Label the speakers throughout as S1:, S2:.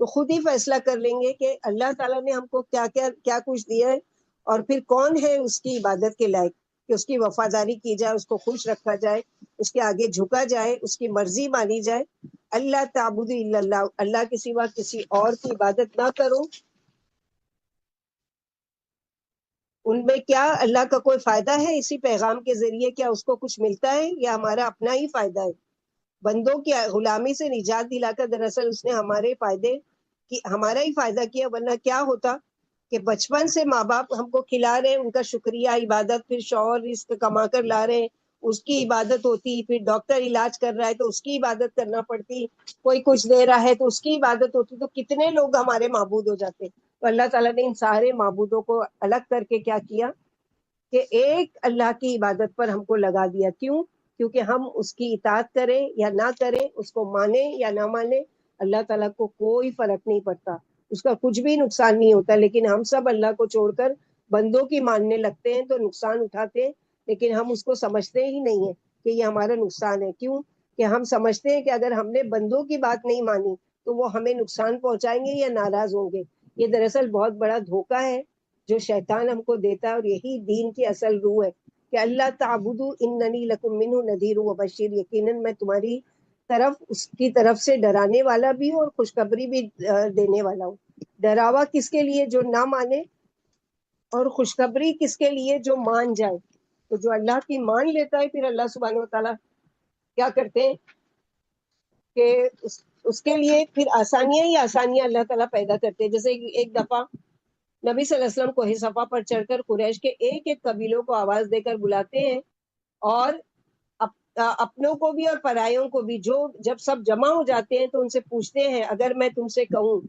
S1: تو خود ہی فیصلہ کر لیں گے کہ اللہ تعالیٰ نے ہم کو کیا کیا کیا کچھ دیا ہے، اور پھر کون ہے اس کی عبادت کے لائق کہ اس کی وفاداری کی جائے، اس کو خوش رکھا جائے، اس کے آگے جھکا جائے، اس کی مرضی مانی جائے۔ اللہ تعبد الا اللہ، اللہ کے سوا کسی اور کی عبادت نہ کرو۔ ان میں کیا اللہ کا کوئی فائدہ ہے اسی پیغام کے ذریعے؟ کیا اس کو کچھ ملتا ہے یا ہمارا اپنا ہی فائدہ ہے؟ بندوں کی غلامی سے نجات دلا کر دراصل اس نے ہمارے فائدے کی ہمارا ہی فائدہ کیا، ورنہ کیا ہوتا کہ بچپن سے ماں باپ ہم کو کھلا رہے ہیں، ان کا شکریہ، عبادت، پھر شوہر رزق کما کر لا رہے ہیں، اس کی عبادت ہوتی، پھر ڈاکٹر علاج کر رہا ہے تو اس کی عبادت کرنا پڑتی، کوئی کچھ دے رہا ہے تو اس کی عبادت ہوتی، تو کتنے لوگ ہمارے معبود ہو جاتے۔ تو اللہ تعالیٰ نے ان سارے معبودوں کو الگ کر کے کیا کیا کہ ایک اللہ کی عبادت پر ہم کو لگا دیا۔ کیوں؟ کیونکہ ہم اس کی اطاعت کریں یا نہ کریں، اس کو مانیں یا نہ مانیں، اللہ تعالیٰ کو کوئی فرق نہیں پڑتا، اس کا کچھ بھی نقصان نہیں ہوتا۔ لیکن ہم سب اللہ کو چھوڑ کر بندوں کی ماننے لگتے ہیں تو نقصان اٹھاتے ہیں، لیکن ہم اس کو سمجھتے ہی نہیں ہیں کہ یہ ہمارا نقصان ہے۔ کیوں کہ ہم سمجھتے ہیں کہ اگر ہم نے بندوں کی بات نہیں مانی تو وہ ہمیں نقصان پہنچائیں گے یا ناراض ہوں گے۔ یہ دراصل بہت بڑا دھوکہ ہے جو شیطان ہم کو دیتا ہے، اور یہی دین کی اصل روح ہے کہ اللہ تعبدو اننی لکم منہ نذیر و بشیر، یقیناً میں تمہاری طرف اس کی طرف سے ڈرانے والا بھی ہوں اور خوشخبری بھی دینے والا ہوں۔ ڈراوا کس کے لیے؟ جو نہ مانے، اور خوشخبری کس کے لیے؟ جو مان جائے۔ تو جو اللہ کی مان لیتا ہے پھر اللہ سبحانہ و تعالیٰ کیا کرتے ہیں کہ اس کے لیے پھر آسانیاں ہی آسانیاں اللہ تعالیٰ پیدا کرتے ہیں۔ جیسے ایک دفعہ نبی صلی اللہ علیہ وسلم کوہ صفا پر چڑھ کر قریش کے ایک ایک قبیلوں کو آواز دے کر بلاتے ہیں، اور اپنوں کو بھی اور پرایوں کو بھی، جو جب سب جمع ہو جاتے ہیں تو ان سے پوچھتے ہیں اگر میں تم سے کہوں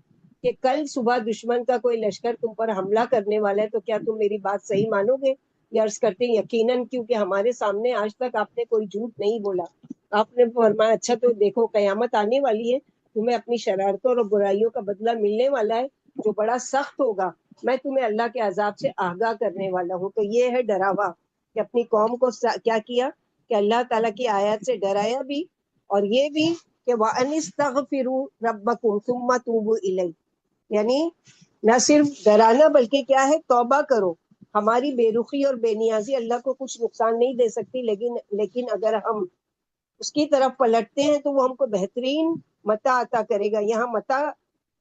S1: کہ کل صبح دشمن کا کوئی لشکر تم پر حملہ کرنے والا ہے تو کیا تم میری بات صحیح مانو گے؟ یہ عرض کرتے ہیں یقیناً، کیونکہ ہمارے سامنے آج تک آپ نے کوئی جھوٹ نہیں بولا۔ آپ نے فرمایا اچھا تو دیکھو قیامت آنے والی ہے، تمہیں اپنی شرارتوں اور برائیوں کا بدلہ ملنے والا ہے جو بڑا سخت ہوگا، میں تمہیں اللہ کے عذاب سے آگاہ کرنے والا ہوں۔ تو یہ ہے ڈراوا کہ اپنی قوم کو کیا کیا کہ اللہ تعالیٰ کی آیات سے ڈرایا بھی، اور یہ بھی کہ وَأَنِ اسْتَغْفِرُوا رَبَّكُمْ ثُمَّ تُوبُوا إِلَيْهِ، یعنی نہ صرف ڈرانا بلکہ کیا ہے، توبہ کرو۔ ہماری بے رخی اور بے نیازی اللہ کو کچھ نقصان نہیں دے سکتی، لیکن اگر ہم اس کی طرف پلٹتے ہیں تو وہ ہم کو بہترین متاع عطا کرے گا۔ یہاں متاع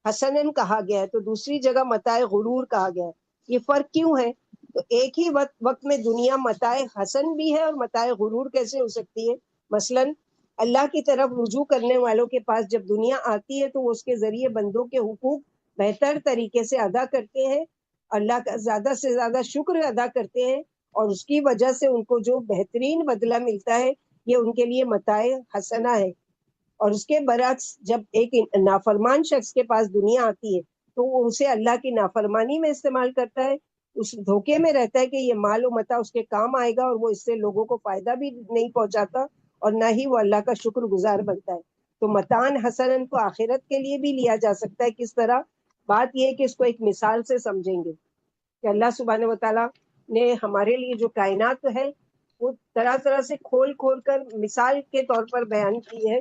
S1: حسنن کہا گیا ہے تو دوسری جگہ متاع غرور کہا گیا ہے۔ یہ فرق کیوں ہے؟ تو ایک ہی وقت میں دنیا متاع حسن بھی ہے اور متاع غرور کیسے ہو سکتی ہے؟ مثلا اللہ کی طرف رجوع کرنے والوں کے پاس جب دنیا آتی ہے تو وہ اس کے ذریعے بندوں کے حقوق بہتر طریقے سے ادا کرتے ہیں، اللہ کا زیادہ سے زیادہ شکر ادا کرتے ہیں، اور اس کی وجہ سے ان کو جو بہترین بدلہ ملتا ہے یہ ان کے لیے متاع حسنہ ہے۔ اور اس کے برعکس جب ایک نافرمان شخص کے پاس دنیا آتی ہے تو وہ اسے اللہ کی نافرمانی میں استعمال کرتا ہے، اس دھوکے میں رہتا ہے کہ یہ مال و متاع اس کے کام آئے گا، اور وہ اس سے لوگوں کو فائدہ بھی نہیں پہنچاتا اور نہ ہی وہ اللہ کا شکر گزار بنتا ہے۔ تو متاعن حسنن کو آخرت کے لیے بھی لیا جا سکتا ہے۔ کس طرح؟ بات یہ ہے کہ اس کو ایک مثال سے سمجھیں گے کہ اللہ سبحانہ و تعالیٰ نے ہمارے لیے جو کائنات ہے وہ طرح طرح سے کھول کھول کر مثال کے طور پر بیان کی ہے،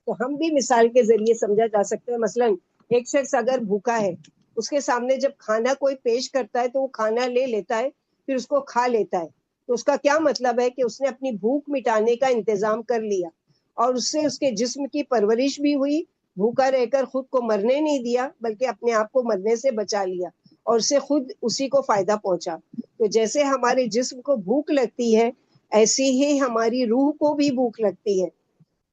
S1: تو ہم بھی مثال کے ذریعے سمجھا جا سکتے ہیں۔ مثلا ایک شخص اگر بھوکا ہے، اس کے سامنے جب کھانا کوئی پیش کرتا ہے تو وہ کھانا لے لیتا ہے، پھر اس کو کھا لیتا ہے، تو اس کا کیا مطلب ہے کہ اس نے اپنی بھوک مٹانے کا انتظام کر لیا، اور اس سے اس کے جسم کی پرورش بھی ہوئی، بھوکا رہ کر خود کو مرنے نہیں دیا بلکہ اپنے آپ کو مرنے سے بچا لیا، اور اسے خود اسی کو فائدہ پہنچا۔ تو جیسے ہمارے جسم کو بھوک لگتی ہے ایسی ہی ہماری روح کو بھی بھوک لگتی ہے۔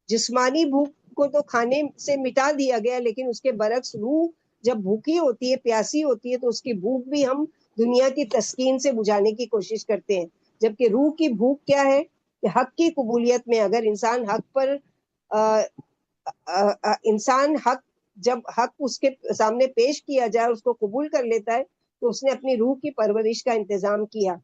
S1: جسمانی بھوک کو تو کھانے سے مٹا دیا گیا، لیکن اس کے برعکس روح جب بھوکی ہوتی ہے، پیاسی ہوتی ہے، تو اس کی بھوک بھی ہم دنیا کی تسکین سے بجھانے کی کوشش کرتے ہیں۔ جبکہ روح کی بھوک کیا ہے کہ حق کی قبولیت میں اگر انسان حق پر انسان حق جب حق اس کے سامنے پیش کیا جائے، اس کو قبول کر لیتا ہے تو اس نے اپنی روح کی پرورش کا انتظام کیا۔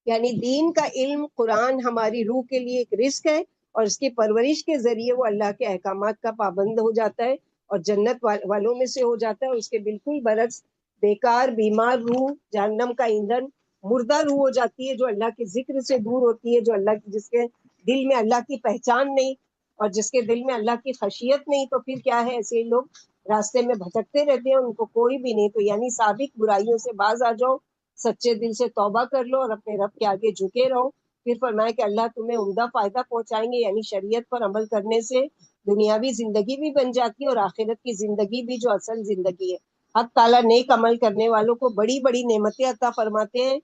S1: یعنی دین کا علم، قرآن ہماری روح کے لیے ایک رزق ہے، اور اس کی پرورش کے ذریعے وہ اللہ کے احکامات کا پابند ہو جاتا ہے اور جنت والوں میں سے ہو جاتا ہے۔ اور اس کے بالکل برعکس بیکار بیمار روح جہنم کا ایندھن، مردہ روح ہو جاتی ہے جو اللہ کے ذکر سے دور ہوتی ہے، جو جس کے دل میں اللہ کی پہچان نہیں اور جس کے دل میں اللہ کی خشیت نہیں، تو پھر کیا ہے؟ ایسے لوگ راستے میں بھٹکتے رہتے ہیں، ان کو کوئی بھی نہیں. تو یعنی سابق برائیوں سے باز آ جاؤ، سچے دل سے توبہ کر لو اور اپنے رب کے آگے جھکے رہو. پھر فرمایا کہ اللہ تمہیں عمدہ فائدہ پہنچائیں گے، یعنی شریعت پر عمل کرنے سے دنیاوی زندگی بھی بن جاتی ہے اور آخرت کی زندگی بھی جو اصل زندگی ہے. حق تعالیٰ نیک عمل کرنے والوں کو بڑی بڑی نعمتیں عطا فرماتے ہیں،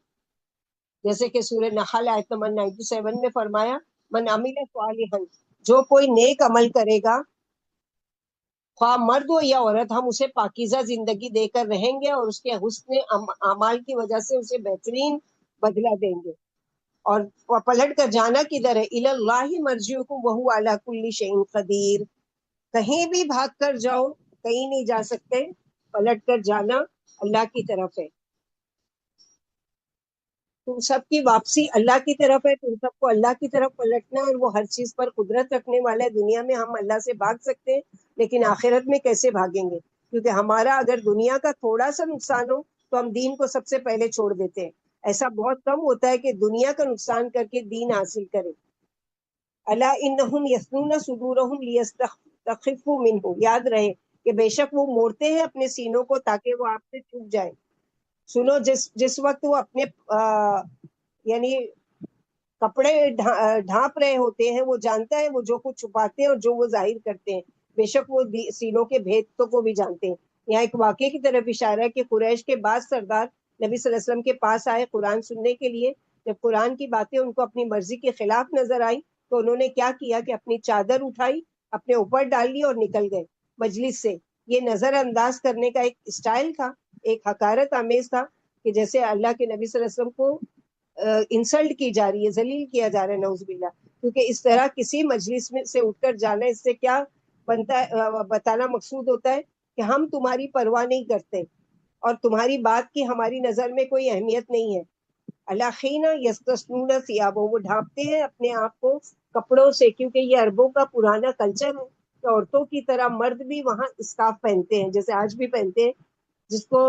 S1: جیسے کہ سورہ نحل آیت نمبر 97 میں فرمایا من عمل صالحا، جو کوئی نیک عمل کرے گا خواہ مرد ہو یا عورت، ہم اسے پاکیزہ زندگی دے کر رہیں گے اور اس کے حسن اعمال کی وجہ سے اسے بہترین بدلہ دیں گے. اور پلٹ کر جانا کدھر ہے؟ الی اللہ مرجعکم وہو علی کل شیء قدیر. کہیں بھی بھاگ کر جاؤ، کہیں نہیں جا سکتے، پلٹ کر جانا اللہ کی طرف ہے. تم سب کی واپسی اللہ کی طرف ہے، تم سب کو اللہ کی طرف پلٹنا، اور وہ ہر چیز پر قدرت رکھنے والا ہے. دنیا میں ہم اللہ سے بھاگ سکتے ہیں، لیکن آخرت میں کیسے بھاگیں گے؟ کیونکہ ہمارا اگر دنیا کا تھوڑا سا نقصان ہو تو ہم دین کو سب سے پہلے چھوڑ دیتے ہیں. ایسا بہت کم ہوتا ہے کہ دنیا کا نقصان کر کے دین حاصل کرے. الا انہم یثنون صدورہم لیستخفوا منہ، یاد رہے کہ بے شک وہ موڑتے ہیں اپنے سینوں کو تاکہ وہ آپ سے چھپ جائے. سنو، جس وقت وہ اپنے یعنی کپڑے ڈھانپ رہے ہوتے ہیں، وہ جانتا ہے وہ جو کچھ چھپاتے ہیں اور جو وہ ظاہر کرتے ہیں. بے شک وہ سینوں کے بھید کو بھی جانتے ہیں. یہاں ایک واقعے کی طرف اشارہ ہے کہ قریش کے بعض سردار نبی صلی اللہ علیہ وسلم کے پاس آئے قرآن سننے کے لیے. جب قرآن کی باتیں ان کو اپنی مرضی کے خلاف نظر آئی تو انہوں نے کیا کیا کہ اپنی چادر اٹھائی، اپنے اوپر ڈال لی اور نکل گئے مجلس سے. یہ نظر انداز کرنے کا ایک اسٹائل تھا، ایک حقارت آمیز تھا، کہ جیسے اللہ کے نبی صلی اللہ علیہ وسلم کو انسلٹ کی جا رہی ہے، ذلیل کیا جا رہا ہے، نعوذ باللہ. کیونکہ اس طرح کسی مجلس میں سے اٹھ کر جانا، اس سے کیا بنتا ہے؟ بتانا مقصود ہوتا ہے کہ ہم تمہاری پرواہ نہیں کرتے اور تمہاری بات کی ہماری نظر میں کوئی اہمیت نہیں ہے. الاخینا یستثنون ثیابہم، وہ ڈھانپتے ہیں اپنے آپ کو کپڑوں سے، کیونکہ یہ عربوں کا پرانا کلچر ہے کہ عورتوں کی طرح مرد بھی وہاں اسکارف پہنتے ہیں، جیسے آج بھی پہنتے ہیں، جس کو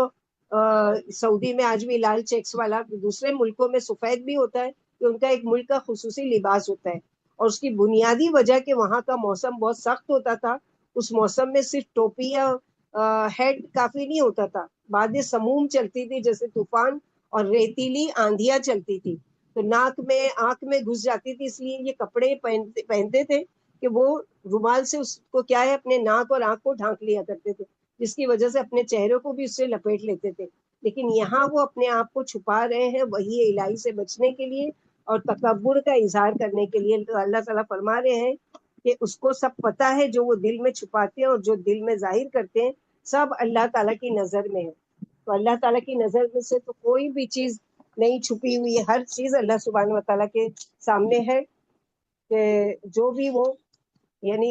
S1: سعودی میں آج بھی لال چیکس والا، دوسرے ملکوں میں سفید بھی ہوتا ہے، کہ ان کا ایک ملک کا خصوصی لباس ہوتا ہے. اور اس کی بنیادی وجہ کہ وہاں کا موسم بہت سخت ہوتا تھا. اس موسم میں صرف ٹوپی یا ہیڈ کافی نہیں ہوتا تھا، بعد سموم چلتی تھی جیسے طوفان، اور ریتیلی آندھیاں چلتی تھی تو ناک میں آنکھ میں گھس جاتی تھی. اس لیے یہ کپڑے پہنتے تھے کہ وہ رومال سے اس کو کیا ہے اپنے ناک اور آنکھ کو ڈھانک لیا کرتے تھے، جس کی وجہ سے اپنے چہروں کو بھی اس سے لپیٹ لیتے تھے. لیکن یہاں وہ اپنے آپ کو چھپا رہے ہیں وہی الہی سے بچنے کے لیے اور تکبر کا اظہار کرنے کے لیے. تو اللہ تعالیٰ فرما رہے ہیں کہ اس کو سب پتا ہے جو وہ دل میں چھپاتے ہیں اور جو دل میں ظاہر کرتے ہیں، سب اللہ تعالیٰ کی نظر میں ہے. تو اللہ تعالیٰ کی نظر میں سے تو کوئی بھی چیز نہیں چھپی ہوئی ہے، ہر چیز اللہ سبحانہ و تعالیٰ کے سامنے ہے. کہ جو بھی وہ یعنی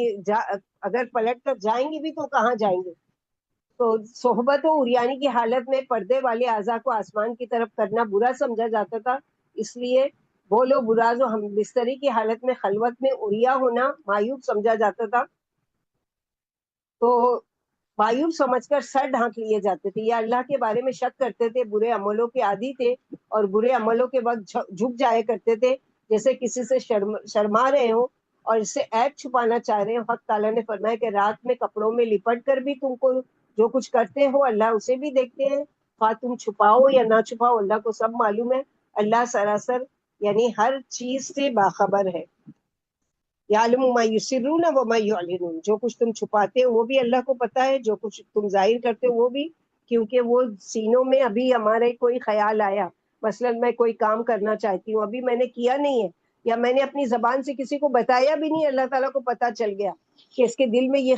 S1: اگر پلٹ کر جائیں گے بھی تو کہاں جائیں گے؟ تو صحبت و اریانی کی حالت میں پردے والے اعضاء کو آسمان کی طرف کرنا برا سمجھا جاتا تھا، اس لیے بولو براز و ہم بستری کی حالت میں خلوت میں اریا ہونا معیوب سمجھا جاتا تھا. تو معیوب سمجھ کر سر ڈھانک لیے جاتے تھے، یا اللہ کے بارے میں شک کرتے تھے، برے عملوں کے عادی تھے اور برے عملوں کے وقت جھک جایا کرتے تھے جیسے کسی سے شرما رہے ہوں اور اس سے عیب چھپانا چاہ رہے ہیں. حق تعالیٰ نے فرمایا کہ رات میں کپڑوں میں لپٹ کر بھی تم کو جو کچھ کرتے ہو اللہ اسے بھی دیکھتے ہیں، خواہ تم چھپاؤ یا نہ چھپاؤ اللہ کو سب معلوم ہے. اللہ سراسر یعنی ہر چیز سے باخبر ہے. یعلم ما یسرون و ما یعلنون، جو کچھ تم چھپاتے ہو وہ بھی اللہ کو پتا ہے، جو کچھ تم ظاہر کرتے ہو وہ بھی، کیونکہ وہ سینوں میں ابھی ہمارے کوئی خیال آیا، مثلا میں کوئی کام کرنا چاہتی ہوں، ابھی میں نے کیا نہیں ہے یا میں نے اپنی زبان سے کسی کو بتایا بھی نہیں، اللہ تعالیٰ کو پتا چل گیا کہ اس کے دل میں یہ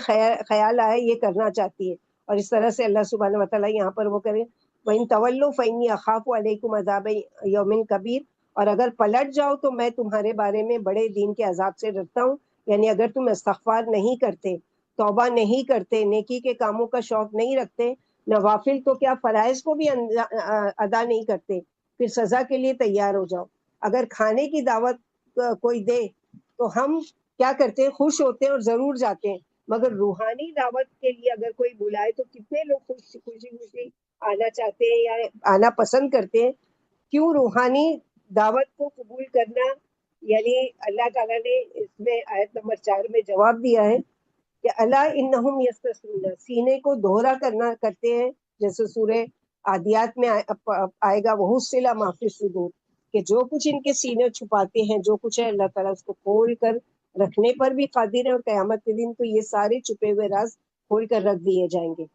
S1: خیال آیا، یہ کرنا چاہتی ہے. اور اس طرح سے اللہ سبحانہ و تعالیٰ یہاں پر وہ کرے وَإِن تَوَلُّوا فَإِنِّي أَخَافُ عَلَيْكُمْ عَذَابَ يَوْمٍ كَبِيرٍ، اور اگر پلٹ جاؤ تو میں تمہارے بارے میں بڑے دین کے عذاب سے ڈرتا ہوں. یعنی اگر تم استغفار نہیں کرتے، توبہ نہیں کرتے، نیکی کے کاموں کا شوق نہیں رکھتے، نوافل تو کیا فرائض کو بھی ادا نہیں کرتے، پھر سزا کے لیے تیار ہو جاؤ. اگر کھانے کی دعوت کوئی دے تو ہم کیا کرتے ہیں؟ خوش ہوتے ہیں اور ضرور جاتے ہیں. مگر روحانی دعوت کے لیے اگر کوئی بلائے تو کتنے لوگ خوشی خوشی آنا چاہتے ہیں یا آنا پسند کرتے ہیں. کیوں روحانی دعوت کو قبول کرنا، یعنی اللہ تعالیٰ نے اس میں آیت نمبر 4 میں جواب دیا ہے کہ الا انہم یستسلون، سینے کو دوہرا کرتے ہیں، جیسے سورہ عادیات میں آئے گا وہ سلا معافی صدور، کہ جو کچھ ان کے سینے چھپاتے ہیں جو کچھ ہے اللہ تعالیٰ اس کو کھول کر رکھنے پر بھی قادر ہے، اور قیامت کے دن تو یہ سارے چھپے ہوئے راز کھول کر رکھ دیے جائیں گے۔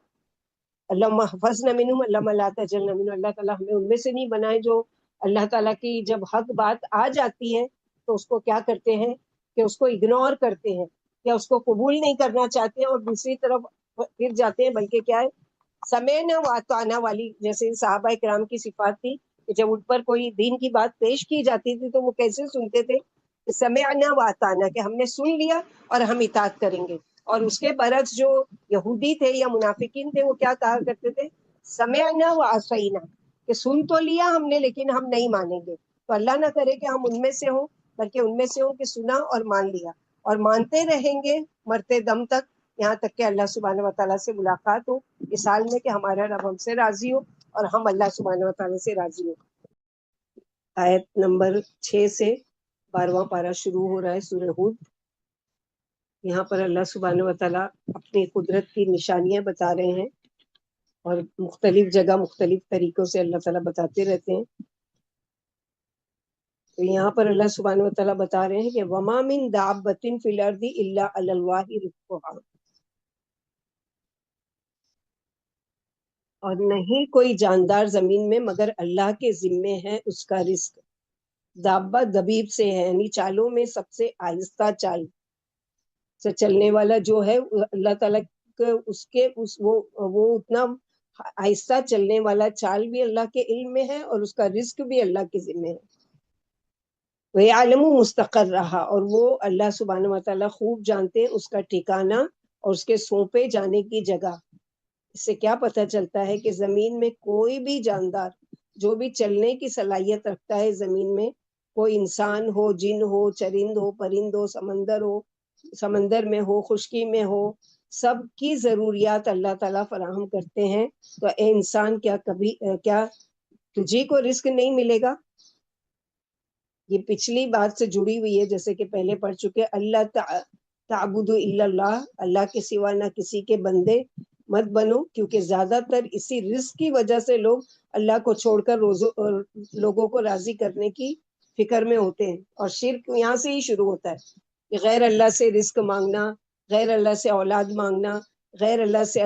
S1: اللہم احفظنا منہم اللہم لا تجلنا منہم، اللہ تعالیٰ ہمیں ان میں سے نہیں بنائے جو اللہ تعالیٰ کی جب حق بات آ جاتی ہے تو اس کو کیا کرتے ہیں کہ اس کو اگنور کرتے ہیں یا اس کو قبول نہیں کرنا چاہتے ہیں اور دوسری طرف پھر جاتے ہیں، بلکہ کیا ہے سمعنا واطعنا والی، جیسے صحابہ کرام کی صفات تھی کہ جب ان پر کوئی دین کی بات پیش کی جاتی تھی تو وہ کیسے سنتے تھے، سمعنا واطعنا، کہ ہم نے سن لیا اور ہم اطاعت کریں گے۔ اور اس کے برعکس جو یہودی تھے یا منافقین تھے وہ کیا کہا کرتے تھے، سمعنا وعصینا، کہ سن تو لیا ہم نے لیکن ہم نہیں مانیں گے۔ تو اللہ نہ کرے کہ ہم ان میں سے ہوں، بلکہ ان میں سے ہوں کہ سنا اور مان لیا اور مانتے رہیں گے مرتے دم تک، یہاں تک کہ اللہ سبحانہ و تعالیٰ سے ملاقات ہو، اس حال میں کہ ہمارا رب ہم سے راضی ہو اور ہم اللہ سبحانہ و تعالیٰ سے راضی ہو۔ آیت نمبر 6 سے 12واں پارہ شروع ہو رہا ہے سورہ ہود۔ یہاں پر اللہ سبحانہ و تعالیٰ اپنی قدرت کی نشانیاں بتا رہے ہیں اور مختلف جگہ مختلف طریقوں سے اللہ تعالیٰ بتاتے رہتے ہیں۔ تو یہاں پر اللہ سبحانہ و تعالیٰ بتا رہے ہیں کہ وَمَا مِن دَابَّةٍ فِي الْأَرْضِ إِلَّا عَلَى اللَّهِ رِزْقُهَا، اور نہیں کوئی جاندار زمین میں مگر اللہ کے ذمے ہے اس کا رزق۔ دابہ دبیب سے ہے، یعنی چالوں میں سب سے آہستہ چال سے چلنے والا جو ہے اللہ تعالیٰ وہ اتنا آہستہ چلنے والا چال بھی اللہ کے علم میں ہے اور اس کا رزق بھی اللہ کے ذمے ہے۔ وَيَعْلَمُ مُسْتَقَرَّهَا، اور وہ اللہ سبحانہ و تعالیٰ خوب جانتے ہیں اس کا ٹھکانہ اور اس کے سونپے جانے کی جگہ۔ اس سے کیا پتہ چلتا ہے کہ زمین میں کوئی بھی جاندار جو بھی چلنے کی صلاحیت رکھتا ہے زمین میں، کوئی انسان ہو، جن ہو، چرند ہو، پرند ہو، سمندر میں ہو، خشکی میں ہو، سب کی ضروریات اللہ تعالیٰ فراہم کرتے ہیں۔ تو اے انسان کیا تجھے کو رزق نہیں ملے گا؟ یہ پچھلی بات سے جڑی ہوئی ہے، جیسے کہ پہلے پڑھ چکے، اللہ تعبدوا الا اللہ، اللہ کے سوا نہ کسی کے بندے مت بنو، کیونکہ زیادہ تر اسی رزق کی وجہ سے لوگ اللہ کو چھوڑ کر لوگوں کو راضی کرنے کی فکر میں ہوتے ہیں، اور شرک یہاں سے ہی شروع ہوتا ہے کہ غیر اللہ سے رزق مانگنا، غیر اللہ سے اولاد مانگنا، غیر اللہ سے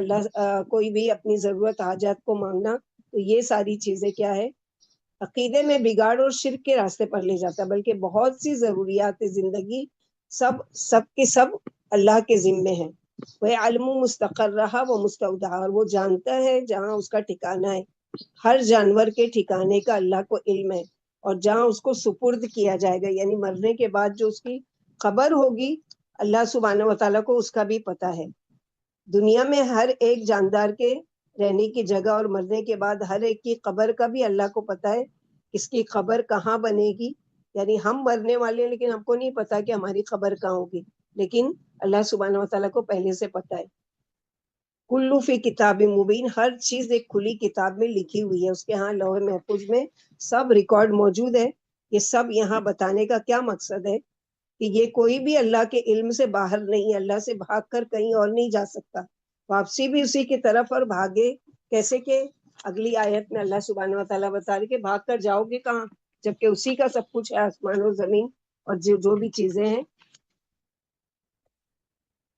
S1: کوئی بھی اپنی ضرورت حاجات کو مانگنا۔ تو یہ ساری چیزیں کیا ہے، عقیدے میں بگاڑ اور شرک کے راستے پر لے جاتا ہے، بلکہ بہت سی ضروریات زندگی سب کے سب اللہ کے ذمے ہیں۔ وَيَعْلَمُ مُسْتَقَرَّهَا وَمُسْتَوْدَعَهَا، اور وہ جانتا ہے جہاں اس کا ٹھکانہ ہے، ہر جانور کے ٹھکانے کا اللہ کو علم ہے، اور جہاں اس کو سپرد کیا جائے گا، یعنی مرنے کے بعد جو اس کی خبر ہوگی اللہ سبحانہ و تعالیٰ کو اس کا بھی پتہ ہے۔ دنیا میں ہر ایک جاندار کے رہنے کی جگہ اور مرنے کے بعد ہر ایک کی قبر کا بھی اللہ کو پتہ ہے، کس کی قبر کہاں بنے گی، یعنی ہم مرنے والے ہیں لیکن ہم کو نہیں پتا کہ ہماری قبر کہاں ہوگی، لیکن اللہ سبحانہ و تعالیٰ کو پہلے سے پتہ ہے۔ کلو فی کتاب مبین، ہر چیز ایک کھلی کتاب میں لکھی ہوئی ہے، اس کے ہاں لوح محفوظ میں سب ریکارڈ موجود ہے۔ یہ سب یہاں بتانے کا کیا مقصد ہے کہ یہ کوئی بھی اللہ کے علم سے باہر نہیں، اللہ سے بھاگ کر کہیں اور نہیں جا سکتا، واپسی بھی اسی کی طرف، اور بھاگے کیسے کہ اگلی آیت میں اللہ سبحانہ و تعالیٰ بتا رہے کہ بھاگ کر جاؤ گے کہاں، جبکہ اسی کا سب کچھ ہے، آسمان و زمین اور جو بھی چیزیں ہیں۔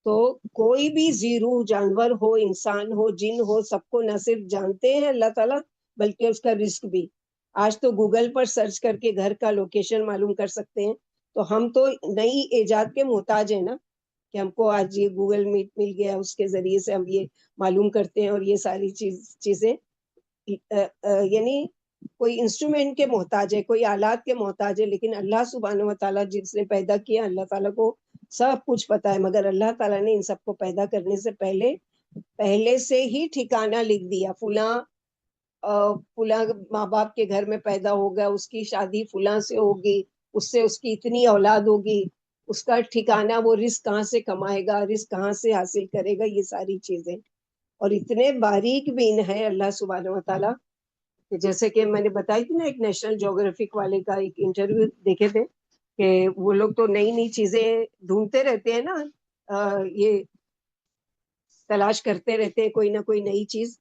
S1: تو کوئی بھی زیرو جانور ہو، انسان ہو، جن ہو، سب کو نہ صرف جانتے ہیں اللہ تعالیٰ بلکہ اس کا رزق بھی۔ آج تو گوگل پر سرچ کر کے گھر کا لوکیشن معلوم کر سکتے ہیں، تو ہم تو نئی ایجاد کے محتاج ہیں نا، کہ ہم کو آج یہ گوگل میٹ مل گیا، اس کے ذریعے سے ہم یہ معلوم کرتے ہیں، اور یہ ساری چیزیں یعنی کوئی انسٹرومنٹ کے محتاج ہے، کوئی آلات کے محتاج ہے، لیکن اللہ سبحانہ و تعالیٰ جس نے پیدا کیا، اللہ تعالیٰ کو سب کچھ پتا ہے، مگر اللہ تعالیٰ نے ان سب کو پیدا کرنے سے پہلے سے ہی ٹھکانہ لکھ دیا، فلاں ماں باپ کے گھر میں پیدا ہوگا، اس کی شادی فلاں سے ہوگی، اس سے اس کی اتنی اولاد ہوگی، اس کا ٹھکانہ، وہ رزق کہاں سے کمائے گا، رزق کہاں سے حاصل کرے گا، یہ ساری چیزیں، اور اتنے باریک بین ہے اللہ سبحانہ و تعالیٰ، جیسے کہ میں نے بتائی تھی نا، ایک نیشنل جیوگرافک والے کا ایک انٹرویو دیکھے تھے کہ وہ لوگ تو نئی نئی چیزیں ڈھونڈتے رہتے ہیں نا، یہ تلاش کرتے رہتے ہیں کوئی نہ کوئی نئی چیز.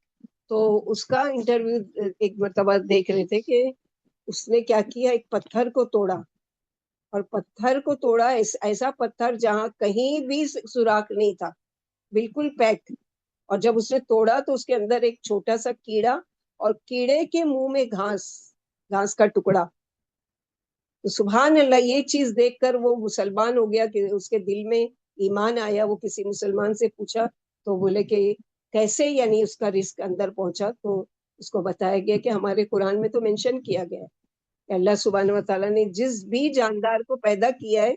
S1: تو اس کا انٹرویو ایک مرتبہ دیکھ رہے تھے کہ اس نے کیا کیا, ایک پتھر کو توڑا, اور پتھر کو توڑا ایسا پتھر جہاں کہیں بھی سوراخ نہیں تھا, بالکل پیک. اور جب اس نے توڑا تو اس کے اندر ایک چھوٹا سا کیڑا, اور کیڑے کے منہ میں گھاس کا ٹکڑا. تو سبحان اللہ, یہ چیز دیکھ کر وہ مسلمان ہو گیا, کہ اس کے دل میں ایمان آیا. وہ کسی مسلمان سے پوچھا تو بولے کہ کیسے, یعنی اس کا رزق اندر پہنچا. تو اس کو بتایا گیا کہ ہمارے قرآن میں تو مینشن کیا گیا ہے کہ اللہ سبحانہ و تعالیٰ نے جس بھی جاندار کو پیدا کیا ہے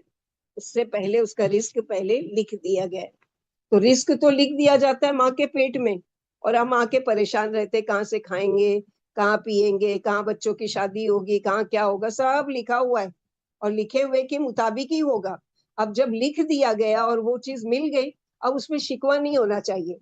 S1: اس سے پہلے اس کا رزق پہلے لکھ دیا گیا ہے. تو رزق تو لکھ دیا جاتا ہے ماں کے پیٹ میں, اور ہم آ کے پریشان رہتے کہاں سے کھائیں گے, کہاں پیئیں گے, کہاں بچوں کی شادی ہوگی, کہاں کیا ہوگا. سب لکھا ہوا ہے اور لکھے ہوئے کے مطابق ہی ہوگا. اب جب لکھ دیا گیا اور وہ چیز مل گئی, اب اس میں شکوہ نہیں ہونا چاہیے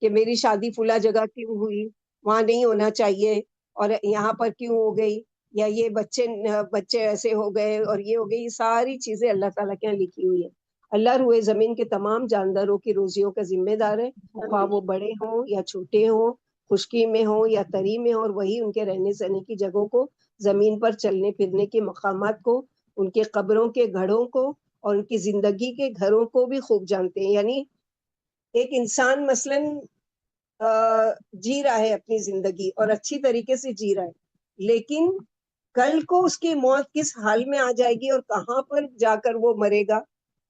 S1: کہ میری شادی فلاں جگہ کیوں ہوئی, وہاں نہیں ہونا چاہیے, اور یہاں پر کیوں ہو گئی, یا یہ بچے ایسے ہو گئے اور یہ ہو گئی. یہ ساری چیزیں اللہ تعالیٰ کے یہاں لکھی ہوئی ہے. اللہ روئے زمین کے تمام جانداروں کی روزیوں کا ذمہ دار ہے, خواہ وہ بڑے ہوں یا چھوٹے ہوں, خشکی میں ہوں یا تری میں ہوں, اور وہی ان کے رہنے سہنے کی جگہوں کو, زمین پر چلنے پھرنے کے مقامات کو, ان کے قبروں کے گھڑوں کو, اور ان کی زندگی کے گھروں کو بھی خوب جانتے ہیں. یعنی ایک انسان مثلاً جی رہا ہے اپنی زندگی اور اچھی طریقے سے جی رہا ہے, لیکن کل کو اس کی موت کس حال میں آ جائے گی اور کہاں پر جا کر وہ مرے گا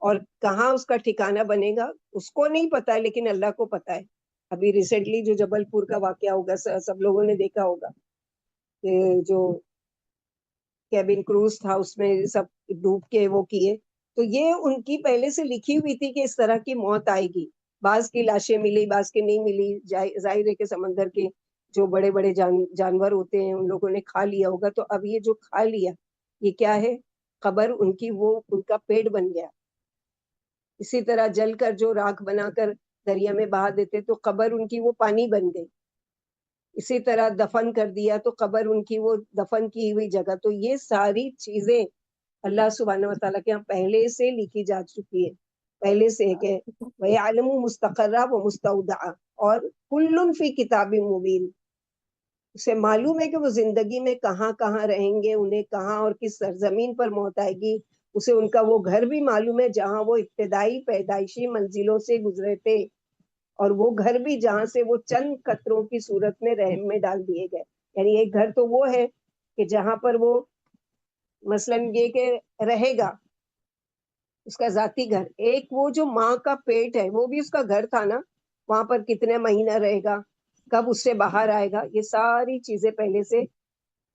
S1: اور کہاں اس کا ٹھکانہ بنے گا, اس کو نہیں پتا ہے, لیکن اللہ کو پتا ہے. ابھی ریسنٹلی جو جبل پور کا واقعہ ہوگا, سب لوگوں نے دیکھا ہوگا کہ جو کیبن کروز تھا اس میں سب ڈوب کے وہ کیے. تو یہ ان کی پہلے سے لکھی ہوئی تھی کہ اس طرح کی موت آئے گی. بعض کی لاشیں ملی, بعض کی نہیں ملی. ظاہر ہے کہ سمندر کے جو بڑے بڑے جانور ہوتے ہیں ان لوگوں نے کھا لیا ہوگا. تو اب یہ جو کھا لیا, یہ کیا ہے, قبر ان کی, وہ ان کا پیٹ بن گیا. اسی طرح جل کر جو راکھ بنا کر دریا میں بہا دیتے تو قبر ان کی وہ پانی بن گئی. اسی طرح دفن کر دیا تو قبر ان کی وہ دفن کی ہوئی جگہ. تو یہ ساری چیزیں اللہ سبحانہ و تعالیٰ کے یہاں پہلے سے لکھی جا چکی ہے, پہلے سے, کہ وَيَعْلَمُ مُسْتَقَرَّ وَمُسْتَوْدَعَ, اور كُلٌّ فِي كِتَابٍ مُبِينٍ. اسے معلوم ہے کہ وہ زندگی میں کہاں کہاں رہیں گے, انہیں کہاں اور کس سرزمین پر موت آئے گی. اسے ان کا وہ گھر بھی معلوم ہے جہاں وہ ابتدائی پیدائشی منزلوں سے گزرے تھے, اور وہ گھر بھی جہاں سے وہ چند قطروں کی صورت میں رحم میں ڈال دیے گئے. یعنی ایک گھر تو وہ ہے کہ جہاں پر وہ مثلاً یہ کہ رہے گا, اس کا ذاتی گھر. ایک وہ جو ماں کا پیٹ ہے وہ بھی اس کا گھر تھا نا, وہاں پر کتنے مہینہ رہے گا, کب اس سے باہر آئے گا, یہ ساری چیزیں پہلے سے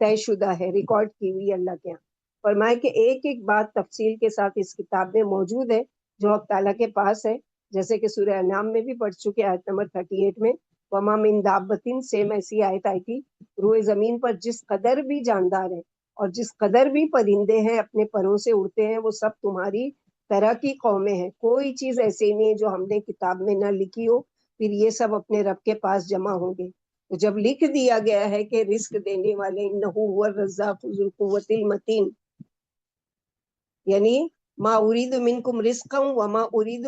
S1: طے شدہ ہے, ریکارڈ کی ہوئی اللہ کے یہاں. فرمائے کہ ایک ایک بات تفصیل کے ساتھ اس کتاب میں موجود ہے جو حق تعالیٰ کے پاس ہے. جیسے کہ سورہ انعام میں بھی پڑھ چکے, آیت نمبر 38 میں, وما من دابۃ, سیم ایسی آیت آئی تھی, روئے زمین پر جس قدر بھی جاندار ہیں اور جس قدر بھی پرندے ہیں اپنے پروں سے اڑتے ہیں, وہ سب تمہاری طرح کی قومیں ہیں. کوئی چیز ایسی نہیں ہے جو ہم نے کتاب میں نہ لکھی ہو, پھر یہ سب اپنے رب کے پاس جمع ہوں گے. تو جب لکھ دیا گیا ہے کہ رزق دینے والے انہ هو الرزاق ذو القوۃ المتین, یعنی ما اريد منکم رزقا وما اريد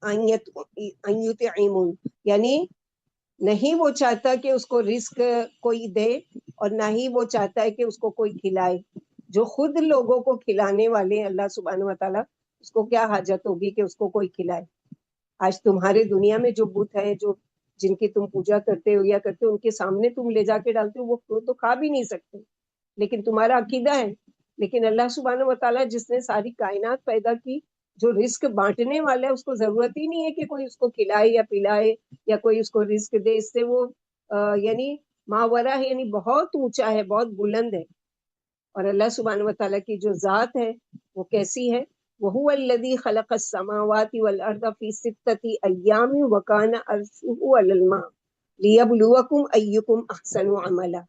S1: ان یطعمون, یعنی نہیں وہ چاہتا کہ اس کو رزق کوئی دے, اور نہ ہی وہ چاہتا ہے کہ اس کو کوئی کھلائے. جو خود لوگوں کو کھلانے والے ہیں اللہ سبحانہ و تعالیٰ, اس کو کیا حاجت ہوگی کہ اس کو کوئی کھلائے. آج تمہارے دنیا میں جو بت ہے, جو جن کی تم پوجا کرتے ہو یا کرتے ہو, ان کے سامنے تم لے جا کے ڈالتے ہو, وہ تو کھا بھی نہیں سکتے, لیکن تمہارا عقیدہ ہے. لیکن اللہ سبحانہ و تعالیٰ جس نے ساری کائنات پیدا کی, جو رزق بانٹنے والا ہے, اس کو ضرورت ہی نہیں ہے کہ کوئی اس کو کھلائے یا پلائے یا کوئی اس کو رزق دے. اس سے وہ یعنی ماورا ہے, یعنی بہت اونچا ہے, بہت بلند ہے. اور اللہ سبحانہ و تعالیٰ کی جو ذات ہے وہ کیسی ہے, وَهُوَ الَّذِي خَلَقَ السَّمَاوَاتِ وَالْأَرْضَ فِي سِتَّةِ أَيَّامٍ وَكَانَ عَرْشُهُ عَلَى الْمَاءِ لِيَبْلُوَكُمْ أَيُّكُمْ أَحْسَنُ عَمَلًا.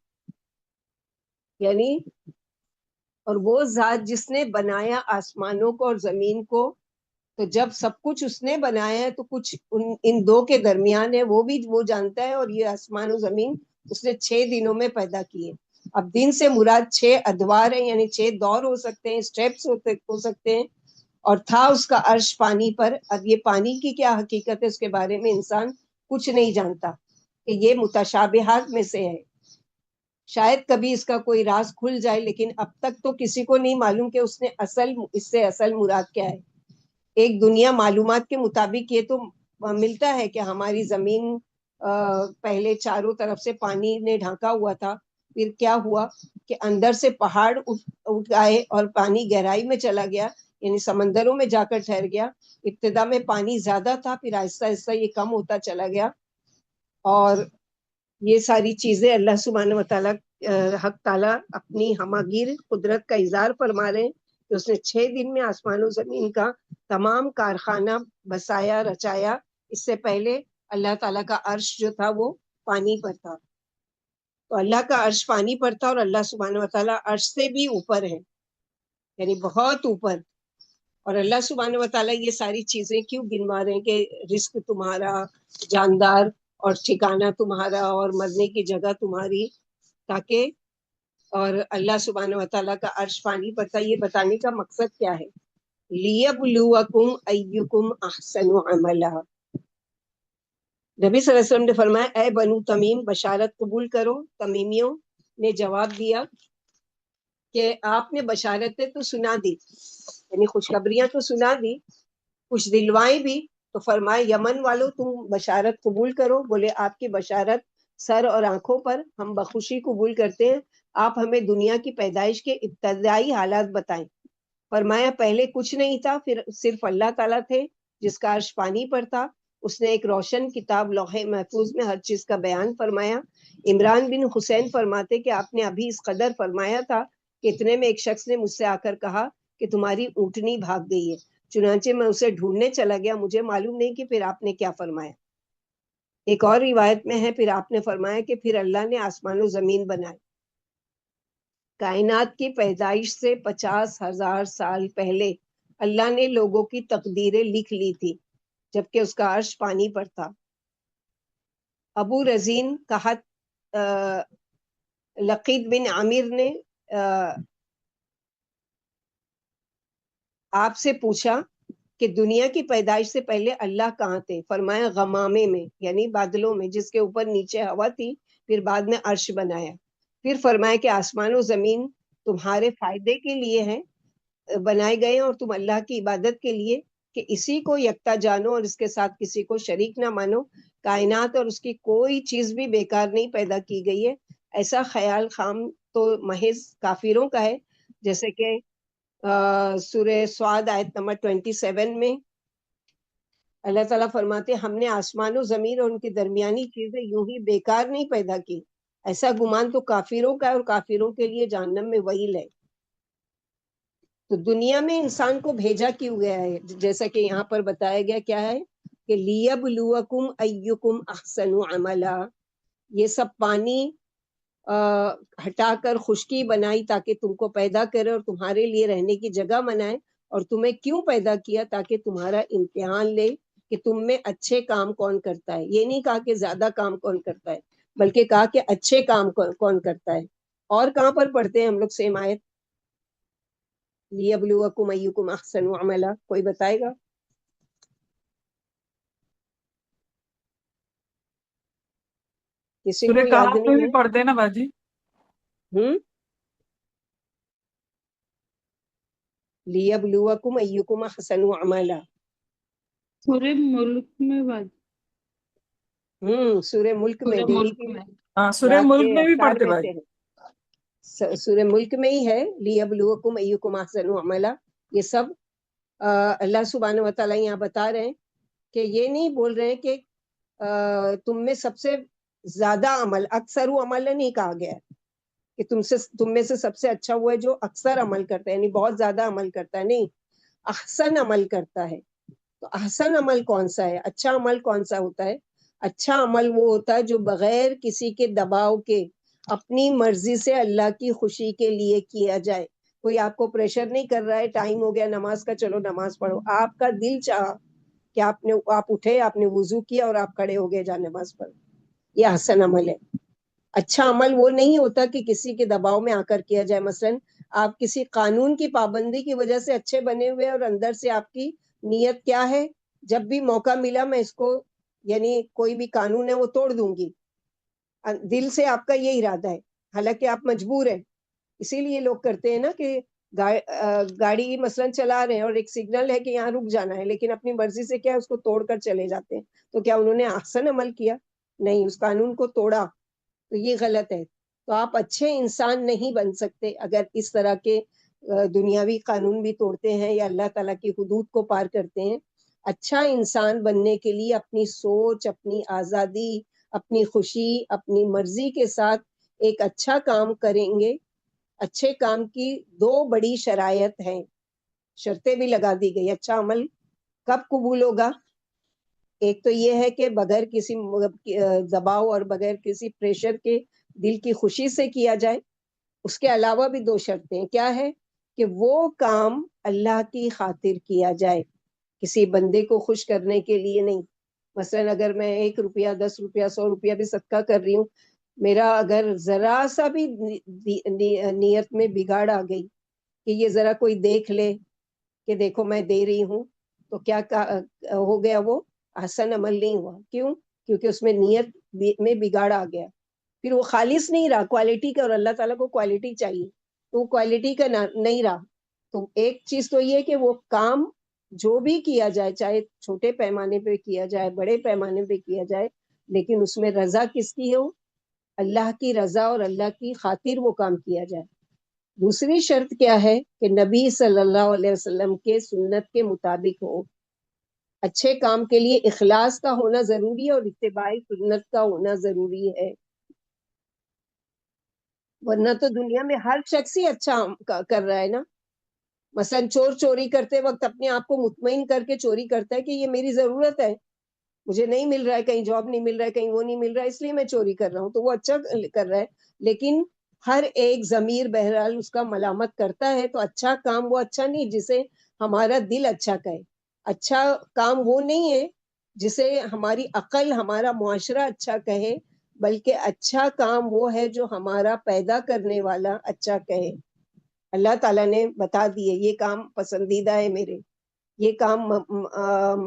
S1: یعنی اور وہ ذات جس نے بنایا آسمانوں کو اور زمین کو, تو جب سب کچھ اس نے بنایا ہے تو کچھ ان دو کے درمیان ہے, وہ بھی وہ جانتا ہے. اور یہ آسمان و زمین اس نے 6 دنوں میں پیدا کیے. اب دن سے مراد 6 ادوار ہیں, یعنی 6 دور ہو سکتے ہیں, اسٹیپس ہو سکتے ہیں. اور تھا اس کا عرش پانی پر. اب یہ پانی کی کیا حقیقت ہے اس کے بارے میں انسان کچھ نہیں جانتا کہ یہ متشابہات میں سے ہے. شاید کبھی اس کا کوئی راز کھل جائے, لیکن اب تک تو کسی کو نہیں معلوم کہ اس سے اصل مراد کیا ہے. ایک دنیا معلومات کے مطابق یہ تو ملتا ہے کہ ہماری زمین پہلے چاروں طرف سے پانی نے ڈھانکا ہوا تھا, پھر کیا ہوا کہ اندر سے پہاڑ اٹھ آئے اور پانی گہرائی میں چلا گیا, یعنی سمندروں میں جا کر ٹھہر گیا. ابتدا میں پانی زیادہ تھا, پھر آہستہ آہستہ یہ کم ہوتا چلا گیا. اور یہ ساری چیزیں اللہ سبحانہ وتعالیٰ حق تعالیٰ اپنی ہماگیر قدرت کا اظہار فرما رہے ہیں کہ اس نے 6 دن میں آسمان و زمین کا تمام کارخانہ بسایا رچایا. اس سے پہلے اللہ تعالیٰ کا عرش جو تھا وہ پانی پر تھا. تو اللہ کا عرش پانی پر تھا اور اللہ سبحانہ وتعالیٰ عرش سے بھی اوپر ہے, یعنی بہت اوپر. اور اللہ سبحانہ وتعالیٰ یہ ساری چیزیں کیوں گنوا رہے ہیں کہ رزق تمہارا, جاندار اور ٹھکانہ تمہارا, اور مرنے کی جگہ تمہاری, تاکہ اور اللہ سبحانہ وتعالیٰ کا عرش پانی پر تھا. یہ بتانے کا مقصد کیا ہے؟ لیبلوکم ایکم احسن عملا. نبی صلی اللہ علیہ وسلم نے فرمایا اے بنو تمیم بشارت قبول کرو. تمیمیوں نے جواب دیا کہ آپ نے بشارتیں تو سنا دی, یعنی خوشخبریاں تو سنا دی, کچھ دلوائیں بھی. تو فرمایا یمن والوں تم بشارت قبول کرو. بولے آپ کی بشارت سر اور آنکھوں پر, ہم بخوشی قبول کرتے ہیں. آپ ہمیں دنیا کی پیدائش کے ابتدائی حالات بتائیں. فرمایا پہلے کچھ نہیں تھا, پھر صرف اللہ تعالیٰ تھے جس کا عرش پانی پر تھا. اس نے ایک روشن کتاب لوح محفوظ میں ہر چیز کا بیان فرمایا. عمران بن حسین فرماتے کہ آپ نے ابھی اس قدر فرمایا تھا کہ اتنے میں ایک شخص نے مجھ سے آ کر کہا کہ تمہاری اونٹنی بھاگ گئی ہے. چنانچہ میں اسے ڈھونڈنے چلا گیا, مجھے معلوم نہیں کہ پھر آپ نے کیا فرمایا. ایک اور روایت میں ہے پھر آپ نے فرمایا کہ پھر اللہ نے آسمان و زمین بنائے. کائنات کی پیدائش سے 50,000 سال پہلے اللہ نے لوگوں کی تقدیریں لکھ لی تھی, جبکہ اس کا عرش پانی پر تھا. ابو رزین کہا لقید بن عامر نے آپ سے پوچھا کہ دنیا کی پیدائش سے پہلے اللہ کہاں تھے؟ فرمایا غمامے میں, یعنی بادلوں میں, جس کے اوپر نیچے ہوا تھی, پھر بعد میں عرش بنایا. پھر فرمایا کہ آسمان و زمین تمہارے فائدے کے لیے ہیں, بنائے گئے ہیں, اور تم اللہ کی عبادت کے لیے کہ اسی کو یکتا جانو اور اس کے ساتھ کسی کو شریک نہ مانو. کائنات اور اس کی کوئی چیز بھی بیکار نہیں پیدا کی گئی ہے. ایسا خیال خام تو محض کافروں کا ہے. جیسے کہ سورہ سعد آیت نمبر 27 میں اللہ تعالیٰ فرماتے ہیں ہم نے آسمان و زمین اور ان کی درمیانی چیزیں یوں ہی بیکار نہیں پیدا کی. ایسا گمان تو کافروں کا ہے, اور کافروں کے لیے جہنم میں ویل ہے. تو دنیا میں انسان کو بھیجا کیوں گیا ہے؟ جیسا کہ یہاں پر بتایا گیا کیا ہے کہ لیبلوکم ایکم احسن عملا. یہ سب پانی ہٹا کر خشکی بنائی تاکہ تم کو پیدا کرے اور تمہارے لیے رہنے کی جگہ بنائے. اور تمہیں کیوں پیدا کیا؟ تاکہ تمہارا امتحان لے کہ تم میں اچھے کام کون کرتا ہے. یہ نہیں کہا کہ زیادہ کام کون کرتا ہے, بلکہ کہا کہ اچھے کام کون کرتا ہے. اور کہاں پر پڑھتے ہیں ہم لوگ سیم آیت لیبلوکم ایکم احسن عملا؟ کوئی بتائے گا؟ کسی
S2: سورہ
S1: کو یاد
S2: کہف میں
S1: نہیں
S2: بھی
S1: ہے؟
S2: پڑھتے ہیں نا باجی.
S1: لیبلوکم ایکم احسن عملا.
S3: سورہ ملک میں
S1: سورہ ملک میں,
S3: سورہ
S1: دینی
S3: ملک
S1: کی
S3: میں
S2: ہاں سورہ
S1: رات
S2: ملک
S1: کے
S2: میں بھی
S1: افطار
S2: پڑھتے
S1: میں
S2: بھائی.
S1: سے ہے. سورہ ملک میں ہی ہے لیبلوکم ایکم احسن عملا. یہ سب اللہ سبحانہ وتعالیٰ یہاں بتا رہے ہیں کہ یہ نہیں بول رہے ہیں کہ تم میں سب سے زیادہ عمل, اکثر عمل نہیں کہا گیا ہے کہ تم میں سے سب سے اچھا وہ ہے جو اکثر عمل کرتا ہے, یعنی بہت زیادہ عمل کرتا ہے. نہیں, احسن عمل کرتا ہے. تو احسن عمل کون سا ہے؟ اچھا عمل کون سا ہوتا ہے؟ اچھا عمل وہ ہوتا ہے جو بغیر کسی کے دباؤ کے اپنی مرضی سے اللہ کی خوشی کے لیے کیا جائے. کوئی آپ کو پریشر نہیں کر رہا ہے ٹائم ہو گیا نماز کا, چلو نماز پڑھو. آپ کا دل چاہا کہ آپ اٹھے, آپ نے وضو کیا اور آپ کھڑے ہو گئے جا نماز پڑھو, یہ احسن عمل ہے. اچھا عمل وہ نہیں ہوتا کہ کسی کے دباؤ میں آ کر کیا جائے. مثلا آپ کسی قانون کی پابندی کی وجہ سے اچھے بنے ہوئے اور اندر سے آپ کی نیت کیا ہے؟ جب بھی موقع ملا میں اس کو یعنی کوئی بھی قانون ہے وہ توڑ دوں گی، دل سے آپ کا یہ ارادہ ہے، حالانکہ آپ مجبور ہیں. اسی لیے لوگ کرتے ہیں نا کہ گاڑی مثلا چلا رہے ہیں اور ایک سگنل ہے کہ یہاں رک جانا ہے، لیکن اپنی مرضی سے کیا اس کو توڑ کر چلے جاتے ہیں. تو کیا انہوں نے احسن عمل کیا؟ نہیں، اس قانون کو توڑا. تو یہ غلط ہے. تو آپ اچھے انسان نہیں بن سکتے اگر اس طرح کے دنیاوی قانون بھی توڑتے ہیں یا اللہ تعالیٰ کی حدود کو پار کرتے ہیں. اچھا انسان بننے کے لیے اپنی سوچ، اپنی آزادی، اپنی خوشی، اپنی مرضی کے ساتھ ایک اچھا کام کریں گے. اچھے کام کی دو بڑی شرائط ہیں، شرطیں بھی لگا دی گئی. اچھا عمل کب قبول ہوگا؟ ایک تو یہ ہے کہ بغیر کسی دباؤ اور بغیر کسی پریشر کے دل کی خوشی سے کیا جائے. اس کے علاوہ بھی دو شرطیں کیا ہے کہ وہ کام اللہ کی خاطر کیا جائے، کسی بندے کو خوش کرنے کے لیے نہیں. مثلا اگر میں 1 روپیہ 10 روپیہ 100 روپیہ بھی صدقہ کر رہی ہوں، میرا اگر ذرا سا بھی نیت میں بگاڑ آ گئی کہ یہ ذرا کوئی دیکھ لے کہ دیکھو میں دے رہی ہوں، تو کیا ہو گیا؟ وہ احسن عمل نہیں ہوا. کیوں؟ کیونکہ اس میں نیت میں بگاڑ آ گیا، پھر وہ خالص نہیں رہا کوالٹی کا. اور اللہ تعالیٰ کو کوالٹی چاہیے، تو وہ کوالٹی کا نہیں رہا. تو ایک چیز تو یہ کہ وہ کام جو بھی کیا جائے، چاہے چھوٹے پیمانے پہ کیا جائے، بڑے پیمانے پہ کیا جائے، لیکن اس میں رضا کس کی ہو؟ اللہ کی رضا اور اللہ کی خاطر وہ کام کیا جائے. دوسری شرط کیا ہے کہ نبی صلی اللہ علیہ وسلم کے سنت کے مطابق ہو. اچھے کام کے لیے اخلاص کا ہونا ضروری ہے اور اتباع سنت کا ہونا ضروری ہے. ورنہ تو دنیا میں ہر شخص ہی اچھا کر رہا ہے نا. مثلا چور چوری کرتے وقت اپنے آپ کو مطمئن کر کے چوری کرتا ہے کہ یہ میری ضرورت ہے، مجھے نہیں مل رہا ہے، کہیں جاب نہیں مل رہا ہے، کہیں وہ نہیں مل رہا ہے، اس لیے میں چوری کر رہا ہوں. تو وہ اچھا کر رہا ہے. لیکن ہر ایک ضمیر بہرحال اس کا ملامت کرتا ہے. تو اچھا کام وہ اچھا نہیں جسے ہمارا دل اچھا کہے. اچھا کام وہ نہیں ہے جسے ہماری عقل، ہمارا معاشرہ اچھا کہے، بلکہ اچھا کام وہ ہے جو ہمارا پیدا کرنے والا اچھا کہے. اللہ تعالیٰ نے بتا دیے یہ کام پسندیدہ ہے میرے، یہ کام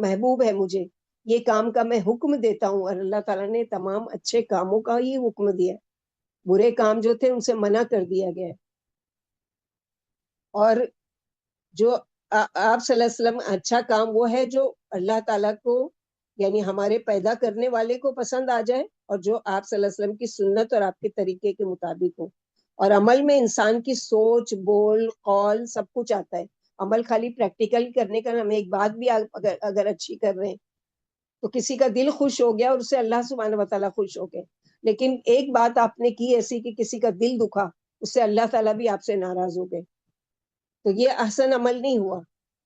S1: محبوب ہے مجھے، یہ کام کا میں حکم دیتا ہوں. اور اللہ تعالیٰ نے تمام اچھے کاموں کا ہی حکم دیا، برے کام جو تھے ان سے منع کر دیا گیا. اور جو آپ صلی اللہ علیہ وسلم اچھا کام وہ ہے جو اللہ تعالیٰ کو یعنی ہمارے پیدا کرنے والے کو پسند آ جائے، اور جو آپ صلی اللہ علیہ وسلم کی سنت اور آپ کے طریقے کے مطابق ہو. اور عمل میں انسان کی سوچ، بول، قول سب کچھ آتا ہے. عمل خالی پریکٹیکل کرنے کا، ہم ایک بات بھی اگر اچھی کر رہے ہیں تو کسی کا دل خوش ہو گیا اور اس سے اللہ سبحانہ وتعالیٰ خوش ہو گئے. لیکن ایک بات آپ نے کی ایسی کہ کسی کا دل دکھا، اس سے اللہ تعالیٰ بھی آپ سے ناراض ہو گئے، تو یہ احسن عمل نہیں ہوا.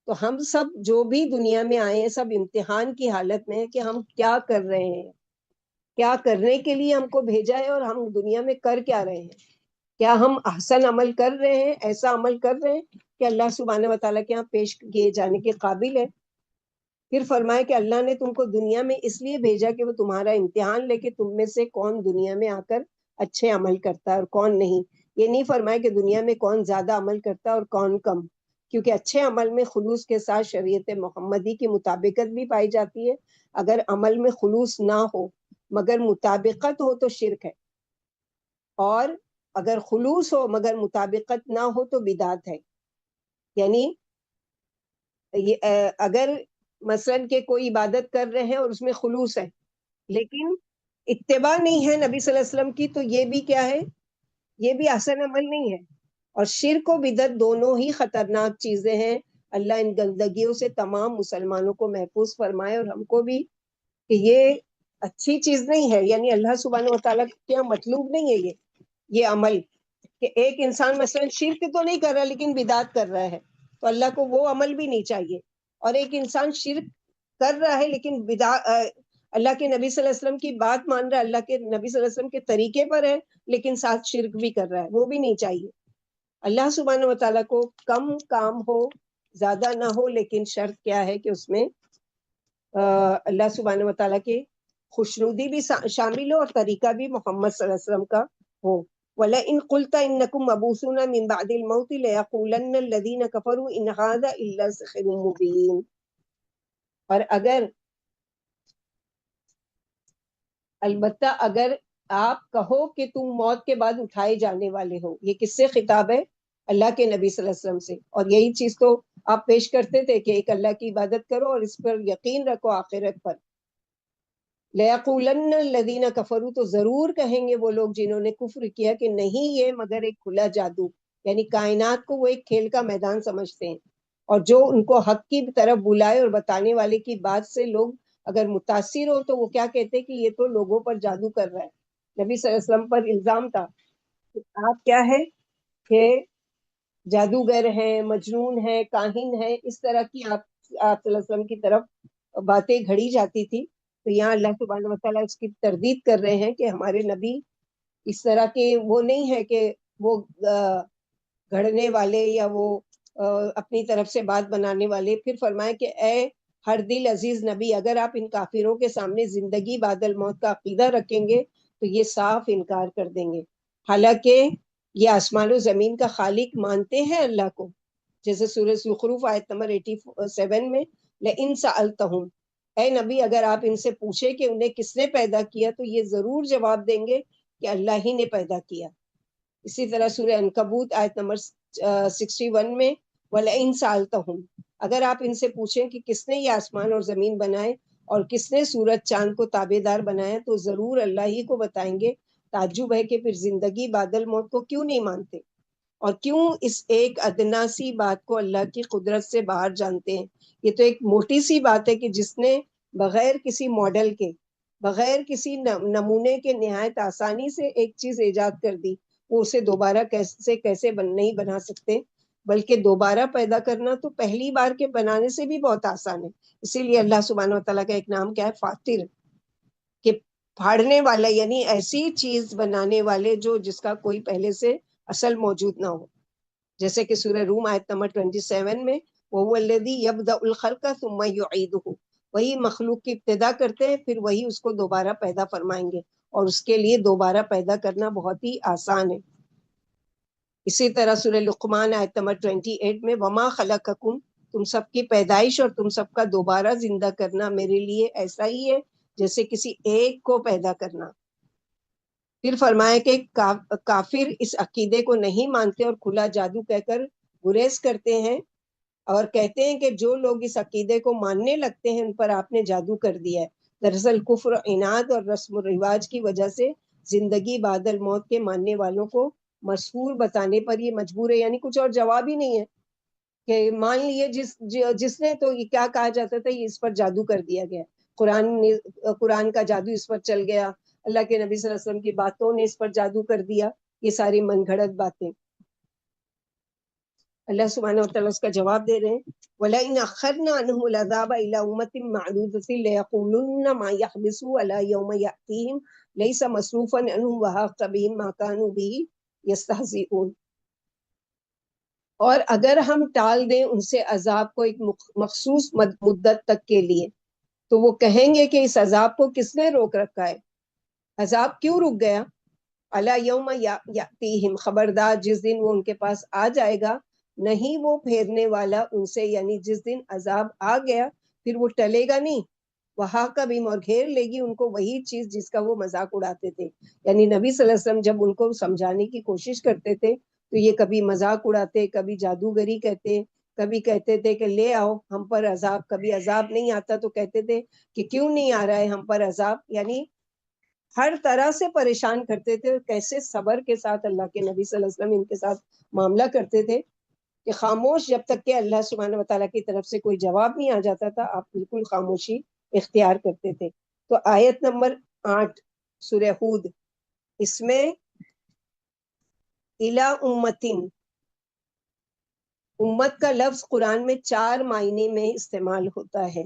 S1: تو ہم سب جو بھی دنیا میں آئے ہیں سب امتحان کی حالت میں ہیں کہ ہم کیا کر رہے ہیں، کیا کرنے کے لیے ہم کو بھیجا ہے، اور ہم دنیا میں کر کیا رہے ہیں. کیا ہم احسن عمل کر رہے ہیں، ایسا عمل کر رہے ہیں کہ اللہ سبحانہ وتعالیٰ کے یہاں پیش کیے جانے کے قابل ہے. پھر فرمایا کہ اللہ نے تم کو دنیا میں اس لیے بھیجا کہ وہ تمہارا امتحان لے کہ تم میں سے کون دنیا میں آ کر اچھے عمل کرتا ہے اور کون نہیں. یہ نہیں فرمایا کہ دنیا میں کون زیادہ عمل کرتا ہے اور کون کم، کیونکہ اچھے عمل میں خلوص کے ساتھ شریعت محمدی کی مطابقت بھی پائی جاتی ہے. اگر عمل میں خلوص نہ ہو مگر مطابقت ہو تو شرک ہے، اور اگر خلوص ہو مگر مطابقت نہ ہو تو بدعت ہے. یعنی اگر مثلا کہ کوئی عبادت کر رہے ہیں اور اس میں خلوص ہے لیکن اتباع نہیں ہے نبی صلی اللہ علیہ وسلم کی، تو یہ بھی کیا ہے؟ یہ بھی احسن عمل نہیں ہے. اور شرک و بدعت دونوں ہی خطرناک چیزیں ہیں. اللہ ان گندگیوں سے تمام مسلمانوں کو محفوظ فرمائے، اور ہم کو بھی، کہ یہ اچھی چیز نہیں ہے. یعنی اللہ سبحانہ وتعالیٰ کیا مطلوب نہیں ہے یہ عمل، کہ ایک انسان مثلا شرک تو نہیں کر رہا لیکن بدعت کر رہا ہے، تو اللہ کو وہ عمل بھی نہیں چاہیے. اور ایک انسان شرک کر رہا ہے لیکن اللہ کے نبی صلی اللہ علیہ وسلم کی بات مان رہا ہے، اللہ کے نبی صلی اللہ علیہ وسلم کے طریقے پر ہے لیکن ساتھ شرک بھی کر رہا ہے، وہ بھی نہیں چاہیے. اللہ سبحانہ وتعالیٰ کو کم کام ہو، زیادہ نہ ہو، لیکن شرط کیا ہے کہ اس میں اللہ سبحانہ وتعالیٰ کے خوشنودی بھی شامل ہو اور طریقہ بھی محمد صلی اللہ علیہ وسلم کا ہو. وَلَئِنْ قُلْتَ إِنَّكُمْ مَبْعُوثُونَ مِنْ بَعْدِ الْمَوْتِ لَيَقُولَنَّ الَّذِينَ كَفَرُوا إِنْ هَذَا إِلَّا سِحْرٌ مُبِينٌ. اور اگر البتہ اگر آپ کہو کہ تم موت کے بعد اٹھائے جانے والے ہو، یہ کس سے خطاب ہے؟ اللہ کے نبی صلی اللہ علیہ وسلم سے. اور یہی چیز تو آپ پیش کرتے تھے کہ ایک اللہ کی عبادت کرو اور اس پر یقین رکھو آخرت پر. لَيَقُولَنَّ الَّذِينَ كَفَرُوا، تو ضرور کہیں گے وہ لوگ جنہوں نے کفر کیا کہ نہیں یہ مگر ایک کھلا جادو، یعنی کائنات کو وہ ایک کھیل کا میدان سمجھتے ہیں. اور جو ان کو حق کی طرف بلائے اور بتانے والے کی بات سے لوگ اگر متاثر ہو تو وہ کیا کہتے کہ یہ تو لوگوں پر جادو کر رہا ہے. نبی صلی اللہ علیہ وسلم پر الزام تھا کہ آپ کیا ہے کہ جادوگر ہیں، مجنون ہیں، کاہن ہیں، اس طرح کی آپ صلی اللہ علیہ وسلم کی طرف باتیں گھڑی جاتی تھی. تو یہاں اللہ سبحانہ وتعالیٰ اس کی تردید کر رہے ہیں کہ ہمارے نبی اس طرح کے وہ نہیں ہے کہ وہ گھڑنے والے یا وہ اپنی طرف سے بات بنانے والے. پھر فرمائے کہ اے ہر دل عزیز نبی، اگر آپ ان کافروں کے سامنے زندگی بعد الموت کا عقیدہ رکھیں گے تو یہ صاف انکار کر دیں گے، حالانکہ یہ آسمان و زمین کا خالق مانتے ہیں اللہ کو. جیسے سورہ زخرف آیت نمبر 87 میں لَإِن سَأَلْتَهُمْ، اے نبی اگر آپ ان سے پوچھے کہ انہیں کس نے پیدا کیا تو یہ ضرور جواب دیں گے کہ اللہ ہی نے پیدا کیا. اسی طرح سورہ عنکبوت آیت نمبر 61 میں وَلَئِن سَأَلْتَهُمْ، اگر آپ ان سے پوچھیں کہ کس نے یہ آسمان اور زمین بنائے اور کس نے سورج چاند کو تابع دار بنایا تو ضرور اللہ ہی کو بتائیں گے. تعجب ہے کہ پھر زندگی بعد الموت کو کیوں نہیں مانتے اور کیوں اس ایک ادنا سی بات کو اللہ کی قدرت سے باہر جانتے ہیں. یہ تو ایک موٹی سی بات ہے کہ جس نے بغیر کسی ماڈل کے، بغیر کسی نمونے کے نہایت آسانی سے ایک چیز ایجاد کر دی، وہ اسے دوبارہ کیسے نہیں بنا سکتے. بلکہ دوبارہ پیدا کرنا تو پہلی بار کے بنانے سے بھی بہت آسان ہے. اسی لیے اللہ سبحانہ وتعالیٰ کا ایک نام کیا ہے؟ فاتر، کہ پھاڑنے والا، یعنی ایسی چیز بنانے والے جو جس کا کوئی پہلے سے اصل موجود نہ ہو. جیسے کہ سورہ روم آیت نمبر 27 میں وَهُوَ الَّذِي يَبْدَأُ الْخَلْقَ ثُمَّ يُعِيدُهُ، وہی مخلوق کی ابتدا کرتے ہیں پھر وہی اس کو دوبارہ پیدا فرمائیں گے، اور اس کے لیے دوبارہ پیدا کرنا بہت ہی آسان ہے. اسی طرح سورہ لقمان آیت نمبر 28 میں وَمَا خَلَقَكُمْ، تم سب کی پیدائش اور تم سب کا دوبارہ زندہ کرنا میرے لیے ایسا ہی ہے جیسے کسی ایک کو پیدا کرنا. پھر فرمایا کہ کافر اس عقیدے کو نہیں مانتے اور کھلا جادو کہہ کر گریز کرتے ہیں اور کہتے ہیں کہ جو لوگ اس عقیدے کو ماننے لگتے ہیں ان پر آپ نے جادو کر دیا ہے. دراصل کفر، عناد اور رسم و رواج کی وجہ سے زندگی بعد الموت کے ماننے والوں کو مسحور بتانے پر یہ مجبور ہے. یعنی کچھ اور جواب ہی نہیں ہے کہ مان لیے جس نے تو یہ کیا کہا جاتا تھا، یہ اس پر جادو کر دیا گیا، قرآن کا جادو اس پر چل گیا، اللہ کے نبی صلی اللہ علیہ وسلم کی باتوں نے اس پر جادو کر دیا. یہ ساری من گھڑت باتیں. اللہ سبحانہ وتعالیٰ اس کا جواب دے رہے ہیں وَلَئِنْ أَخَّرْنَا عَنْهُمُ الْعَذَابَ إِلَىٰ أُمَّةٍ مَّعْدُودَةٍ لَيَقُولُنَّ مَا يَحْبِسُهُ عَلَىٰ يَوْمَ يَأْتِيهِمْ لَيْسَ مَصْرُوفًا عَنْهُمْ وَحَاقَ بِهِم مَّا كَانُوا بِهِ يَسْتَهْزِئُونَ. اور اگر ہم ٹال دیں ان سے عذاب کو ایک مخصوص مدت تک کے لیے تو وہ کہیں گے کہ اس عذاب کو کس نے روک رکھا ہے، عذاب کیوں رک گیا. علی یوم یاتیہم، خبردار جس دن وہ ان کے پاس آ جائے گا نہیں وہ پھیرنے والا ان سے، یعنی جس دن عذاب آ گیا پھر وہ ٹلے گا نہیں. وہاں کا بھی اور گھیر لے گی ان کو وہی چیز جس کا وہ مذاق اڑاتے تھے. یعنی نبی صلی اللہ علیہ وسلم جب ان کو سمجھانے کی کوشش کرتے تھے تو یہ کبھی مذاق اڑاتے، کبھی جادوگری کہتے، کبھی کہتے تھے کہ لے آؤ ہم پر عذاب، کبھی عذاب نہیں آتا تو کہتے تھے کہ کیوں نہیں آ رہا ہے ہم پر عذاب. یعنی ہر طرح سے پریشان کرتے تھے. کیسے صبر کے ساتھ اللہ کے نبی صلی اللہ علیہ وسلم ان کے ساتھ معاملہ کرتے تھے کہ خاموش، جب تک کہ اللہ سبحانہ وتعالیٰ کی طرف سے کوئی جواب نہیں آ جاتا تھا آپ بالکل خاموشی اختیار کرتے تھے. تو آیت نمبر 8 سورہ ہود، اس میں الا امتن، امت کا لفظ قرآن میں 4 معنی میں استعمال ہوتا ہے.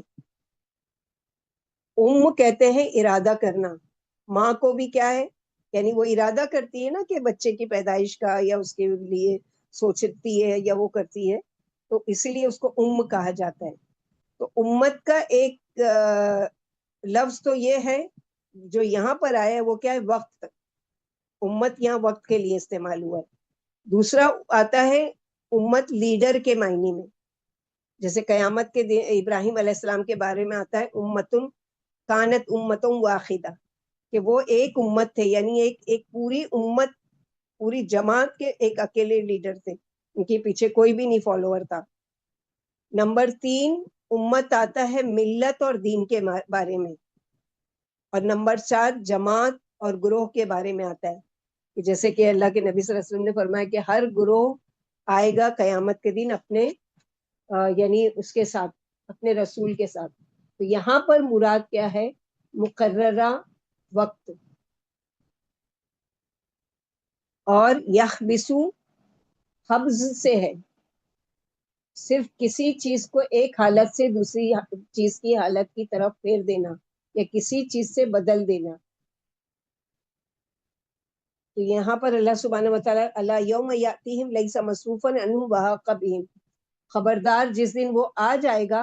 S1: کہتے ہیں ارادہ کرنا، ماں کو بھی کیا ہے، یعنی وہ ارادہ کرتی ہے نا کہ بچے کی پیدائش کا یا اس کے لیے سوچتی ہے یا وہ کرتی ہے، تو اسی لیے اس کو کہا جاتا ہے. تو امت کا ایک لفظ تو یہ ہے جو یہاں پر آیا ہے وہ کیا ہے، وقت. امت یہاں وقت کے لیے استعمال ہوا ہے۔ دوسرا آتا ہے امت لیڈر کے معنی میں، جیسے قیامت کے دن ابراہیم علیہ السلام کے بارے میں آتا ہے امتن کانت امتم واحدہ، کہ وہ ایک امت تھے، یعنی ایک پوری امت، پوری جماعت کے ایک اکیلے لیڈر تھے، ان کے پیچھے کوئی بھی نہیں فالوور تھا۔ نمبر 3 امت آتا ہے ملت اور دین کے بارے میں، اور نمبر 4 جماعت اور گروہ کے بارے میں آتا ہے، کہ جیسے کہ اللہ کے نبی صلی اللہ علیہ وسلم نے فرمایا کہ ہر گروہ آئے گا قیامت کے دن اپنے یعنی اس کے ساتھ، اپنے رسول کے ساتھ۔ تو یہاں پر مراد کیا ہے؟ مقررہ وقت، اور یحبسو حبس سے ہے، صرف کسی چیز کو ایک حالت سے دوسری چیز کی حالت کی طرف پھیر دینا یا کسی چیز سے بدل دینا۔ تو یہاں پر اللہ سبحانہ وتعالی اللہ یوم یاتیہم لیس مصروفا عنہ وحاق بہم، خبردار جس دن وہ آ جائے گا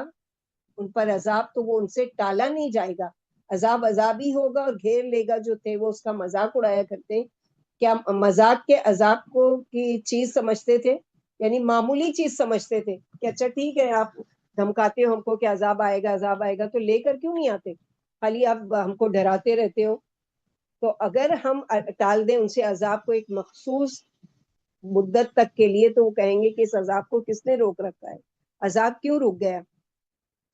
S1: ان پر عذاب تو وہ ان سے ٹالا نہیں جائے گا، عذاب عذاب ہی ہوگا اور گھیر لے گا۔ جو تھے وہ اس کا مذاق اڑایا کرتے ہیں، کیا مذاق کے عذاب کو کی چیز سمجھتے تھے؟ یعنی معمولی چیز سمجھتے تھے کہ اچھا ٹھیک ہے آپ دھمکاتے ہو ہم کو کہ عذاب آئے گا عذاب آئے گا، تو لے کر کیوں نہیں آتے؟ خالی آپ ہم کو ڈراتے رہتے ہو۔ تو اگر ہم ٹال دیں ان سے عذاب کو ایک مخصوص مدت تک کے لیے، تو وہ کہیں گے کہ اس عذاب کو کس نے روک رکھا ہے، عذاب کیوں رک گیا؟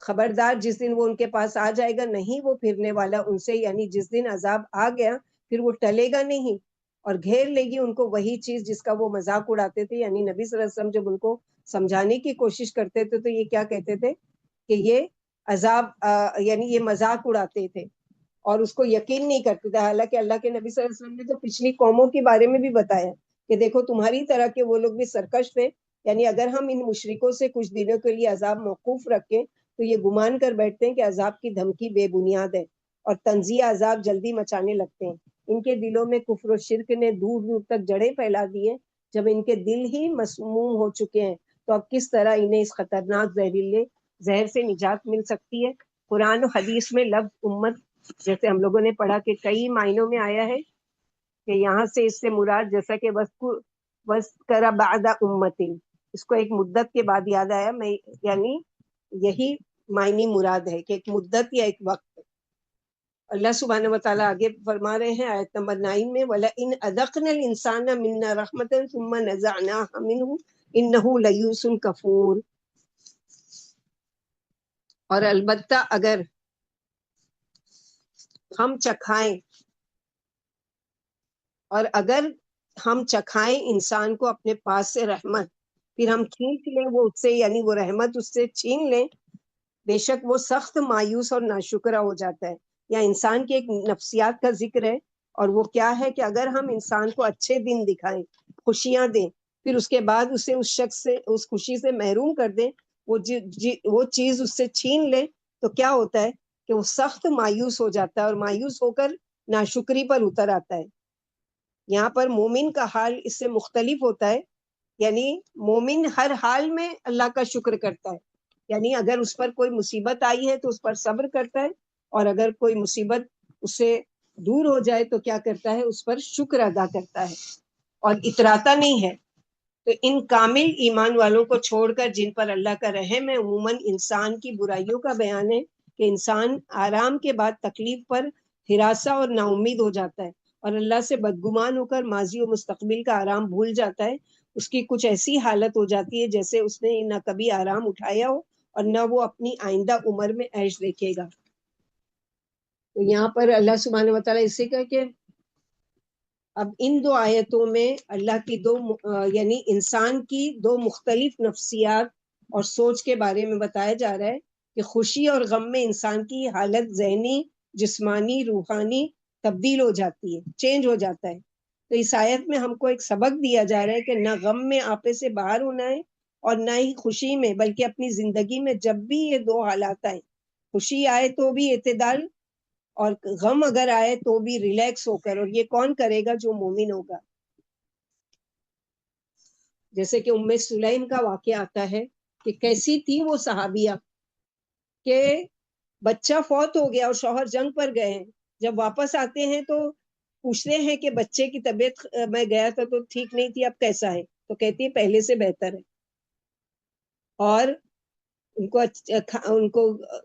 S1: خبردار جس دن وہ ان کے پاس آ جائے گا نہیں وہ پھرنے والا ان سے، یعنی جس دن عذاب آ گیا پھر وہ ٹلے گا نہیں، اور گھیر لے گی ان کو وہی چیز جس کا وہ مذاق اڑاتے تھے۔ یعنی نبی صلی اللہ علیہ وسلم جب ان کو سمجھانے کی کوشش کرتے تھے تو یہ کیا کہتے تھے کہ یہ عذاب یعنی یہ مذاق اڑاتے تھے اور اس کو یقین نہیں کرتے تھے، حالانکہ اللہ کے نبی صلی اللہ علیہ وسلم نے تو پچھلی قوموں کے بارے میں بھی بتایا کہ دیکھو تمہاری طرح کے وہ لوگ بھی سرکش تھے، یعنی اگر ہم ان مشرکوں سے کچھ دنوں کے لیے عذاب موقوف رکھیں تو یہ گمان کر بیٹھتے ہیں کہ عذاب کی دھمکی بے بنیاد ہے، اور تنزیہ عذاب جلدی مچانے لگتے ہیں۔ ان کے دلوں میں کفر و شرک نے دور دور تک جڑیں پھیلا دی ہیں، جب ان کے دل ہی مسموم ہو چکے ہیں تو اب کس طرح انہیں اس خطرناک زہریلے زہر سے نجات مل سکتی ہے؟ قرآن و حدیث میں لفظ امت جیسے ہم لوگوں نے پڑھا کہ کئی معنوں میں آیا ہے، کہ یہاں سے اس سے مراد جیسا کہ وَذْكَرَ بَعْدَ أُمَّةٍ، اس کو ایک مدت کے بعد یاد آیا، میں یعنی یہی معنی مراد ہے کہ ایک مدت یا ایک وقت۔ اللہ سبحانہ وتعالیٰ آگے فرما رہے ہیں آیت نمبر 9 میں وَلَئِنْ أَذَقْنَا الْإِنسَانَ مِنَّا رَحْمَةً ثُمَّ نَزَعْنَاهَا مِنْهُ إِنَّهُ لَيُوسٌ كَفُورٌ، اور البتہ اگر ہم چکھائیں، اور اگر ہم چکھائیں انسان کو اپنے پاس سے رحمت، پھر ہم کھینچ لیں وہ اس سے، یعنی وہ رحمت اس سے چھین لیں، بے شک وہ سخت مایوس اور ناشکرا ہو جاتا ہے۔ یا انسان کی ایک نفسیات کا ذکر ہے، اور وہ کیا ہے کہ اگر ہم انسان کو اچھے دن دکھائیں، خوشیاں دیں، پھر اس کے بعد اسے اس شخص سے اس خوشی سے محروم کر دیں، وہ چیز اس سے چھین لیں، تو کیا ہوتا ہے کہ وہ سخت مایوس ہو جاتا ہے، اور مایوس ہو کر ناشکری پر اتر آتا ہے۔ یہاں پر مومن کا حال اس سے مختلف ہوتا ہے، یعنی مومن ہر حال میں اللہ کا شکر کرتا ہے، یعنی اگر اس پر کوئی مصیبت آئی ہے تو اس پر صبر کرتا ہے، اور اگر کوئی مصیبت اس سے دور ہو جائے تو کیا کرتا ہے؟ اس پر شکر ادا کرتا ہے اور اتراتا نہیں ہے۔ تو ان کامل ایمان والوں کو چھوڑ کر جن پر اللہ کا رحم ہے، عموماً انسان کی برائیوں کا بیان ہے کہ انسان آرام کے بعد تکلیف پر ہراساں اور نا امید ہو جاتا ہے، اور اللہ سے بدگمان ہو کر ماضی و مستقبل کا آرام بھول جاتا ہے۔ اس کی کچھ ایسی حالت ہو جاتی ہے جیسے اس نے نہ کبھی آرام اٹھایا ہو اور نہ وہ اپنی آئندہ عمر میں عیش دیکھے گا۔ تو یہاں پر اللہ سبحانہ وتعالیٰ اسے کہا کہ اب ان دو آیتوں میں اللہ کی یعنی انسان کی دو مختلف نفسیات اور سوچ کے بارے میں بتایا جا رہا ہے کہ خوشی اور غم میں انسان کی حالت ذہنی، جسمانی، روحانی تبدیل ہو جاتی ہے، چینج ہو جاتا ہے۔ تو اس آیت میں ہم کو ایک سبق دیا جا رہا ہے کہ نہ غم میں آپے سے باہر ہونا ہے اور نہ ہی خوشی میں، بلکہ اپنی زندگی میں جب بھی یہ دو حالات آئے، خوشی آئے تو بھی اعتدال، اور غم اگر آئے تو بھی ریلیکس ہو کر، اور یہ کون کرے گا؟ جو مومن ہوگا۔ جیسے کہ ام سلیم کا واقعہ آتا ہے کہ کیسی تھی وہ صحابیہ کہ بچہ فوت ہو گیا اور شوہر جنگ پر گئے ہیں، جب واپس آتے ہیں تو پوچھتے ہیں کہ بچے کی طبیعت میں گیا تھا تو ٹھیک نہیں تھی، اب کیسا ہے؟ تو کہتی ہے پہلے سے بہتر ہے، اور ان کو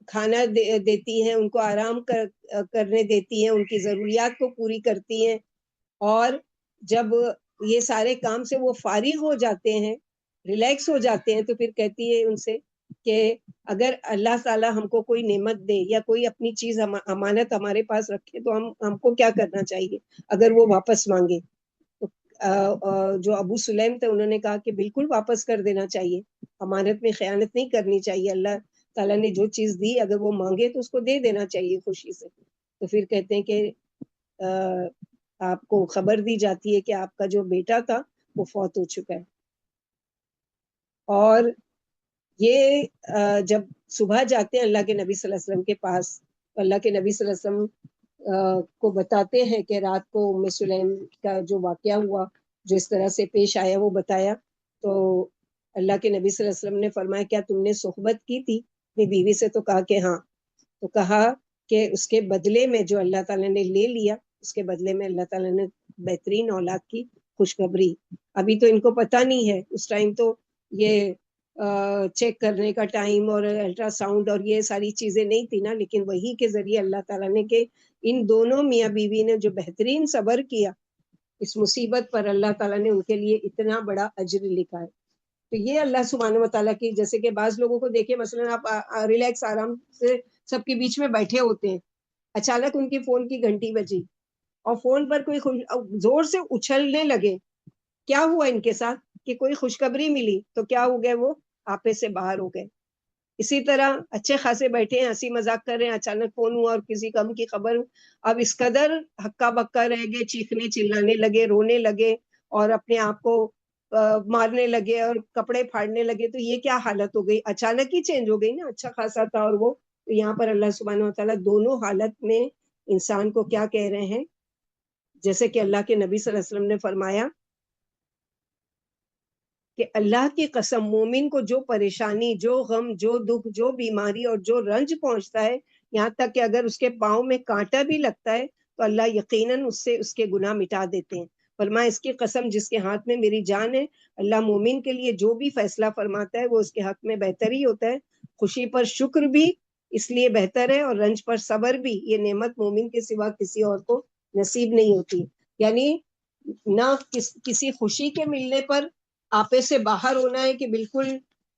S1: کھانا دیتی ہیں، ان کو آرام کرنے دیتی ہیں، ان کی ضروریات کو پوری کرتی ہیں، اور جب یہ سارے کام سے وہ فارغ ہو جاتے ہیں، ریلیکس ہو جاتے ہیں، تو پھر کہتی ہے ان سے کہ اگر اللہ تعالیٰ ہم کو کوئی نعمت دے یا کوئی اپنی چیز امانت ہمارے پاس رکھے تو ہم کو کیا کرنا چاہیے؟ اگر وہ واپس مانگے تو جو ابو سلیم تھے انہوں نے کہا کہ بالکل واپس کر دینا چاہیے، امانت میں خیانت نہیں کرنی چاہیے، اللہ تعالیٰ نے جو چیز دی اگر وہ مانگے تو اس کو دے دینا چاہیے خوشی سے۔ تو پھر کہتے ہیں کہ آپ کو خبر دی جاتی ہے کہ آپ کا جو بیٹا تھا وہ فوت ہو چکا ہے۔ اور یہ جب صبح جاتے ہیں اللہ کے نبی صلی اللہ علیہ وسلم کے پاس، اللہ کے نبی صلی اللہ علیہ وسلم کو بتاتے ہیں کہ رات کو ام سلیم کا جو واقعہ ہوا، جو اس طرح سے پیش آیا وہ بتایا، تو اللہ کے نبی صلی اللہ علیہ وسلم نے فرمایا کیا تم نے صحبت کی تھی اپنی بیوی سے؟ تو کہا کہ ہاں۔ تو کہا کہ اس کے بدلے میں جو اللہ تعالیٰ نے لے لیا، اس کے بدلے میں اللہ تعالیٰ نے بہترین اولاد کی خوشخبری۔ ابھی تو ان کو پتہ نہیں ہے، اس ٹائم تو یہ چیک کرنے کا ٹائم اور الٹرا ساؤنڈ اور یہ ساری چیزیں نہیں تھی نا، لیکن وہی کے ذریعے اللہ تعالیٰ نے کہ ان دونوں میاں بیوی نے جو بہترین صبر کیا اس مصیبت پر، اللہ تعالیٰ نے ان کے لیے اتنا بڑا اجر لکھا ہے۔ تو یہ اللہ سبحانہ و تعالیٰ کی، جیسے کہ بعض لوگوں کو دیکھیں مثلا آپ ریلیکس آرام سے سب کے بیچ میں بیٹھے ہوتے ہیں، اچانک ان کی فون کی گھنٹی بجی اور فون پر کوئی زور سے اچھلنے لگے، کیا ہوا ان کے ساتھ کہ کوئی خوشخبری ملی تو کیا ہو گئے، وہ آپے سے باہر ہو گئے۔ اسی طرح اچھے خاصے بیٹھے ہیں، ہنسی مذاق کر رہے ہیں، اچانک فون ہوا اور کسی غم کی خبر، اب اس قدر ہکا بکا رہ گئے، چیخنے چلانے لگے، رونے لگے اور اپنے آپ کو مارنے لگے اور کپڑے پھاڑنے لگے۔ تو یہ کیا حالت ہو گئی، اچانک ہی چینج ہو گئی نا، اچھا خاصا تھا اور وہ۔ تو یہاں پر اللہ سبحانہ وتعالیٰ دونوں حالت میں انسان کو کیا کہہ رہے ہیں، جیسے کہ اللہ کے نبی صلی اللہ علیہ وسلم نے فرمایا کہ اللہ کی قسم مومن کو جو پریشانی، جو غم، جو دکھ، جو بیماری اور جو رنج پہنچتا ہے، یہاں تک کہ اگر اس کے پاؤں میں کانٹا بھی لگتا ہے تو اللہ یقیناً اس سے اس کے گناہ مٹا دیتے ہیں۔ فرمایا اس کی قسم جس کے ہاتھ میں میری جان ہے، اللہ مومن کے لیے جو بھی فیصلہ فرماتا ہے وہ اس کے حق میں بہتر ہی ہوتا ہے۔ خوشی پر شکر بھی اس لیے بہتر ہے، اور رنج پر صبر بھی، یہ نعمت مومن کے سوا کسی اور کو نصیب نہیں ہوتی۔ یعنی نہ کسی خوشی کے ملنے پر آپے سے باہر ہونا ہے کہ بالکل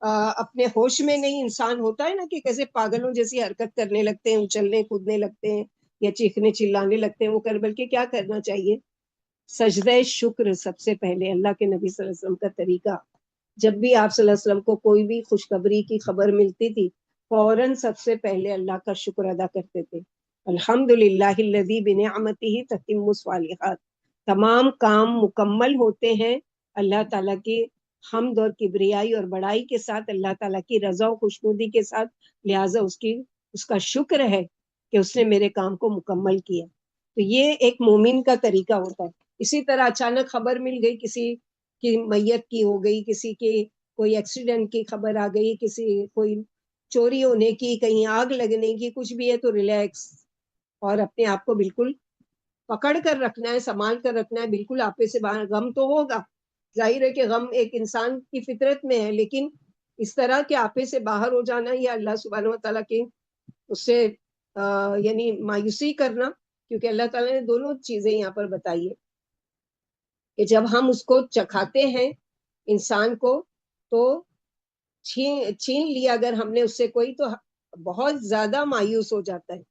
S1: اپنے ہوش میں نہیں، انسان ہوتا ہے نا کہ کیسے پاگلوں جیسی حرکت کرنے لگتے ہیں، اچھلنے کودنے لگتے ہیں یا چیخنے چلانے لگتے ہیں، وہ بلکہ کیا کرنا چاہیے، سجدہ شکر سب سے پہلے۔ اللہ کے نبی صلی اللہ علیہ وسلم کا طریقہ، جب بھی آپ صلی اللہ علیہ وسلم کو کوئی بھی خوشخبری کی خبر ملتی تھی فوراً سب سے پہلے اللہ کا شکر ادا کرتے تھے۔ الحمدللہ الذی بنعمتہ تتم الصالحات، تمام کام مکمل ہوتے ہیں اللہ تعالیٰ کی حمد اور کبریائی اور بڑائی کے ساتھ، اللہ تعالیٰ کی رضا و خوشنودی کے ساتھ، لہٰذا اس کا شکر ہے کہ اس نے میرے کام کو مکمل کیا۔ تو یہ ایک مومن کا طریقہ ہوتا ہے۔ اسی طرح اچانک خبر مل گئی کسی کی میت کی ہو گئی، کسی کی کوئی ایکسیڈنٹ کی خبر آ گئی، کسی کوئی چوری ہونے کی، کہیں آگ لگنے کی، کچھ بھی ہے تو ریلیکس اور اپنے آپ کو بالکل پکڑ کر رکھنا ہے، سنبھال کر رکھنا ہے، بالکل آپے سے باہر۔ غم تو ہوگا، ظاہر ہے کہ غم ایک انسان کی فطرت میں ہے، لیکن اس طرح کے آپے سے باہر ہو جانا یا اللہ سبحانہ و تعالیٰ کی اس سے یعنی مایوسی کرنا، کیونکہ اللہ تعالیٰ نے دونوں چیزیں یہاں پر بتائی ہے کہ جب ہم اس کو چکھاتے ہیں انسان کو تو چھین لیا اگر ہم نے اس سے کوئی، تو بہت زیادہ مایوس ہو جاتا ہے۔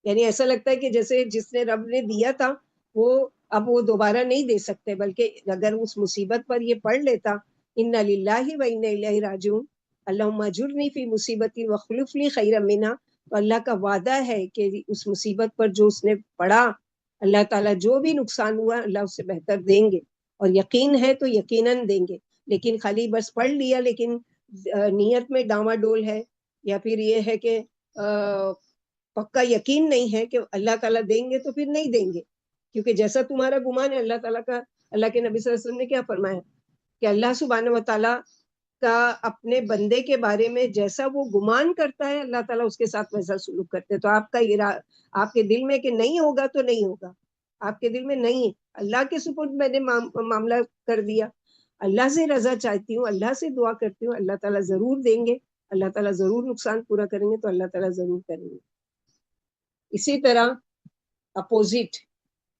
S1: یعنی ایسا لگتا ہے کہ جیسے جس نے رب نے دیا تھا وہ اب وہ دوبارہ نہیں دے سکتے، بلکہ اگر اس مصیبت پر یہ پڑھ لیتا انا للہ و انا الیہ راجعون، اللہم اجرنی فی مصیبتی واخلف لی خیرا منہا، تو اللہ کا وعدہ ہے کہ اس مصیبت پر جو اس نے پڑھا، اللہ تعالیٰ جو بھی نقصان ہوا اللہ اس سے بہتر دیں گے، اور یقین ہے تو یقیناً دیں گے۔ لیکن خالی بس پڑھ لیا لیکن نیت میں ڈاما ڈول ہے، یا پھر یہ ہے کہ پکا یقین نہیں ہے کہ اللہ تعالیٰ دیں گے، تو پھر نہیں دیں گے، کیونکہ جیسا تمہارا گمان ہے اللہ تعالیٰ کا، اللہ کے نبی صلی اللہ علیہ وسلم نے کیا فرمایا کہ اللہ سبحانہ و تعالیٰ کا اپنے بندے کے بارے میں جیسا وہ گمان کرتا ہے اللہ تعالیٰ اس کے ساتھ ویسا سلوک کرتے ہیں۔ تو آپ کا آپ کے دل میں کہ نہیں ہوگا تو نہیں ہوگا، آپ کے دل میں نہیں ہے، اللہ کے سپرد میں نے معاملہ کر دیا، اللہ سے رضا چاہتی ہوں، اللہ سے دعا کرتی ہوں، اللہ تعالیٰ ضرور دیں گے، اللہ تعالیٰ ضرور نقصان پورا کریں گے، تو اللہ تعالیٰ ضرور کریں گے. اسی طرح اپوزٹ،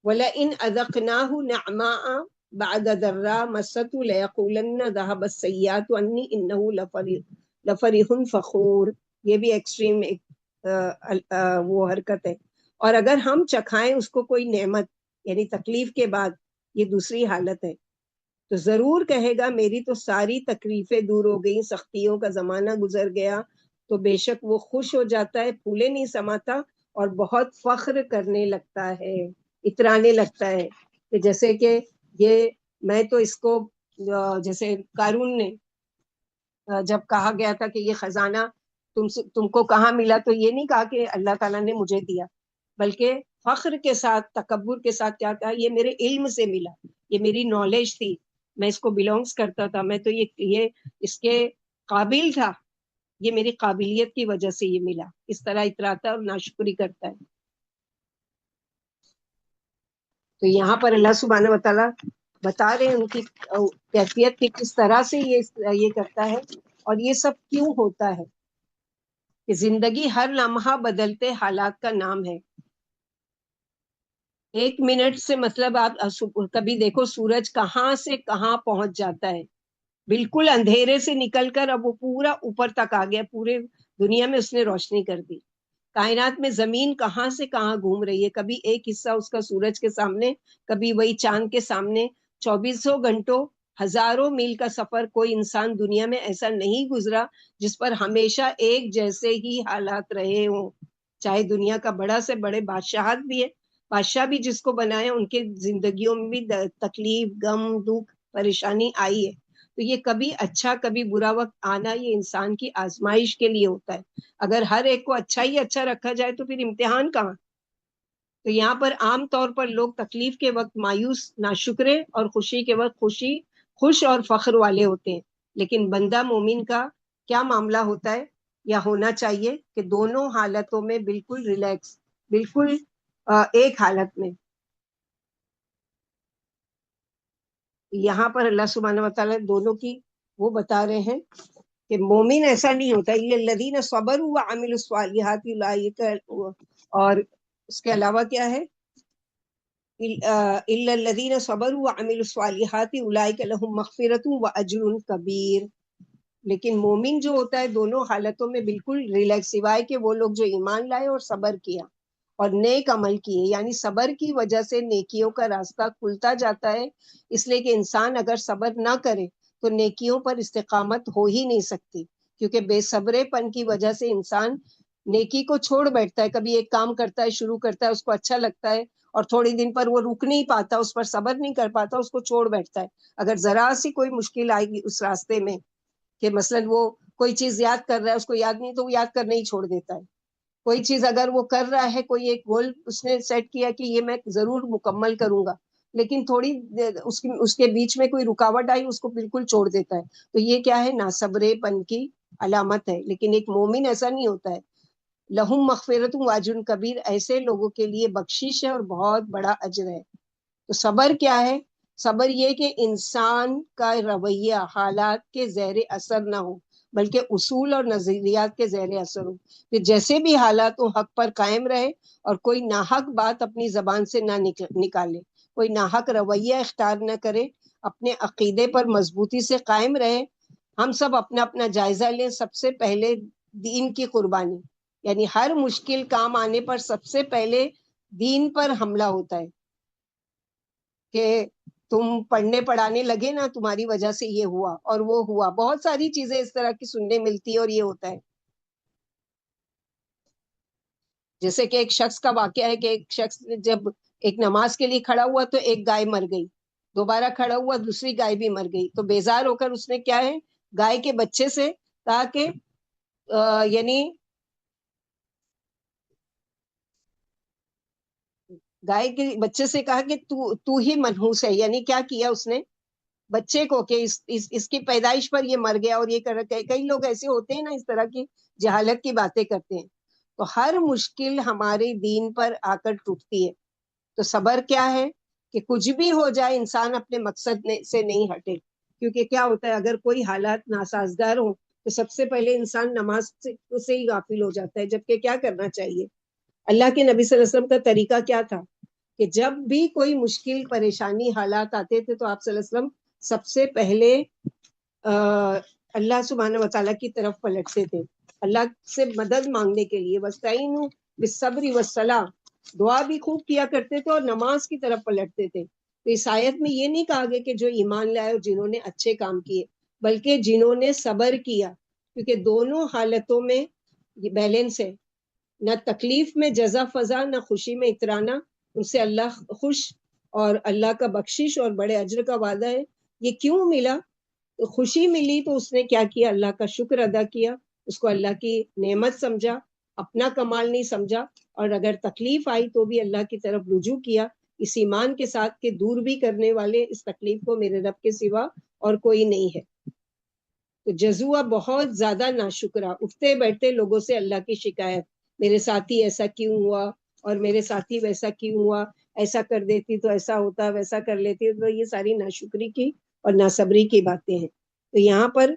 S1: وَلَئِنْ أَذَقْنَاهُ نِعْمَاءً بَعْدَ ضَرَّاءٍ مَسَّتْهُ لَيَقُولَنَّ ذَهَبَ السَّيِّئَاتُ عَنِّي إِنَّهُ لَفَرِحٌ فَخُورٌ. یہ بھی ایکسٹریم ایک وہ حرکت ہے. اور اگر ہم چکھائیں اس کو کوئی نعمت، یعنی تکلیف کے بعد، یہ دوسری حالت ہے، تو ضرور کہے گا میری تو ساری تکلیفیں دور ہو گئی، سختیوں کا زمانہ گزر گیا. تو بے شک وہ خوش ہو جاتا ہے، پھولے نہیں سماتا، اور بہت فخر کرنے لگتا ہے، اترانے لگتا ہے کہ جیسے کہ یہ میں تو اس کو، جیسے قارون نے جب کہا گیا تھا کہ یہ خزانہ تم کو کہاں ملا، تو یہ نہیں کہا کہ اللہ تعالیٰ نے مجھے دیا، بلکہ فخر کے ساتھ، تکبر کے ساتھ کیا کہا، یہ میرے علم سے ملا، یہ میری نالج تھی، میں اس کو بلونگس کرتا تھا، میں تو یہ اس کے قابل تھا، یہ میری قابلیت کی وجہ سے یہ ملا. اس طرح اتراتا اور ناشکری کرتا ہے. تو یہاں پر اللہ سبحانہ و تعالیٰ بتا رہے ہیں ان کی کیفیت کہ کس طرح سے یہ کرتا ہے، اور یہ سب کیوں ہوتا ہے. کہ زندگی ہر لمحہ بدلتے حالات کا نام ہے. ایک منٹ سے مطلب آپ کبھی دیکھو سورج کہاں سے کہاں پہنچ جاتا ہے، بالکل اندھیرے سے نکل کر اب وہ پورا اوپر تک آ گیا، پورے دنیا میں اس نے روشنی کر دی. کائنات میں زمین کہاں سے کہاں گھوم رہی ہے، کبھی ایک حصہ اس کا سورج کے سامنے، کبھی وہی چاند کے سامنے. 24 گھنٹوں، ہزاروں میل کا سفر، کوئی انسان دنیا میں ایسا نہیں گزرا جس پر ہمیشہ ایک جیسے ہی حالات رہے ہوں. چاہے دنیا کا بڑا سے بڑے بادشاہت بھی ہے، بادشاہ بھی جس کو بنائے ان کے زندگیوں میں بھی تکلیف، غم، دکھ، پریشانی آئی ہے. تو یہ کبھی اچھا کبھی برا وقت آنا یہ انسان کی آزمائش کے لیے ہوتا ہے. اگر ہر ایک کو اچھا ہی اچھا رکھا جائے تو پھر امتحان کہاں. تو یہاں پر عام طور پر لوگ تکلیف کے وقت مایوس، ناشکرے، اور خوشی کے وقت خوش اور فخر والے ہوتے ہیں. لیکن بندہ مومن کا کیا معاملہ ہوتا ہے یا ہونا چاہیے کہ دونوں حالتوں میں بالکل ریلیکس، بالکل ایک حالت میں. یہاں پر اللہ سبحانہ و تعالیٰ دونوں کی وہ بتا رہے ہیں کہ مومن ایسا نہیں ہوتا. الذین صبروا وعملوا الصالحات اولئک، اور اس کے علاوہ کیا ہے، الا الذین صبروا وعملوا الصالحات اولئک لهم مغفرۃ واجر کبیر. لیکن مومن جو ہوتا ہے دونوں حالتوں میں بالکل ریلیکس، سوائے کہ وہ لوگ جو ایمان لائے اور صبر کیا اور نیک عمل کیے. یعنی صبر کی وجہ سے نیکیوں کا راستہ کھلتا جاتا ہے، اس لیے کہ انسان اگر صبر نہ کرے تو نیکیوں پر استقامت ہو ہی نہیں سکتی، کیونکہ بے صبرے پن کی وجہ سے انسان نیکی کو چھوڑ بیٹھتا ہے. کبھی ایک کام کرتا ہے، شروع کرتا ہے، اس کو اچھا لگتا ہے، اور تھوڑی دن پر وہ رک نہیں پاتا، اس پر صبر نہیں کر پاتا، اس کو چھوڑ بیٹھتا ہے. اگر ذرا سی کوئی مشکل آئے گی اس راستے میں، کہ مثلا وہ کوئی چیز یاد کر رہا ہے، اس کو یاد نہیں، تو وہ یاد کرنا ہی چھوڑ دیتا ہے. کوئی چیز اگر وہ کر رہا ہے، کوئی ایک گول اس نے سیٹ کیا کہ یہ میں ضرور مکمل کروں گا، لیکن تھوڑی اس کے بیچ میں کوئی رکاوٹ آئی، اس کو بالکل چھوڑ دیتا ہے. تو یہ کیا ہے، ناصبرے پن کی علامت ہے. لیکن ایک مومن ایسا نہیں ہوتا ہے. لہم مغفرۃ واجر کبیر، ایسے لوگوں کے لیے بخشش ہے اور بہت بڑا اجر ہے. تو صبر کیا ہے؟ صبر یہ کہ انسان کا رویہ حالات کے زیر اثر نہ ہو، بلکہ اصول اور نظریات کے زیر اثر ہو. کہ جیسے بھی حالات ہو حق پر قائم رہے، اور کوئی ناحق بات اپنی زبان سے نہ نکالے، کوئی ناحق رویہ اختیار نہ کرے، اپنے عقیدے پر مضبوطی سے قائم رہے. ہم سب اپنا اپنا جائزہ لیں. سب سے پہلے دین کی قربانی، یعنی ہر مشکل کام آنے پر سب سے پہلے دین پر حملہ ہوتا ہے کہ تم پڑھنے پڑھانے لگے نا، تمہاری وجہ سے یہ ہوا اور وہ ہوا. بہت ساری چیزیں اس طرح کی سننے ملتی ہے، اور یہ ہوتا ہے. جیسے کہ ایک شخص کا واقعہ ہے کہ ایک شخص جب ایک نماز کے لیے کھڑا ہوا تو ایک گائے مر گئی، دوبارہ کھڑا ہوا دوسری گائے بھی مر گئی. تو بیزار ہو کر اس نے کیا ہے، گائے کے بچے سے کہا کہ یعنی گائے کے بچے سے کہا کہ تو ہی منحوس ہے. یعنی کیا کیا اس نے بچے کو کہ اس کی پیدائش پر یہ مر گیا، اور یہ کر رہا. کئی لوگ ایسے ہوتے ہیں نا، اس طرح کی جہالت کی باتیں کرتے ہیں. تو ہر مشکل ہمارے دین پر آ کر ٹوٹتی ہے. تو صبر کیا ہے کہ کچھ بھی ہو جائے انسان اپنے مقصد سے نہیں ہٹے، کیونکہ کیا ہوتا ہے اگر کوئی حالات ناسازگار ہوں تو سب سے پہلے انسان نماز سے ہی غافل ہو جاتا ہے، جبکہ کیا کرنا چاہیے؟ اللہ کے نبی صلی اللہ علیہ وسلم کا طریقہ کیا تھا کہ جب بھی کوئی مشکل پریشانی حالات آتے تھے تو آپ صلی اللہ علیہ وسلم سب سے پہلے اللہ سبحانہ و تعالیٰ کی طرف پلٹتے تھے، اللہ سے مدد مانگنے کے لیے، وَاسْتَعِینُوا بِالصَّبْرِ وَالصَّلَاةِ، دعا بھی خوب کیا کرتے تھے اور نماز کی طرف پلٹتے تھے۔ تو اس آیت میں یہ نہیں کہا گیا کہ جو ایمان لائے اور جنہوں نے اچھے کام کیے، بلکہ جنہوں نے صبر کیا، کیونکہ دونوں حالتوں میں یہ بیلنس ہے، نہ تکلیف میں جزا فضا، نہ خوشی میں اترانا، ان سے اللہ خوش اور اللہ کا بخشش اور بڑے اجر کا وعدہ ہے۔ یہ کیوں ملا؟ تو خوشی ملی تو اس نے کیا کیا؟ اللہ کا شکر ادا کیا، اس کو اللہ کی نعمت سمجھا، اپنا کمال نہیں سمجھا، اور اگر تکلیف آئی تو بھی اللہ کی طرف رجوع کیا، اس ایمان کے ساتھ کہ دور بھی کرنے والے اس تکلیف کو میرے رب کے سوا اور کوئی نہیں ہے۔ تو جزوہ بہت زیادہ ناشکرا، اٹھتے بیٹھتے لوگوں سے اللہ کی شکایت، میرے ساتھی ایسا کیوں ہوا اور میرے ساتھی ویسا کیوں ہوا، ایسا کر دیتی تو ایسا ہوتا، ویسا کر لیتی تو، یہ ساری ناشکری کی اور ناصبری کی باتیں ہیں۔ تو یہاں پر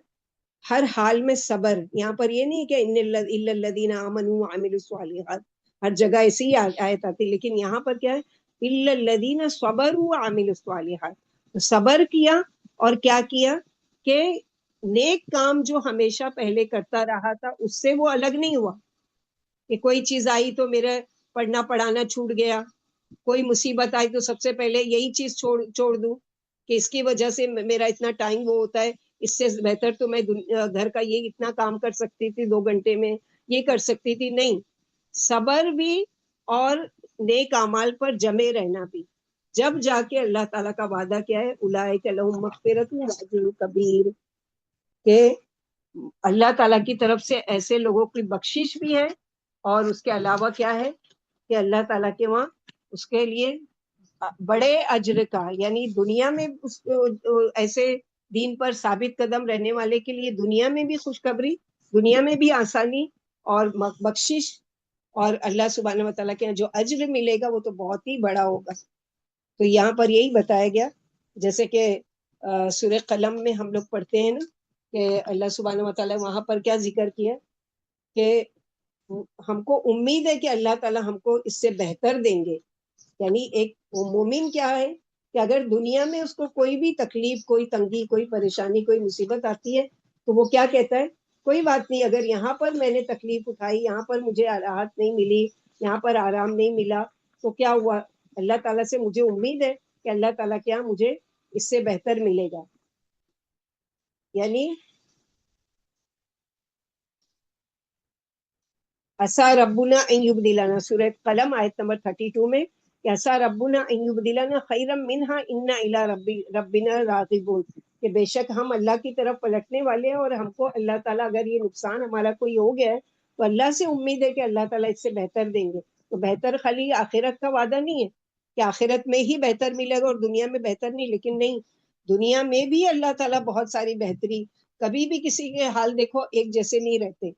S1: ہر حال میں صبر، یہاں پر یہ نہیں کہ الا الذین آمنوا وعملوا الصالحات، ہر جگہ ایسی ہی آیت آتی، لیکن یہاں پر کیا ہے؟ الا الذین صبروا وعملوا الصالحات، صبر کیا اور کیا کیا کہ نیک کام جو ہمیشہ پہلے کرتا رہا تھا اس سے وہ الگ نہیں ہوا، کہ کوئی چیز آئی تو میرا پڑھنا پڑھانا چھوٹ گیا، کوئی مصیبت آئی تو سب سے پہلے یہی چیز چھوڑ دوں کہ اس کی وجہ سے میرا اتنا ٹائم وہ ہوتا ہے، اس سے بہتر تو میں گھر کا یہ اتنا کام کر سکتی تھی 2 گھنٹے میں، یہ کر سکتی تھی۔ نہیں، صبر بھی اور نیک اعمال پر جمے رہنا بھی، جب جا کے اللہ تعالیٰ کا وعدہ کیا ہے، اولئک لہم مغفرۃ واجر کبیر، کہ اللہ تعالیٰ کی طرف سے ایسے لوگوں کی بخشش بھی ہے، اور اس کے علاوہ کیا ہے کہ اللہ تعالیٰ کے وہاں اس کے لیے بڑے اجر کا، یعنی دنیا میں ایسے دین پر ثابت قدم رہنے والے کے لیے دنیا میں بھی خوشخبری، دنیا میں بھی آسانی اور بخشش، اور اللہ سبحانہ و تعالیٰ کے یہاں جو اجر ملے گا وہ تو بہت ہی بڑا ہوگا۔ تو یہاں پر یہی بتایا گیا، جیسے کہ سورہ قلم میں ہم لوگ پڑھتے ہیں نا کہ اللہ سبحانہ و تعالیٰ وہاں پر کیا ذکر کیا کہ ہم کو امید ہے کہ اللہ تعالیٰ ہم کو اس سے بہتر دیں گے، یعنی ایک مومن کیا ہے کہ اگر دنیا میں اس کو کوئی بھی تکلیف، کوئی تنگی، کوئی پریشانی، کوئی مصیبت آتی ہے تو وہ کیا کہتا ہے؟ کوئی بات نہیں، اگر یہاں پر میں نے تکلیف اٹھائی، یہاں پر مجھے راحت نہیں ملی، یہاں پر آرام نہیں ملا، تو کیا ہوا؟ اللہ تعالیٰ سے مجھے امید ہے کہ اللہ تعالیٰ کیا مجھے اس سے بہتر ملے گا، یعنی عسیٰ ربنا ان یبدلنا، سورہ قلم آیت نمبر 32 میں، کہ عسیٰ ربنا ان یبدلنا خیرا منہا انا الی ربنا راغبون، کہ بے شک ہم اللہ کی طرف پلٹنے والے ہیں، اور ہم کو اللہ تعالیٰ اگر یہ نقصان ہمارا کوئی ہو گیا ہے تو اللہ سے امید ہے کہ اللہ تعالیٰ اس سے بہتر دیں گے۔ تو بہتر خالی آخرت کا وعدہ نہیں ہے کہ آخرت میں ہی بہتر ملے گا اور دنیا میں بہتر نہیں، لیکن نہیں، دنیا میں بھی اللہ تعالیٰ بہت ساری بہتری، کبھی بھی کسی کے حال دیکھو ایک جیسے نہیں رہتے،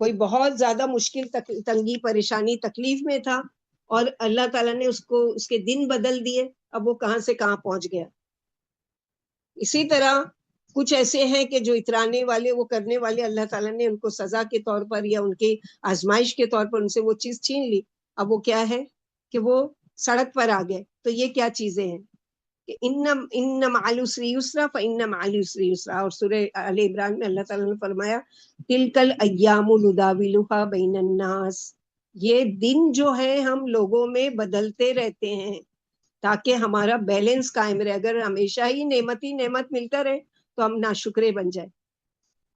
S1: کوئی بہت زیادہ مشکل تنگی پریشانی تکلیف میں تھا اور اللہ تعالیٰ نے اس کو اس کے دن بدل دیے، اب وہ کہاں سے کہاں پہنچ گیا۔ اسی طرح کچھ ایسے ہیں کہ جو اترانے والے، وہ کرنے والے، اللہ تعالیٰ نے ان کو سزا کے طور پر یا ان کی آزمائش کے طور پر ان سے وہ چیز چھین لی، اب وہ کیا ہے کہ وہ سڑک پر آ گئے۔ تو یہ کیا چیزیں ہیں کہ ان مع العسر یسرا فان مع العسر یسرا، اور سورہ آل عمران میں اللہ تعالیٰ نے فرمایا تلک الایام نداولها بین الناس، یہ دن جو ہے ہم لوگوں میں بدلتے رہتے ہیں تاکہ ہمارا بیلنس قائم رہے، اگر ہمیشہ ہی نعمت ملتا رہے تو ہم ناشکرے بن جائیں،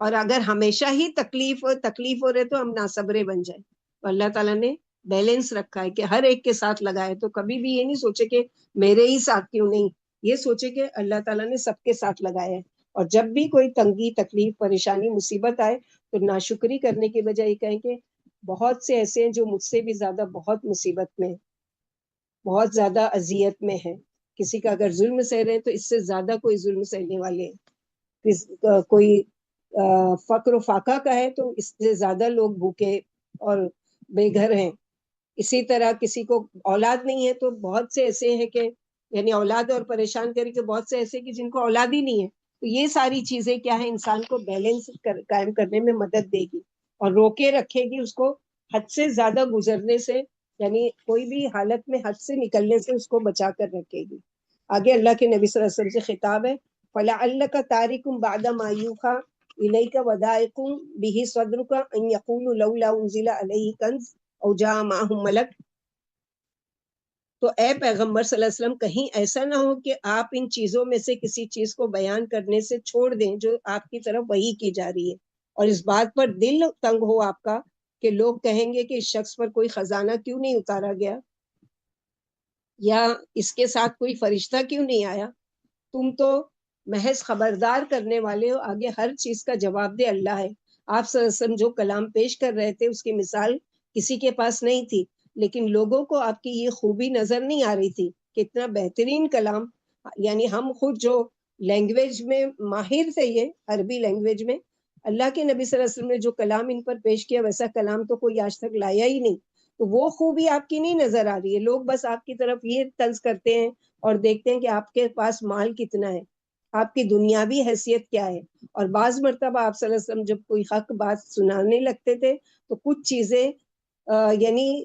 S1: اور اگر ہمیشہ ہی تکلیف ہو رہے تو ہم ناصبرے بن جائیں۔ تو اللہ تعالیٰ نے بیلنس رکھا ہے کہ ہر ایک کے ساتھ لگائے، تو کبھی بھی یہ نہیں سوچے کہ میرے ہی ساتھ کیوں نہیں، یہ سوچے کہ اللہ تعالیٰ نے سب کے ساتھ لگایا ہے، اور جب بھی کوئی تنگی، تکلیف، پریشانی، مصیبت آئے تو ناشکری کرنے کی بجائے یہ کہیں کہ بہت سے ایسے ہیں جو مجھ سے بھی زیادہ بہت مصیبت میں، بہت زیادہ اذیت میں ہے، کسی کا اگر ظلم سہ رہے تو اس سے زیادہ کوئی ظلم سہنے والے ہیں، کوئی فقر و فاقہ کا ہے تو اس سے زیادہ لوگ بھوکے اور بے گھر ہیں، اسی طرح کسی کو اولاد نہیں ہے تو بہت سے ایسے ہیں کہ یعنی اولاد اور پریشان کرے کہ بہت سے ایسے کہ جن کو اولاد ہی نہیں ہے. تو یہ ساری چیزیں کیا ہے انسان کو بیلنس قائم کرنے میں مدد دے گی اور روکے رکھے گی اس کو حد سے زیادہ گزرنے سے, یعنی کوئی بھی حالت میں حد سے نکلنے سے اس کو بچا کر رکھے گی. آگے اللہ کے نبی صلی اللہ علیہ وسلم سے خطاب ہے, فَلَعَلَّكَ تَارِكٌ بَعْدَ مَا يُوحَىٰ إِلَيْكَ وَضَائِقٌ بِهِ صَدْرُكَ أَن يَقُولُوا لَوْلَا أُنزِلَ عَلَيْهِ كَنزٌ أَوْ جَاءَ مَعَهُ مَلَكٌ. تو اے پیغمبر صلی اللہ علیہ وسلم کہیں ایسا نہ ہو کہ آپ ان چیزوں میں سے کسی چیز کو بیان کرنے سے چھوڑ دیں جو آپ کی طرف وحی کی جا رہی ہے, اور اس بات پر دل تنگ ہو آپ کا کہ لوگ کہیں گے کہ اس شخص پر کوئی خزانہ کیوں نہیں اتارا گیا, یا اس کے ساتھ کوئی فرشتہ کیوں نہیں آیا. تم تو محض خبردار کرنے والے ہو, آگے ہر چیز کا جواب دے اللہ ہے. آپ صلی اللہ علیہ وسلم جو کلام پیش کر رہے تھے اس کی مثال کسی کے پاس نہیں تھی, لیکن لوگوں کو آپ کی یہ خوبی نظر نہیں آ رہی تھی کہ اتنا بہترین کلام, یعنی ہم خود جو لینگویج میں ماہر تھے, یہ عربی لینگویج میں اللہ کے نبی صلی اللہ علیہ وسلم نے جو کلام ان پر پیش کیا ویسا کلام تو کوئی آج تک لایا ہی نہیں. تو وہ خوبی آپ کی نہیں نظر آ رہی ہے, لوگ بس آپ کی طرف یہ طنز کرتے ہیں اور دیکھتے ہیں کہ آپ کے پاس مال کتنا ہے, آپ کی دنیاوی حیثیت کیا ہے. اور بعض مرتبہ آپ صلی اللہ علیہ وسلم جب کوئی حق بات سنانے لگتے تھے تو کچھ چیزیں یعنی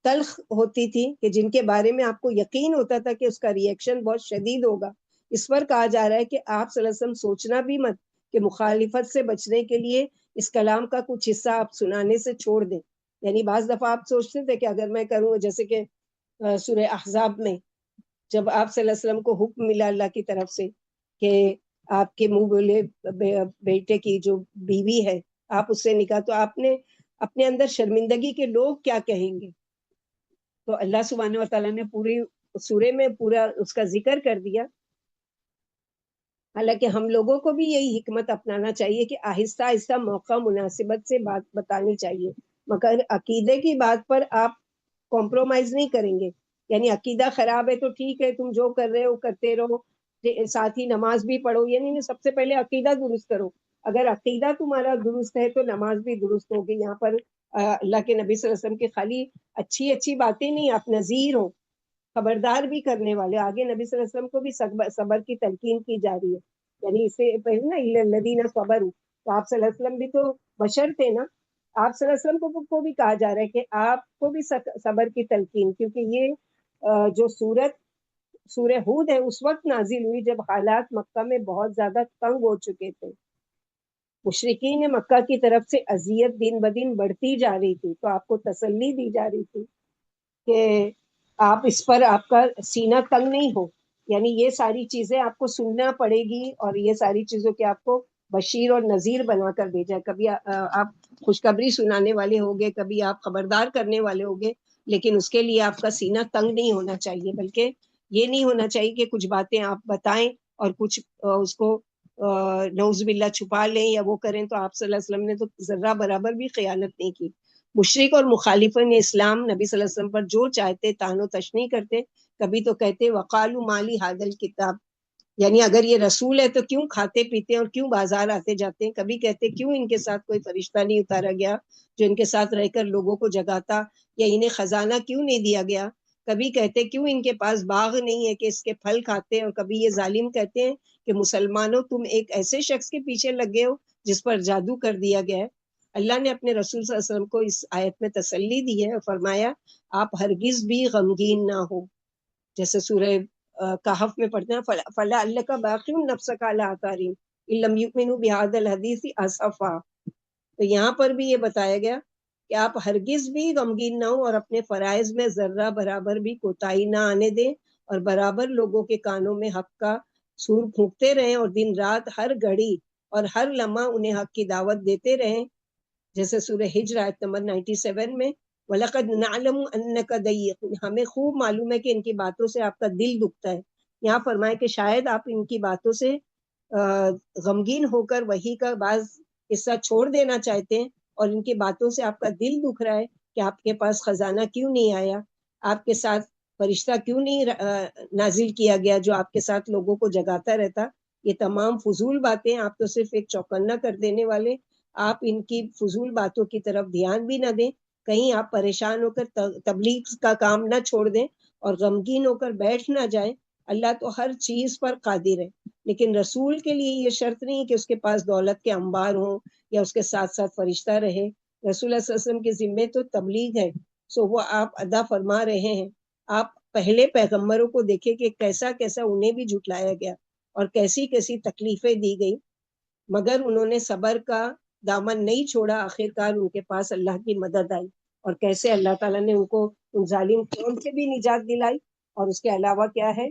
S1: تلخ ہوتی تھی کہ جن کے بارے میں آپ کو یقین ہوتا تھا کہ اس کا ری ایکشن بہت شدید ہوگا. اس پر کہا جا رہا ہے کہ آپ صلی اللہ علیہ وسلم سوچنا بھی مت کہ مخالفت سے بچنے کے لیے اس کلام کا کچھ حصہ آپ سنانے سے چھوڑ دیں. یعنی بعض دفعہ آپ سوچتے تھے کہ اگر میں کروں, جیسے کہ سورہ احزاب میں جب آپ صلی اللہ علیہ وسلم کو حکم ملا اللہ کی طرف سے کہ آپ کے منہ بولے بیٹے کی جو بیوی ہے آپ اس سے نکاح, تو آپ نے اپنے اندر شرمندگی کے لوگ کیا کہیں گے, تو اللہ سبحانہ و تعالیٰ نے پوری سورے میں پورا اس کا ذکر کر دیا. حالانکہ ہم لوگوں کو بھی یہی حکمت اپنانا چاہیے کہ آہستہ آہستہ موقع مناسبت سے بات بتانی چاہیے, مگر عقیدے کی بات پر آپ کمپرومائز نہیں کریں گے. یعنی عقیدہ خراب ہے تو ٹھیک ہے, تم جو کر رہے ہو کرتے رہو, ساتھ ہی نماز بھی پڑھو, یعنی سب سے پہلے عقیدہ درست کرو. اگر عقیدہ تمہارا درست ہے تو نماز بھی درست ہوگی. یہاں پر اللہ کے نبی صلی اللہ علیہ وسلم کے خالی اچھی اچھی باتیں نہیں, آپ نذیر ہو, خبردار بھی کرنے والے. آگے نبی صلی اللہ علیہ وسلم کو بھی صبر کی تلقین کی جا رہی ہے, یعنی اسے پہلے نا الذین صبروا, تو آپ صلی اللہ علیہ وسلم بھی تو بشر تھے نا, آپ صلی اللہ علیہ وسلم کو بھی کہا جا رہا ہے کہ آپ کو بھی صبر کی تلقین, کیونکہ یہ جو سورہ ہود ہے اس وقت نازل ہوئی جب حالات مکہ میں بہت زیادہ تنگ ہو چکے تھے. مشرکین مکہ کی طرف سے اذیت دن بدن بڑھتی جا رہی تھی, تو آپ کو تسلی دی جا رہی تھی کہ آپ اس پر آپ کا سینہ تنگ نہیں ہو. یعنی یہ ساری چیزیں آپ کو سننا پڑے گی, اور یہ ساری چیزوں کے آپ کو بشیر اور نذیر بنا کر بھیجا. کبھی آپ خوشخبری سنانے والے ہوگے, کبھی آپ خبردار کرنے والے ہوگے, لیکن اس کے لیے آپ کا سینہ تنگ نہیں ہونا چاہیے, بلکہ یہ نہیں ہونا چاہیے کہ کچھ باتیں آپ بتائیں اور کچھ اس کو نعوذ باللہ چھپا لیں یا وہ کریں. تو آپ صلی اللہ علیہ وسلم نے تو ذرہ برابر بھی خیانت نہیں کی. مشرک اور مخالفین اسلام نبی صلی اللہ علیہ وسلم پر جو چاہتے تان و تشنیع کرتے. کبھی تو کہتے وقالوا مالی حاذا الکتاب, یعنی اگر یہ رسول ہے تو کیوں کھاتے پیتے اور کیوں بازار آتے جاتے ہیں. کبھی کہتے کیوں ان کے ساتھ کوئی فرشتہ نہیں اتارا گیا جو ان کے ساتھ رہ کر لوگوں کو جگاتا, یا انہیں خزانہ کیوں نہیں دیا گیا. کبھی کہتے کیوں ان کے پاس باغ نہیں ہے کہ اس کے پھل کھاتے ہیں. اور کبھی یہ ظالم کہتے ہیں کہ مسلمانوں تم ایک ایسے شخص کے پیچھے لگے ہو جس پر جادو کر دیا گیا ہے. اللہ نے اپنے رسول صلی اللہ علیہ وسلم کو اس آیت میں تسلی دی ہے اور فرمایا آپ ہرگز بھی غمگین نہ ہو. جیسے سورہ کہف میں پڑھتے ہیں فَلَعَلَّكَ بَاخِعٌ نَفْسَكَ عَلَىٰ آثَارِهِمْ إِن لَّمْ يُؤْمِنُوا بِهَٰذَا الْحَدِيثِ أَسَفًا. تو یہاں پر بھی یہ بتایا گیا کہ آپ ہرگز بھی غمگین نہ ہو اور اپنے فرائض میں ذرہ برابر بھی کوتاہی نہ آنے دیں, اور برابر لوگوں کے کانوں میں حق کا سور پھونکتے رہیں, اور دن رات ہر گھڑی اور ہر لمحہ انہیں حق کی دعوت دیتے رہیں. جیسے سورہ ہجر آیت نمبر 97 میں وَلَقَدْ نَعْلَمُ أَنَّكَ ضَيِّقٌ, ہمیں خوب معلوم ہے کہ ان کی باتوں سے آپ کا دل دکھتا ہے. یہاں فرمائے کہ شاید آپ ان کی باتوں سے غمگین ہو کر وحی کا بعض حصہ چھوڑ دینا چاہتے ہیں, اور ان کی باتوں سے آپ کا دل دکھ رہا ہے کہ آپ کے پاس خزانہ کیوں نہیں آیا, آپ کے ساتھ فرشتہ کیوں نہیں نازل کیا گیا جو آپ کے ساتھ لوگوں کو جگاتا رہتا. یہ تمام فضول باتیں, آپ تو صرف ایک چوکنا کر دینے والے, آپ ان کی فضول باتوں کی طرف دھیان بھی نہ دیں. کہیں آپ پریشان ہو کر تبلیغ کا کام نہ چھوڑ دیں اور غمگین ہو کر بیٹھ نہ جائیں. اللہ تو ہر چیز پر قادر ہے، لیکن رسول کے لیے یہ شرط نہیں کہ اس کے پاس دولت کے انبار ہوں یا اس کے ساتھ ساتھ فرشتہ رہے. رسول اللہ صلی اللہ علیہ وسلم کے ذمے تو تبلیغ ہے، سو وہ آپ ادا فرما رہے ہیں. آپ پہلے پیغمبروں کو دیکھیں کہ کیسا کیسا انہیں بھی جھٹلایا گیا اور کیسی کیسی تکلیفیں دی گئی، مگر انہوں نے صبر کا دامن نہیں چھوڑا. آخرکار ان کے پاس اللہ کی مدد آئی اور کیسے اللہ تعالیٰ نے ان کو ان ظالم قوم سے بھی نجات دلائی. اور اس کے علاوہ کیا ہے،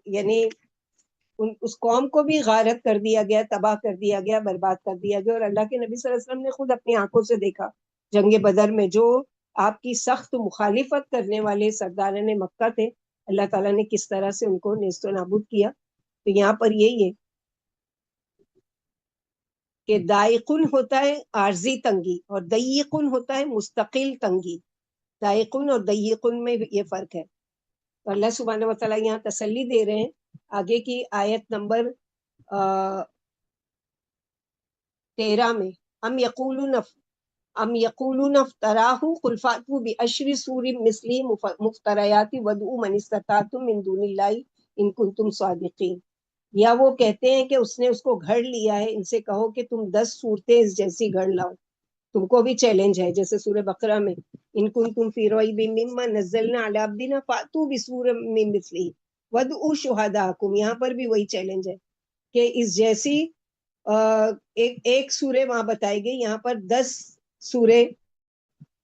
S1: یعنی اس قوم کو بھی غارت کر دیا گیا، تباہ کر دیا گیا، برباد کر دیا گیا. اور اللہ کے نبی صلی اللہ علیہ وسلم نے خود اپنی آنکھوں سے دیکھا جنگ بدر میں جو آپ کی سخت مخالفت کرنے والے سرداران مکہ تھے، اللہ تعالیٰ نے کس طرح سے ان کو نیست و نابود کیا. تو یہاں پر یہی ہے کہ دائقن ہوتا ہے عارضی تنگی اور ضیقن ہوتا ہے مستقل تنگی. دائقن اور ضیقن میں یہ فرق ہے. تو اللہ سبحانہ وتعالیٰ یہاں تسلی دے رہے ہیں آگے کی آیت نمبر 13 میں، ام یقولون افتراہ قل فاتوا بعشر سور مثلی مفتریات وادعوا من استطعتم من دون اللہ ان کنتم صادقین. یا وہ کہتے ہیں کہ اس نے اس کو گھڑ لیا ہے، ان سے کہو کہ تم 10 صورتیں اس جیسی گھڑ لاؤ. تم کو بھی چیلنج ہے، جیسے سورہ بقرہ میں ان کنتم فی ریب مما نزلنا علی عبدنا فاتوا بسورۃ من مثلہ وادعوا شہداءکم. یہاں پر بھی وہی چیلنج ہے کہ اس جیسی ایک سورہ وہاں بتائی گئی، یہاں پر 10 سورے،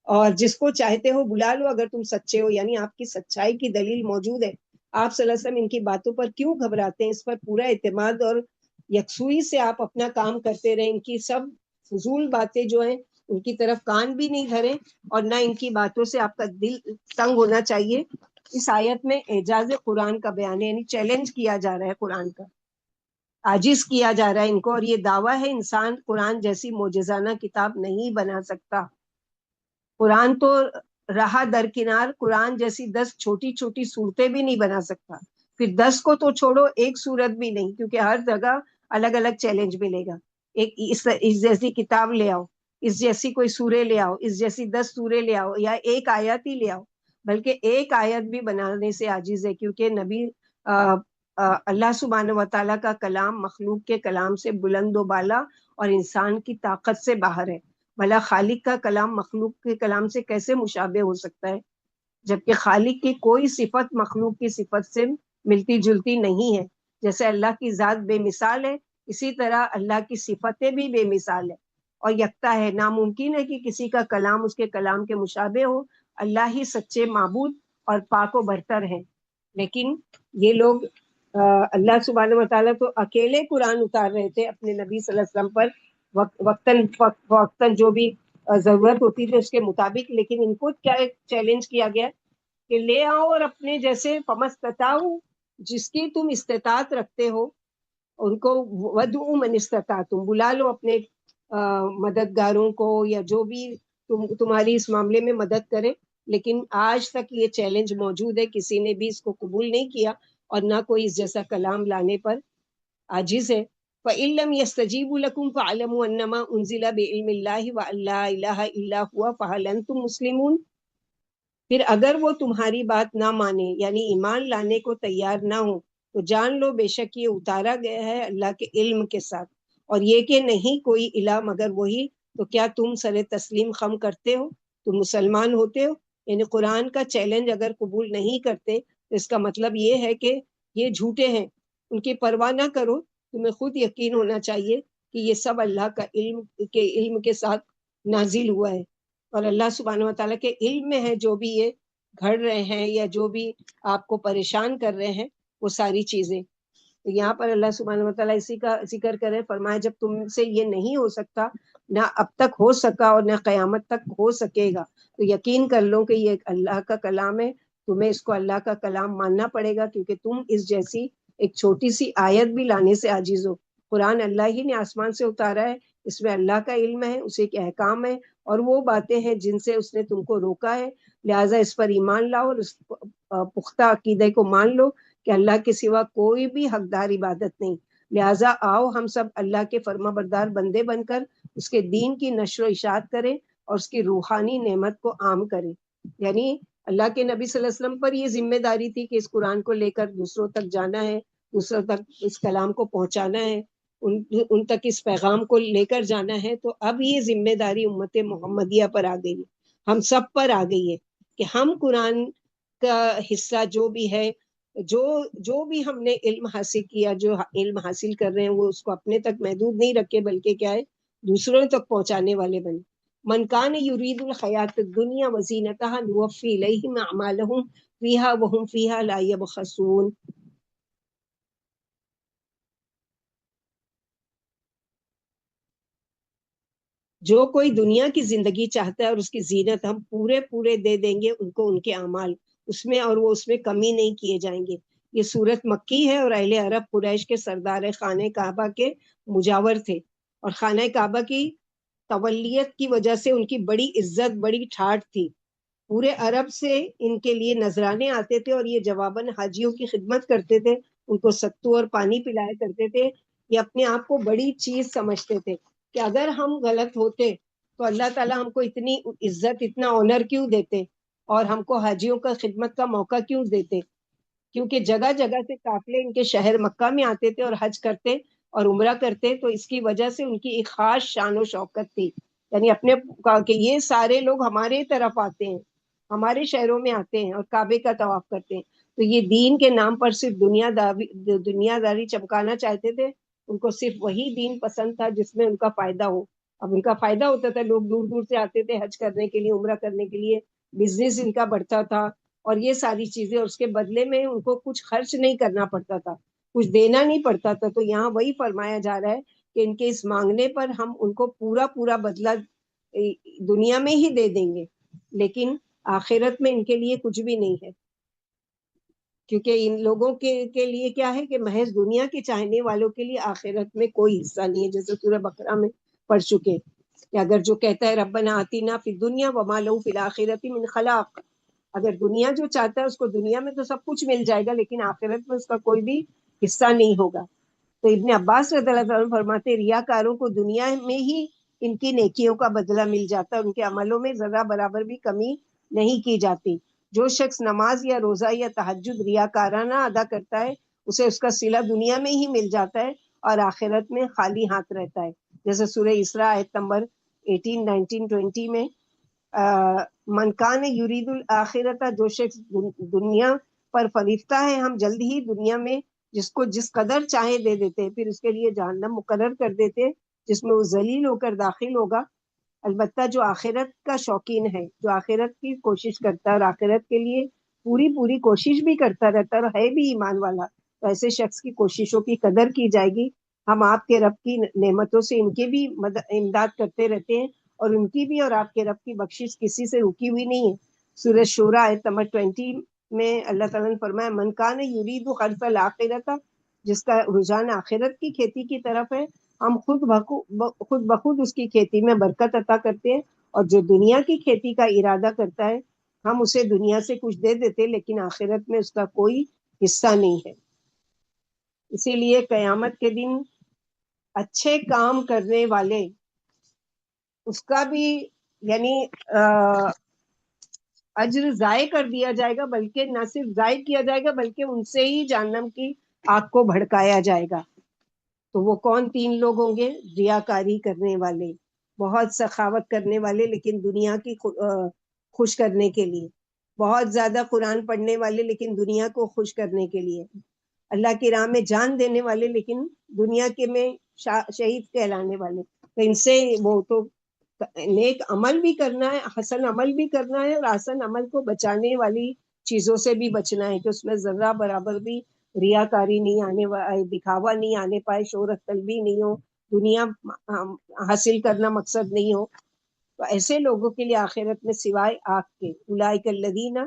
S1: اور جس کو چاہتے ہو بلا لو اگر تم سچے ہو، یعنی آپ کی سچائی کی دلیل موجود ہے. آپ صلی اللہ علیہ وسلم ان کی باتوں پر کیوں گھبراتے ہیں؟ اس پر پورا اعتماد اور یکسوئی سے آپ اپنا کام کرتے رہیں. ان کی سب فضول باتیں جو ہیں ان کی طرف کان بھی نہیں دھریں، اور نہ ان کی باتوں سے آپ کا دل تنگ ہونا چاہیے. اس آیت میں اعجاز قرآن کا بیان ہے، یعنی چیلنج کیا جا رہا ہے قرآن کا، عاجز کیا جا رہا ہے ان کو. اور یہ دعویٰ ہے انسان قرآن جیسی معجزانہ کتاب نہیں بنا سکتا. قرآن تو رہا درکنار، قرآن جیسی 10 چھوٹی چھوٹی صورتیں بھی نہیں بنا سکتا. پھر 10 کو تو چھوڑو، ایک صورت بھی نہیں، کیونکہ ہر جگہ الگ الگ چیلنج ملے گا. ایک اس جیسی کتاب لے آؤ، اس جیسی کوئی سورے لے آؤ، اس جیسی 10 سورے لے آؤ، یا ایک آیت ہی لے آؤ. بلکہ ایک آیت بھی بنانے سے عاجز ہے، کیونکہ نبی اللہ سبحانہ و تعالیٰ کا کلام مخلوق کے کلام سے بلند و بالا اور انسان کی طاقت سے باہر ہے. بھلا خالق کا کلام مخلوق کے کلام سے کیسے مشابہ ہو سکتا ہے، جبکہ خالق کی کوئی صفت مخلوق کی صفت سے ملتی جلتی نہیں ہے. جیسے اللہ کی ذات بے مثال ہے، اسی طرح اللہ کی صفتیں بھی بے مثال ہے اور یکتا ہے. ناممکن ہے کہ کسی کا کلام اس کے کلام کے مشابہ ہو. اللہ ہی سچے معبود اور پاک و برتر ہیں. لیکن یہ لوگ اللہ سبحانہ و تعالیٰ تو اکیلے قرآن اتار رہے تھے اپنے نبی صلی اللہ علیہ وسلم پر وقتاً جو بھی ضرورت ہوتی تھی اس کے مطابق. لیکن ان کو کیا چیلنج کیا گیا کہ لے آؤ اور اپنے جیسے فمستطاعوا، جس کی تم استطاعت رکھتے ہو ان کو، ودعوا من استطعتم، بلا لو اپنے مددگاروں کو یا جو بھی تمہاری اس معاملے میں مدد کرے. لیکن آج تک یہ چیلنج موجود ہے، کسی نے بھی اس کو قبول نہیں کیا اور نہ کوئی اس جیسا کلام لانے پر عاجز ہے. فَإِن لَّمْ يَسْتَجِيبُوا لَكُمْ فَاعْلَمُوا أَنَّمَا أُنزِلَ بِعِلْمِ اللَّهِ وَأَن لَّا إِلَٰهَ إِلَّا هُوَ فَهَلْ أَنتُم مُّسْلِمُونَ. پھر اگر وہ تمہاری بات نہ مانے، یعنی ایمان لانے کو تیار نہ ہو، تو جان لو بے شک یہ اتارا گیا ہے اللہ کے علم کے ساتھ، اور یہ کہ نہیں کوئی الہ مگر وہی. تو کیا تم سر تسلیم خم کرتے ہو؟ تم مسلمان ہوتے ہو؟ یعنی قرآن کا چیلنج اگر قبول نہیں کرتے تو اس کا مطلب یہ ہے کہ یہ جھوٹے ہیں. ان کی پرواہ نہ کرو، تمہیں خود یقین ہونا چاہیے کہ یہ سب اللہ کا علم کے ساتھ نازل ہوا ہے، اور اللہ سبحانہ و تعالیٰ کے علم میں ہے جو بھی یہ گھڑ رہے ہیں یا جو بھی آپ کو پریشان کر رہے ہیں وہ ساری چیزیں. تو یہاں پر اللہ سبحانہ و تعالیٰ اسی کا ذکر کرے، فرمایا جب تم سے یہ نہیں ہو سکتا، نہ اب تک ہو سکا اور نہ قیامت تک ہو سکے گا، تو یقین کر لو کہ یہ اللہ کا کلام ہے. تمہیں اس کو اللہ کا کلام ماننا پڑے گا، کیونکہ تم اس جیسی ایک چھوٹی سی آیت بھی لانے سے عاجز ہو. قرآن اللہ ہی نے آسمان سے اتارا ہے، اس میں اللہ کا علم ہے، اسی کے احکام ہے، اور وہ باتیں ہیں جن سے اس نے تم کو روکا ہے. لہٰذا اس پر ایمان لاؤ اور اس پختہ عقیدے کو مان لو کہ اللہ کے سوا کوئی بھی حقدار عبادت نہیں. لہٰذا آؤ ہم سب اللہ کے فرما بردار بندے بن کر اس کے دین کی نشر و اشاعت کریں اور اس کی روحانی نعمت کو عام کرے. یعنی اللہ کے نبی صلی اللہ علیہ وسلم پر یہ ذمہ داری تھی کہ اس قرآن کو لے کر دوسروں تک جانا ہے, دوسروں تک اس کلام کو پہنچانا ہے, ان تک اس پیغام کو لے کر جانا ہے. تو اب یہ ذمہ داری امت محمدیہ پر آ گئی ہے, ہم سب پر آ گئی ہے کہ ہم قرآن کا حصہ جو بھی ہے, جو بھی ہم نے علم حاصل کیا, جو علم حاصل کر رہے ہیں, وہ اس کو اپنے تک محدود نہیں رکھے بلکہ کیا ہے دوسروں تک پہنچانے والے بنے. من کان یرید الحیات الدنیا وزینتها نوفی الیہم اعمالہم فیہا وہم فیہا لا یبخسون. جو کوئی دنیا کی زندگی چاہتا ہے اور اس کی زینت ہم پورے دے دیں گے ان کو, ان کے اعمال اس میں, اور وہ اس میں کمی نہیں کیے جائیں گے. یہ سورت مکی ہے اور اہل عرب قریش کے سردار خانہ کعبہ کے مجاور تھے, اور خانہ کعبہ کی تولیت کی وجہ سے ان کی بڑی عزت, بڑی ٹھاٹھ تھی. پورے عرب سے ان کے لیے نذرانے آتے تھے اور یہ جواباً حاجیوں کی خدمت کرتے تھے, ان کو ستو اور پانی پلایا کرتے تھے. یہ اپنے آپ کو بڑی چیز سمجھتے تھے کہ اگر ہم غلط ہوتے تو اللہ تعالیٰ ہم کو اتنی عزت, اتنا آنر کیوں دیتے, اور ہم کو حاجیوں کا خدمت کا موقع کیوں دیتے. کیونکہ جگہ جگہ سے قافلے ان کے شہر مکہ میں آتے تھے اور حج کرتے اور عمرہ کرتے, تو اس کی وجہ سے ان کی ایک خاص شان و شوکت تھی. یعنی اپنے کہ یہ سارے لوگ ہمارے طرف آتے ہیں, ہمارے شہروں میں آتے ہیں اور کعبے کا طواف کرتے ہیں. تو یہ دین کے نام پر صرف دنیا داری چمکانا چاہتے تھے. ان کو صرف وہی دین پسند تھا جس میں ان کا فائدہ ہو. اب ان کا فائدہ ہوتا تھا, لوگ دور دور سے آتے تھے حج کرنے کے لیے, عمرہ کرنے کے لیے, بزنس ان کا بڑھتا تھا اور یہ ساری چیزیں, اور اس کے بدلے میں ان کو کچھ خرچ نہیں کرنا پڑتا تھا, کچھ دینا نہیں پڑتا تھا. تو یہاں وہی فرمایا جا رہا ہے کہ ان کے اس مانگنے پر ہم ان کو پورا بدلہ دنیا میں ہی دے دیں گے, لیکن آخرت میں ان کے لیے کچھ بھی نہیں ہے. کیونکہ ان لوگوں کے لیے کیا ہے کہ محض دنیا کے چاہنے والوں کے لیے آخرت میں کوئی حصہ نہیں ہے. جیسے سورہ بقرہ میں پڑھ چکے کہ اگر جو کہتا ہے ربنا آتینا فی الدنیا وما لہ فی الآخرۃ من خلاق, اگر دنیا جو چاہتا ہے اس کو دنیا میں تو سب کچھ مل جائے گا, لیکن آخرت میں اس کا کوئی بھی حصہ نہیں ہوگا. تو ابن عباس رضی اللہ عنہ فرماتے ریاکاروں کو دنیا میں ہی ان کی نیکیوں کا بدلہ مل جاتا ہے, ان کے عملوں میں ذرا برابر بھی کمی نہیں کی جاتی. جو شخص نماز یا روزہ یا تہجد ریاکارانہ ادا کرتا ہے اسے اس کا صلہ دنیا میں ہی مل جاتا ہے اور آخرت میں خالی ہاتھ رہتا ہے. جیسے سورہ اسراء آیت نمبر 18, 19, 20 میں من کان یرید الآخرۃ, جو شخص دنیا پر فریفتہ ہے ہم جلد ہی دنیا میں جس کو جس قدر چاہے دے دیتے, پھر اس کے لیے جہنم مقرر کر دیتے جس میں وہ ذلیل ہو کر داخل ہوگا. البتہ جو آخرت کا شوقین ہے, جو آخرت کی کوشش کرتا ہے اور آخرت کے لیے پوری کوشش بھی کرتا رہتا ہے اور ہے بھی ایمان والا, تو ایسے شخص کی کوششوں کی قدر کی جائے گی. ہم آپ کے رب کی نعمتوں سے ان کے بھی امداد کرتے رہتے ہیں, اور ان کی بھی اور آپ کے رب کی بخشش کسی سے رکی ہوئی نہیں ہے. سورہ شورى آیت نمبر 20 میں اللہ تعالیٰ نے فرمایا من کان یرید حرث الآخرۃ, جس کا رجحان آخرت کی کھیتی کی طرف ہے ہم خود بخود اس کی کھیتی میں برکت عطا کرتے ہیں, اور جو دنیا کی کھیتی کا ارادہ کرتا ہے ہم اسے دنیا سے کچھ دے دیتے لیکن آخرت میں اس کا کوئی حصہ نہیں ہے. اسی لیے قیامت کے دن اچھے کام کرنے والے اس کا بھی یعنی اجر ضائع کر دیا جائے گا, بلکہ نہ صرف ضائع کیا جائے گا بلکہ ان سے ہی جہنم کی آگ کو بھڑکایا جائے گا. تو وہ کون 3 لوگ ہوں گے؟ ریاکاری کرنے والے, بہت سخاوت کرنے والے لیکن دنیا کی خوش کرنے کے لیے, بہت زیادہ قرآن پڑھنے والے لیکن دنیا کو خوش کرنے کے لیے, اللہ کی راہ میں جان دینے والے لیکن دنیا کے میں شہید کہلانے والے. تو ان سے وہ تو نیک عمل بھی کرنا ہے, حسن عمل بھی کرنا ہے, اور حسن عمل کو بچانے والی چیزوں سے بھی بچنا ہے کہ اس میں ذرہ برابر بھی ریاکاری نہیں آنے, دکھاوا نہیں آنے پائے, شہرت طلبی نہیں ہو, دنیا حاصل کرنا مقصد نہیں ہو. تو ایسے لوگوں کے لیے آخرت میں سوائے آگ کے اولئک الذین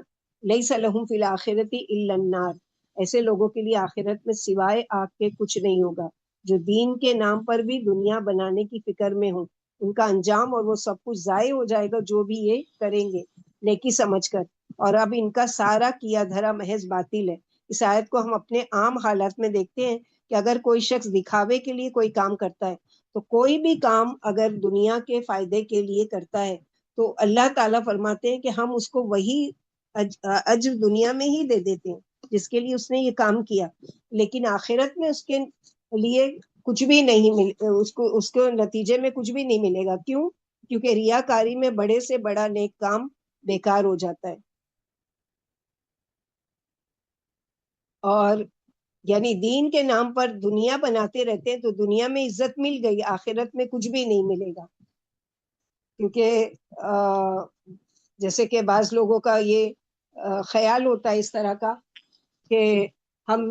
S1: لیس لہم فی الآخرۃ الا النار, ایسے لوگوں کے لیے آخرت میں سوائے آگ کے کچھ نہیں ہوگا. جو دین کے نام پر بھی دنیا بنانے کی فکر میں ہوں, ان کا انجام اور وہ سب کچھ ضائع ہو جائے گا جو بھی یہ کریں گے نیکی سمجھ کر, اور اب ان کا سارا کیا دھرا محض باطل ہے. اس آیت کو ہم اپنے عام حالات میں دیکھتے ہیں کہ اگر کوئی شخص دکھاوے کے لیے کوئی کام کرتا ہے, تو کوئی بھی کام اگر دنیا کے فائدے کے لیے کرتا ہے تو اللہ تعالیٰ فرماتے ہیں کہ ہم اس کو وہی اجر دنیا میں ہی دے دیتے ہیں جس کے لیے اس نے یہ کام کیا، لیکن آخرت میں اس کے لیے کچھ بھی نہیں اس کو نتیجے میں کچھ بھی نہیں ملے گا۔ کیوں؟ کیونکہ ریاکاری میں بڑے سے بڑا نیک کام بیکار ہو جاتا ہے۔ اور یعنی دین کے نام پر دنیا بناتے رہتے ہیں تو دنیا میں عزت مل گئی، آخرت میں کچھ بھی نہیں ملے گا۔ کیونکہ جیسے کہ بعض لوگوں کا یہ خیال ہوتا ہے اس طرح کا کہ ہم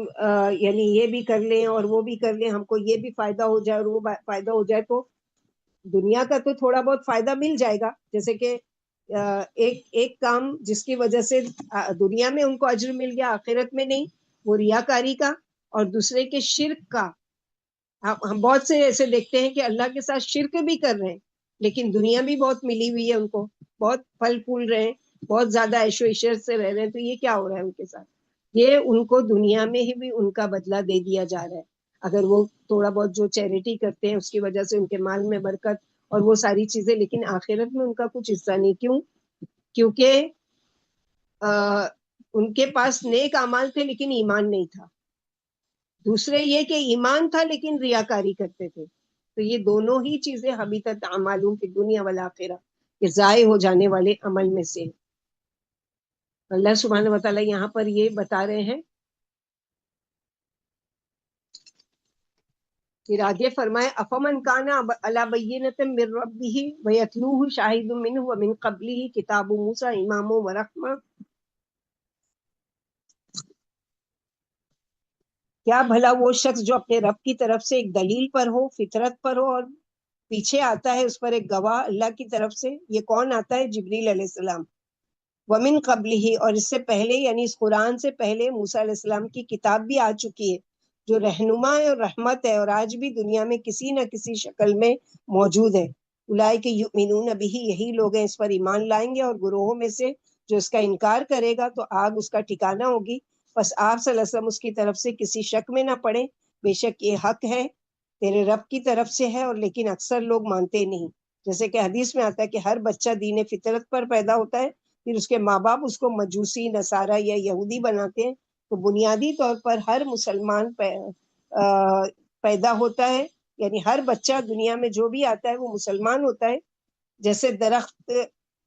S1: یعنی یہ بھی کر لیں اور وہ بھی کر لیں، ہم کو یہ بھی فائدہ ہو جائے اور وہ فائدہ ہو جائے، تو دنیا کا تو تھوڑا بہت فائدہ مل جائے گا، جیسے کہ ایک کام جس کی وجہ سے دنیا میں ان کو اجر مل گیا، آخرت میں نہیں، وہ ریاکاری کا اور دوسرے کے شرک کا۔ ہم بہت سے ایسے دیکھتے ہیں کہ اللہ کے ساتھ شرک بھی کر رہے ہیں لیکن دنیا بھی بہت ملی ہوئی ہے، ان کو بہت پھل پھول رہے ہیں، بہت زیادہ عیش و عشرت سے رہ رہے ہیں، تو یہ کیا ہو رہا ہے ان کے ساتھ؟ یہ ان کو دنیا میں ہی بھی ان کا بدلہ دے دیا جا رہا ہے۔ اگر وہ تھوڑا بہت جو چیریٹی کرتے ہیں اس کی وجہ سے ان کے مال میں برکت اور وہ ساری چیزیں، لیکن آخرت میں ان کا کچھ حصہ نہیں۔ کیوں؟ کیونکہ ان کے پاس نیک اعمال تھے لیکن ایمان نہیں تھا، دوسرے یہ کہ ایمان تھا لیکن ریاکاری کرتے تھے۔ تو یہ دونوں ہی چیزیں حبیطت اعمالهم فی الدنیا والآخرہ، کہ ضائع ہو جانے والے عمل میں سے۔ اللہ سبحانہ وتعالیٰ یہاں پر یہ بتا رہے ہیں، پھر آگے فرمائے افمن کان علی بینۃ من ربہ ویتلوہ شاہد منہ ومن قبلہ کتاب موسیٰ اماما ورحمہ، کیا بھلا وہ شخص جو اپنے رب کی طرف سے ایک دلیل پر ہو، فطرت پر ہو، اور پیچھے آتا ہے اس پر ایک گواہ اللہ کی طرف سے۔ یہ کون آتا ہے؟ جبریل علیہ السلام۔ ومن قبلہ، اور اس سے پہلے یعنی اس قرآن سے پہلے موسیٰ علیہ السلام کی کتاب بھی آ چکی ہے جو رہنما ہے اور رحمت ہے، اور آج بھی دنیا میں کسی نہ کسی شکل میں موجود ہے۔ اولئک یؤمنون بہ، یہی لوگ ہیں اس پر ایمان لائیں گے، اور گروہوں میں سے جو اس کا انکار کرے گا تو آگ اس کا ٹھکانہ ہوگی۔ بس آپ صلی اللہ علیہ وسلم اس کی طرف سے کسی شک میں نہ پڑے، بے شک یہ حق ہے تیرے رب کی طرف سے ہے، اور لیکن اکثر لوگ مانتے نہیں۔ جیسے کہ حدیث میں آتا ہے کہ ہر بچہ دین فطرت پر پیدا ہوتا ہے، پھر اس کے ماں باپ اس کو مجوسی، نصارہ یا یہودی بناتے ہیں۔ تو بنیادی طور پر ہر مسلمان پیدا ہوتا ہے، یعنی ہر بچہ دنیا میں جو بھی آتا ہے وہ مسلمان ہوتا ہے۔ جیسے درخت،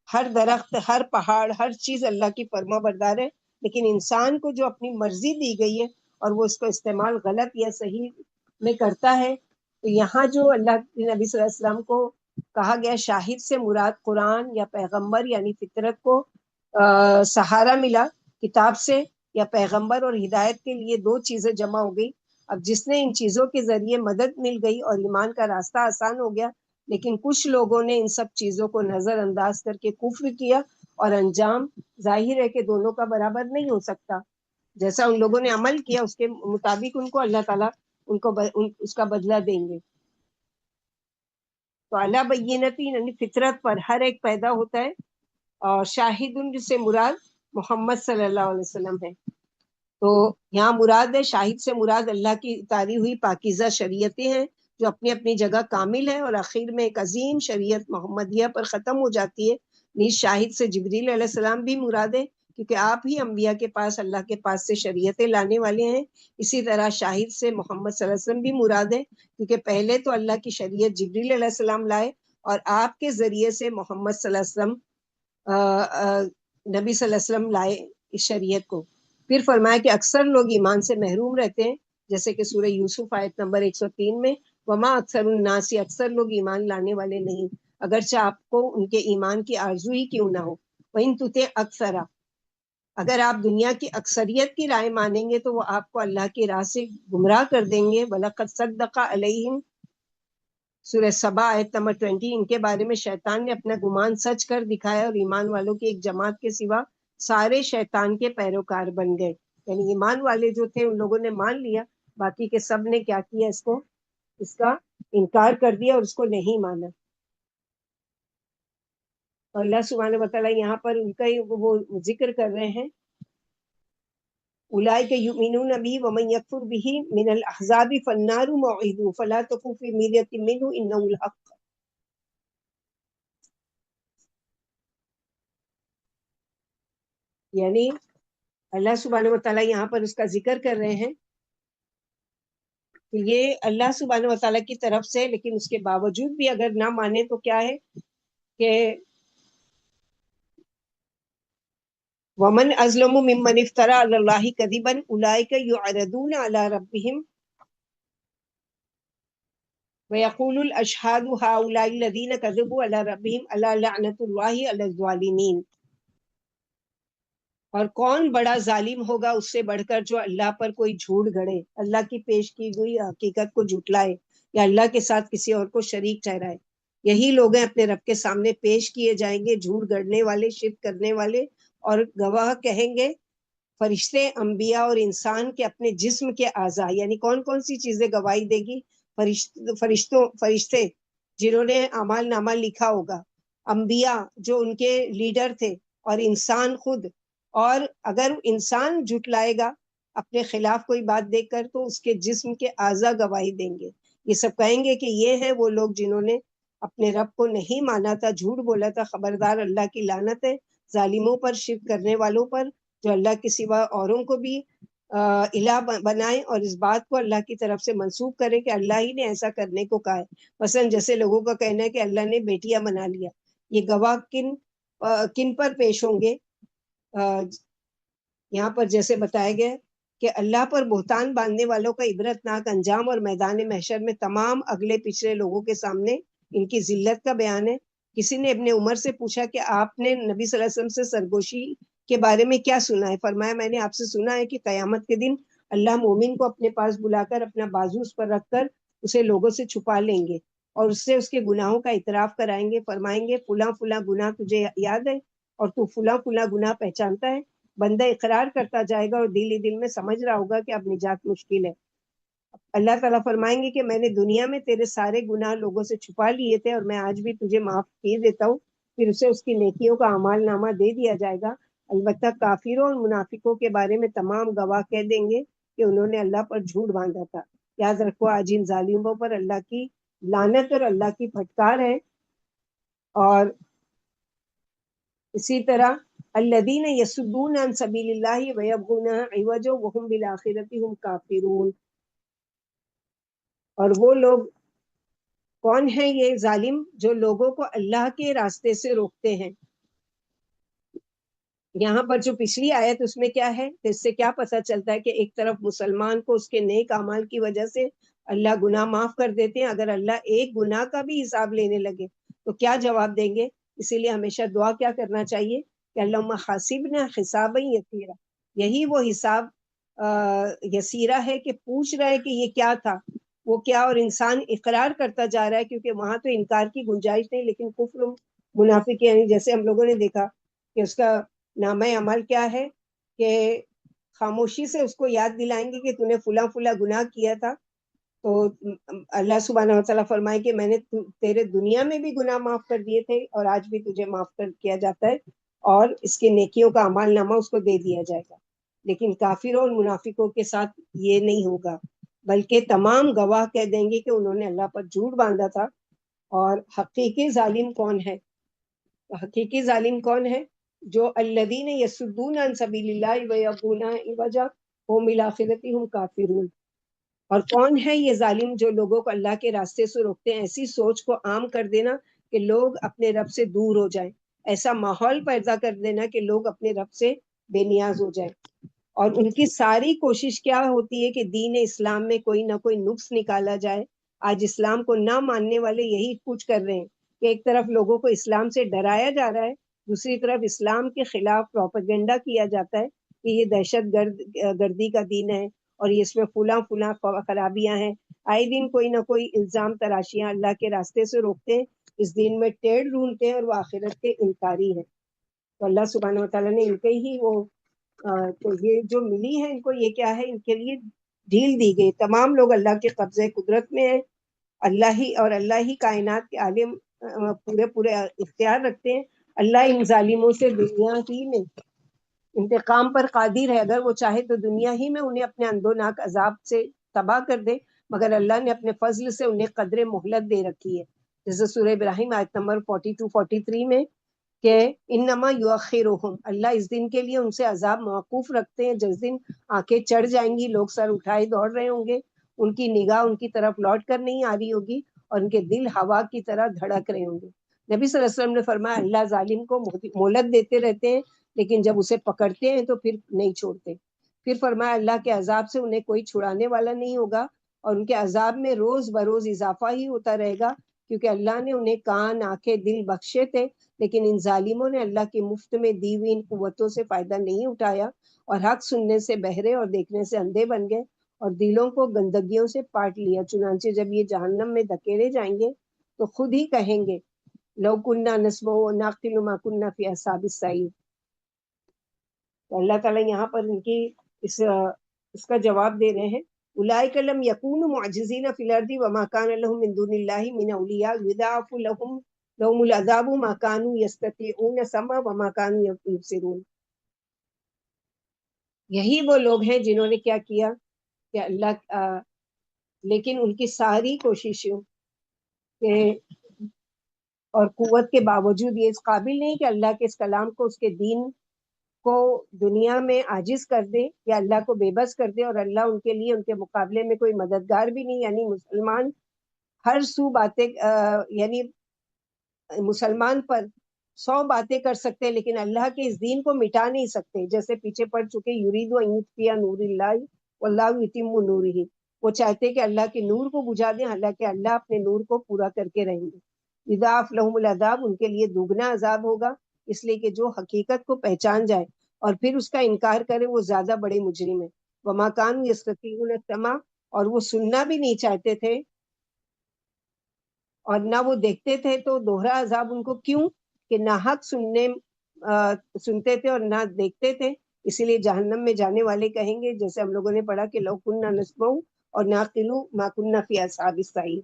S1: ہر پہاڑ، ہر چیز اللہ کی فرما بردار ہے، لیکن انسان کو جو اپنی مرضی دی گئی ہے اور وہ اس کو استعمال غلط یا صحیح میں کرتا ہے۔ تو یہاں جو اللہ کے نبی صلی اللہ علیہ وسلم کو کہا گیا شاہد سے مراد قرآن یا پیغمبر، یعنی فطرت کو سہارا ملا کتاب سے یا پیغمبر، اور ہدایت کے لیے دو چیزیں جمع ہو گئی۔ اب جس نے ان چیزوں کے ذریعے مدد مل گئی اور ایمان کا راستہ آسان ہو گیا، لیکن کچھ لوگوں نے ان سب چیزوں کو نظر انداز کر کے کفر کیا، اور انجام ظاہر ہے کہ دونوں کا برابر نہیں ہو سکتا۔ جیسا ان لوگوں نے عمل کیا اس کے مطابق ان کو اللہ تعالیٰ اس کا بدلہ دیں گے۔ تو علی بینۃ یعنی فطرت پر ہر ایک پیدا ہوتا ہے، اور شاہد سے مراد محمد صلی اللہ علیہ وسلم ہے۔ تو یہاں مراد ہے، شاہد سے مراد اللہ کی اتاری ہوئی پاکیزہ شریعتیں ہیں جو اپنی اپنی جگہ کامل ہے، اور آخر میں ایک عظیم شریعت محمدیہ پر ختم ہو جاتی ہے۔ نیز شاہد سے جبریل علیہ السلام بھی مراد ہے، کیونکہ آپ ہی انبیاء کے پاس اللہ کے پاس سے شریعتیں لانے والے ہیں۔ اسی طرح شاہد سے محمد صلی اللہ علیہ وسلم بھی مراد ہے، کیونکہ پہلے تو اللہ کی شریعت جبریل علیہ السلام لائے، اور آپ کے ذریعے سے محمد صلی اللہ علیہ وسلم نبی صلی اللہ علیہ وسلم لائے اس شریعت کو۔ پھر فرمایا کہ اکثر لوگ ایمان سے محروم رہتے ہیں، جیسے کہ سورہ یوسف آیت نمبر 103 میں، وما اکثر الناس، اکثر لوگ ایمان لانے والے نہیں، اگرچہ آپ کو ان کے ایمان کی آرزو ہی کیوں نہ ہو۔ وَإِن تُطِعْ أَكْثَرَ، اگر آپ دنیا کی اکثریت کی رائے مانیں گے تو وہ آپ کو اللہ کی راہ سے گمراہ کر دیں گے۔ وَلَقَدْ صَدَّقَ عَلَيْهِمْ، سورہ سبا آیت نمبر 20، ان کے بارے میں شیطان نے اپنا گمان سچ کر دکھایا، اور ایمان والوں کی ایک جماعت کے سوا سارے شیطان کے پیروکار بن گئے۔ یعنی ایمان والے جو تھے ان لوگوں نے مان لیا، باقی کے سب نے کیا کیا؟ اس کا انکار کر دیا اور اس کو نہیں مانا۔ اور اللہ سبحانہ وتعالیٰ یہاں پر ان کا وہ ذکر کر رہے ہیں، اولئک یؤمنون بہ ومن یکفر بہ من الاحزاب فالنار موعدہ فلا تک فی میرۃ منہ انہ الحق۔ یعنی اللہ سبحانہ و تعالیٰ یہاں پر اس کا ذکر کر رہے ہیں کہ یہ اللہ سبحانہ و تعالیٰ کی طرف سے، لیکن اس کے باوجود بھی اگر نہ مانے تو کیا ہے کہ ومن ازلم ممن افترى على الله كذبا اولئك يعرضون على ربهم ويقول الاشهاد هؤلاء الذين كذبوا على ربهم الا لعنة الله على الظالمين. اور کون بڑا ظالم ہوگا اس سے بڑھ کر جو اللہ پر کوئی جھوٹ گھڑے، اللہ کی پیش کی ہوئی حقیقت کو جھٹلائے یا اللہ کے ساتھ کسی اور کو شریک ٹھہرائے. یہی لوگ ہیں اپنے رب کے سامنے پیش کیے جائیں گے، جھوٹ گھڑنے والے، شرک کرنے والے، اور گواہ کہیں گے فرشتے، انبیاء اور انسان کے اپنے جسم کے اعضاء. یعنی کون کون سی چیزیں گواہی دے گی؟ فرشتے جنہوں نے اعمال نامہ لکھا ہوگا، انبیاء جو ان کے لیڈر تھے، اور انسان خود. اور اگر انسان جھٹلائے گا اپنے خلاف کوئی بات دیکھ کر تو اس کے جسم کے اعضاء گواہی دیں گے. یہ سب کہیں گے کہ یہ ہیں وہ لوگ جنہوں نے اپنے رب کو نہیں مانا تھا، جھوٹ بولا تھا. خبردار، اللہ کی لعنت ہے ظالموں پر، شرک کرنے والوں پر، جو اللہ کے سوا اوروں کو بھی الہ بنائیں اور اس بات کو اللہ کی طرف سے منسوب کریں کہ اللہ ہی نے ایسا کرنے کو کہا ہے. مثلا جیسے لوگوں کا کہنا ہے کہ اللہ نے بیٹیاں بنا لیا. یہ گواہ کن پر پیش ہوں گے؟ یہاں پر جیسے بتایا گیا کہ اللہ پر بہتان باندھنے والوں کا عبرت ناک انجام اور میدان محشر میں تمام اگلے پچھلے لوگوں کے سامنے ان کی ذلت کا بیان ہے. کسی نے ابن عمر سے پوچھا کہ آپ نے نبی صلی اللہ علیہ وسلم سے سرگوشی کے بارے میں کیا سنا ہے؟ فرمایا میں نے آپ سے سنا ہے کہ قیامت کے دن اللہ مومن کو اپنے پاس بلا کر اپنا بازو اس پر رکھ کر اسے لوگوں سے چھپا لیں گے اور اس سے اس کے گناہوں کا اعتراف کرائیں گے. فرمائیں گے فلاں فلاں گناہ تجھے یاد ہے اور تو فلاں فلاں گناہ پہچانتا ہے؟ بندہ اقرار کرتا جائے گا اور دل ہی دل میں سمجھ رہا ہوگا کہ اب نجات مشکل ہے. اللہ تعالیٰ فرمائیں گے کہ میں نے دنیا میں تیرے سارے گناہ لوگوں سے چھپا لیے تھے اور میں آج بھی تجھے معاف کیے دیتا ہوں. پھر اسے اس کی نیکیوں کا اعمال نامہ دے دیا جائے گا. البتہ کافروں اور منافقوں کے بارے میں تمام گواہ کہہ دیں گے کہ انہوں نے اللہ پر جھوٹ باندھا تھا. یاد رکھو آج ان ظالموں پر اللہ کی لعنت اور اللہ کی پھٹکار ہے. اور اسی طرح الذین یصدون عن سبیل اللہ ویبغونها عوجا وهم بالآخرۃ هم کافرون. اور وہ لوگ کون ہیں یہ ظالم جو لوگوں کو اللہ کے راستے سے روکتے ہیں؟ یہاں پر جو پچھلی آیت اس میں کیا ہے، اس سے کیا پتہ چلتا ہے کہ ایک طرف مسلمان کو اس کے نیک اعمال کی وجہ سے اللہ گناہ معاف کر دیتے ہیں، اگر اللہ ایک گناہ کا بھی حساب لینے لگے تو کیا جواب دیں گے؟ اسی لیے ہمیشہ دعا کیا کرنا چاہیے کہ اللہم حاسبنا حسابا یسیرا. یہی وہ حساب یسیرا ہے کہ پوچھ رہا ہے کہ یہ کیا تھا، وہ کیا، اور انسان اقرار کرتا جا رہا ہے کیونکہ وہاں تو انکار کی گنجائش نہیں. لیکن کفر منافق یعنی جیسے ہم لوگوں نے دیکھا کہ اس کا نامہ عمل کیا ہے کہ خاموشی سے اس کو یاد دلائیں گے کہ تو نے فلاں فلاں گناہ کیا تھا. تو اللہ سبحانہ و تعالیٰ فرمائے کہ میں نے تیرے دنیا میں بھی گناہ معاف کر دیے تھے اور آج بھی تجھے معاف کر کیا جاتا ہے اور اس کے نیکیوں کا اعمال نامہ اس کو دے دیا جائے گا. لیکن کافروں اور منافقوں کے ساتھ یہ نہیں ہوگا، بلکہ تمام گواہ کہہ دیں گے کہ انہوں نے اللہ پر جھوٹ باندھا تھا. اور حقیقی ظالم کون ہے؟ حقیقی ظالم کون ہے؟ جو الذین یصدون عن سبیل اللہ ویبغونها عوجا وهم بالآخرۃ هم کافرون. اور کون ہے یہ ظالم جو لوگوں کو اللہ کے راستے سے روکتے ہیں؟ ایسی سوچ کو عام کر دینا کہ لوگ اپنے رب سے دور ہو جائیں، ایسا ماحول پیدا کر دینا کہ لوگ اپنے رب سے بے نیاز ہو جائیں. اور ان کی ساری کوشش کیا ہوتی ہے کہ دین اسلام میں کوئی نہ کوئی نقص نکالا جائے. آج اسلام کو نہ ماننے والے یہی کچھ کر رہے ہیں کہ ایک طرف لوگوں کو اسلام سے ڈرایا جا رہا ہے، دوسری طرف اسلام کے خلاف پروپیگنڈا کیا جاتا ہے کہ یہ دہشت گردی کا دین ہے اور اس میں فلاں فلاں خرابیاں ہیں. آئے دن کوئی نہ کوئی الزام تراشیاں اللہ کے راستے سے روکتے ہیں، اس دین میں ٹیڑھ ڈھونڈتے ہیں اور وہ آخرت کے انکاری ہیں. تو اللہ سبحانہ و تعالیٰ نے ان کے ہی وہ تو یہ جو ملی ہے ان کو، یہ کیا ہے، ان کے لیے ڈھیل دی گئی. تمام لوگ اللہ کے قبضے قدرت میں ہیں، اللہ ہی اور اللہ ہی کائنات کے عالم پورے اختیار رکھتے ہیں. اللہ ان ظالموں سے دنیا ہی میں انتقام پر قادر ہے. اگر وہ چاہے تو دنیا ہی میں انہیں اپنے اندوناک عذاب سے تباہ کر دے، مگر اللہ نے اپنے فضل سے انہیں قدر مہلت دے رکھی ہے. جیسے سورہ ابراہیم آیت نمبر 42-43 میں کہ انما یؤخرہم، اللہ اس دن کے لیے ان سے عذاب موقوف رکھتے ہیں، جس دن آنکھیں چڑھ جائیں گی، لوگ سر اٹھائے دوڑ رہے ہوں گے، ان کی نگاہ ان کی طرف لوٹ کر نہیں آ رہی ہوگی، اور ان کے دل ہوا کی طرح دھڑک رہے ہوں گے۔ نبی صلی اللہ علیہ وسلم نے فرمایا اللہ ظالم کو مہلت دیتے رہتے ہیں، لیکن جب اسے پکڑتے ہیں تو پھر نہیں چھوڑتے۔ پھر فرمایا اللہ کے عذاب سے انہیں کوئی چھڑانے والا نہیں ہوگا، اور ان کے عذاب میں روز بروز اضافہ ہی ہوتا رہے گا، کیونکہ اللہ نے انہیں کان، آنکھیں، دل بخشے تھے، لیکن ان ظالموں نے اللہ کی مفت میں دی ہوئی ان قوتوں سے فائدہ نہیں اٹھایا، اور حق سننے سے بہرے اور دیکھنے سے اندھے بن گئے، اور دلوں کو گندگیوں سے پاٹ لیا۔ چنانچہ جب یہ جہنم میں دھکیلے جائیں گے تو خود ہی کہیں گے لو کننا نسمع ونعقل ما کننا فی اصحاب السعیر۔ تو اللہ تعالیٰ یہاں پر ان کی اس کا جواب دے رہے ہیں، اولئک لم یکونوا معجزین فی الارض وما کان لهم من دون اللہ من اولیاء یضاعف لهم العذاب ما كانوا يستطيعون السمع وما كانوا يبصرون۔ یہی وہ لوگ ہیں جنہوں نے کیا کیا کہ لیکن ان کی ساری کوششوں کے اور قوت کے باوجود یہ اس قابل نہیں کہ اللہ کے اس کلام کو، اس کے دین کو دنیا میں عاجز کر دے یا اللہ کو بے بس کر دے، اور اللہ ان کے لیے ان کے مقابلے میں کوئی مددگار بھی نہیں۔ یعنی مسلمان ہر سو باتیں یعنی مسلمان پر 100 باتیں کر سکتے، لیکن اللہ کے اس دین کو مٹا نہیں سکتے، جیسے پیچھے پڑ چکے یرید ان یطفئ نور اللہ واللہ یتم نورہ، وہ چاہتے کہ اللہ کے نور کو بجھا دیں، حالانکہ اللہ اپنے نور کو پورا کر کے رہیں گے۔ یضاعف لهم العذاب، ان کے لیے دوگنا عذاب ہوگا، اس لیے کہ جو حقیقت کو پہچان جائے اور پھر اس کا انکار کرے وہ زیادہ بڑے مجرم ہیں۔ وما كانوا يستطيعون السمع، اور وہ سننا بھی نہیں چاہتے تھے اور نہ وہ دیکھتے تھے، تو دوہرا عذاب ان کو کیوں کہ نہ حق سنتے تھے اور نہ دیکھتے تھے، اسی لیے جہنم میں جانے والے کہیں گے جیسے ہم لوگوں نے پڑھا کہ لو کننا نسمع اور نعقل ما کننا فی اصحاب السعیر۔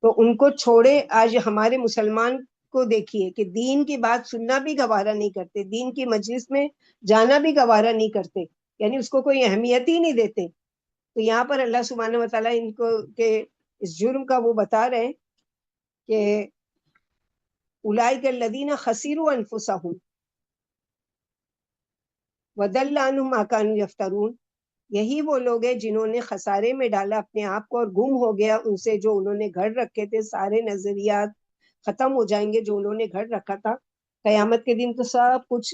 S1: تو ان کو چھوڑے، آج ہمارے مسلمان کو دیکھیے کہ دین کی بات سننا بھی گوارا نہیں کرتے، دین کی مجلس میں جانا بھی گوارا نہیں کرتے، یعنی اس کو کوئی اہمیت ہی نہیں دیتے۔ تو یہاں پر اللہ سبحانہ و تعالیٰ ان کو کہ اس جرم کا وہ بتا رہے ہیں کہ اولئک الذین خسروا انفسهم وضل عنهم ما كانوا یفترون، یہی وہ لوگ ہیں جنہوں نے خسارے میں ڈالا اپنے آپ کو، اور گم ہو گیا ان سے جو انہوں نے گھڑ رکھے تھے، سارے نظریات ختم ہو جائیں گے جو انہوں نے گھڑ رکھا تھا۔ قیامت کے دن تو سب کچھ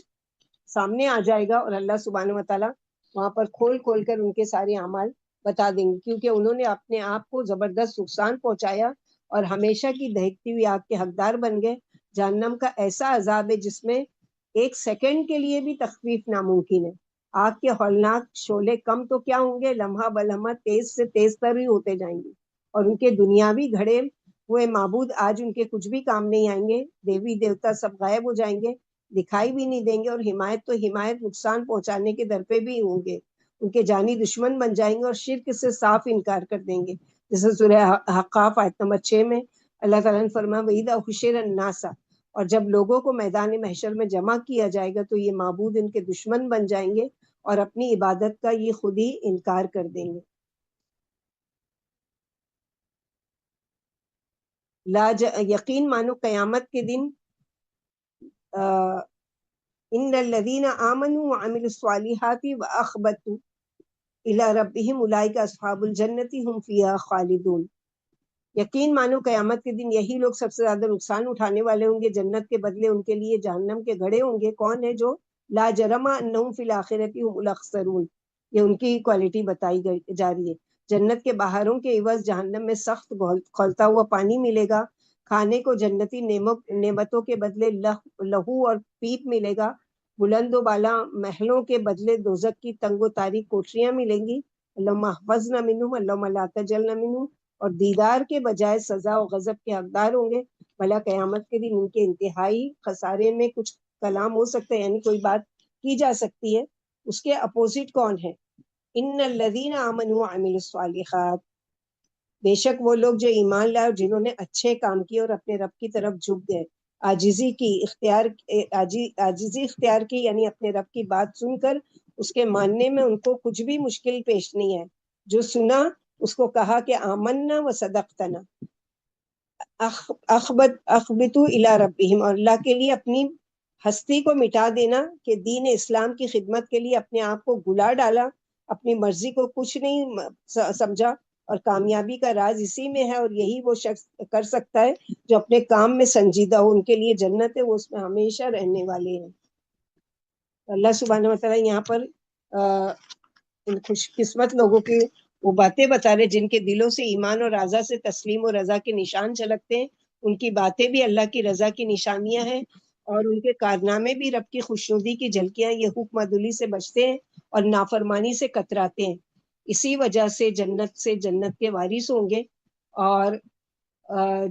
S1: سامنے آ جائے گا، اور اللہ سبحانہ و تعالیٰ وہاں پر کھول کھول کر ان کے سارے اعمال بتا دیں گے، کیونکہ انہوں نے اپنے آپ کو زبردست نقصان پہنچایا اور ہمیشہ کی دہکتی ہوئی آگ کے حقدار بن گئے۔ جہنم کا ایسا عذاب ہے جس میں ایک سیکنڈ کے لیے بھی تخفیف ناممکن ہے۔ آگ کے ہولناک شعلے کم تو کیا ہوں گے، لمحہ بلمحہ تیز سے تیز تر ہی ہوتے جائیں گے، اور ان کے دنیاوی گھڑے ہوئے معبود آج ان کے کچھ بھی کام نہیں آئیں گے، دیوی دیوتا سب غائب ہو جائیں گے، دکھائی بھی نہیں دیں گے، اور حمایت تو حمایت نقصان پہنچانے کے در پہ بھی ہوں گے، ان کے جانی دشمن بن جائیں گے اور شرک سے صاف انکار کر دیں گے، جیسے سورہ احقاف آیت نمبر 6 میں اللہ تعالیٰ نے فرمایا وَإِذَا حُشِرَ النَّاسَ، اور جب لوگوں کو میدان محشر میں جمع کیا جائے گا تو یہ معبود ان کے دشمن بن جائیں گے اور اپنی عبادت کا یہ خود ہی انکار کر دیں گے۔ یقین مانو قیامت کے دن ان الذین آمنوا وعملوا الصالحات واخبتوا الی ربہم اولئک اصحاب الجنۃ هم فیہا خالدون، یقین مانو قیامت کے دن یہی لوگ سب سے زیادہ نقصان اٹھانے والے ہوں گے، جنت کے بدلے ان کے لیے جہنم کے گھڑے ہوں گے۔ کون ہے جو لا جرم انہم فی الاخرۃ هم الاخسرون، یہ ان کی کوالٹی بتائی جا رہی ہے۔ جنت کے باہروں کے عوض جہنم میں سخت کھولتا ہوا پانی ملے گا، کھانے کو جنتی نعمتوں کے بدلے لہو اور پیپ ملے گا، بلند و بالا محلوں کے بدلے دوزخ کی تنگ و تاریک کوٹریاں ملیں گی، اللہم احفظنا منہم اللہم لا تجلنا منہم، اور دیدار کے بجائے سزا و غضب کے حقدار ہوں گے۔ بھلا قیامت کے دن ان کے انتہائی خسارے میں کچھ کلام ہو سکتا ہے، یعنی کوئی بات کی جا سکتی ہے، اس کے اپوزٹ کون ہے؟ ان الذین آمنوا وعملوا الصالحات، بے شک وہ لوگ جو ایمان لائے اور جنہوں نے اچھے کام کیے اور اپنے رب کی طرف جھک گئے، عاجزی اختیار کی، یعنی اپنے رب کی بات سن کر اس کے ماننے میں ان کو کچھ بھی مشکل پیش نہیں ہے، جو سنا اس کو کہا کہ آمنا و صدقتنا، اخبتو الی ربہم، اور اللہ کے لیے اپنی ہستی کو مٹا دینا، کہ دین اسلام کی خدمت کے لیے اپنے آپ کو گلا ڈالا، اپنی مرضی کو کچھ نہیں سمجھا، اور کامیابی کا راز اسی میں ہے، اور یہی وہ شخص کر سکتا ہے جو اپنے کام میں سنجیدہ ہو، ان کے لیے جنت ہے، وہ اس میں ہمیشہ رہنے والے ہیں۔ اللہ سبحانہ وتعالیٰ یہاں پر ان خوش قسمت لوگوں کی وہ باتیں بتا رہے جن کے دلوں سے ایمان اور رضا سے تسلیم و رضا کے نشان جھلکتے ہیں، ان کی باتیں بھی اللہ کی رضا کی نشانیاں ہیں، اور ان کے کارنامے بھی رب کی خوشنودی کی جھلکیاں، یہ حکم عدلی سے بچتے ہیں اور نافرمانی سے کتراتے ہیں، اسی وجہ سے جنت کے وارث ہوں گے، اور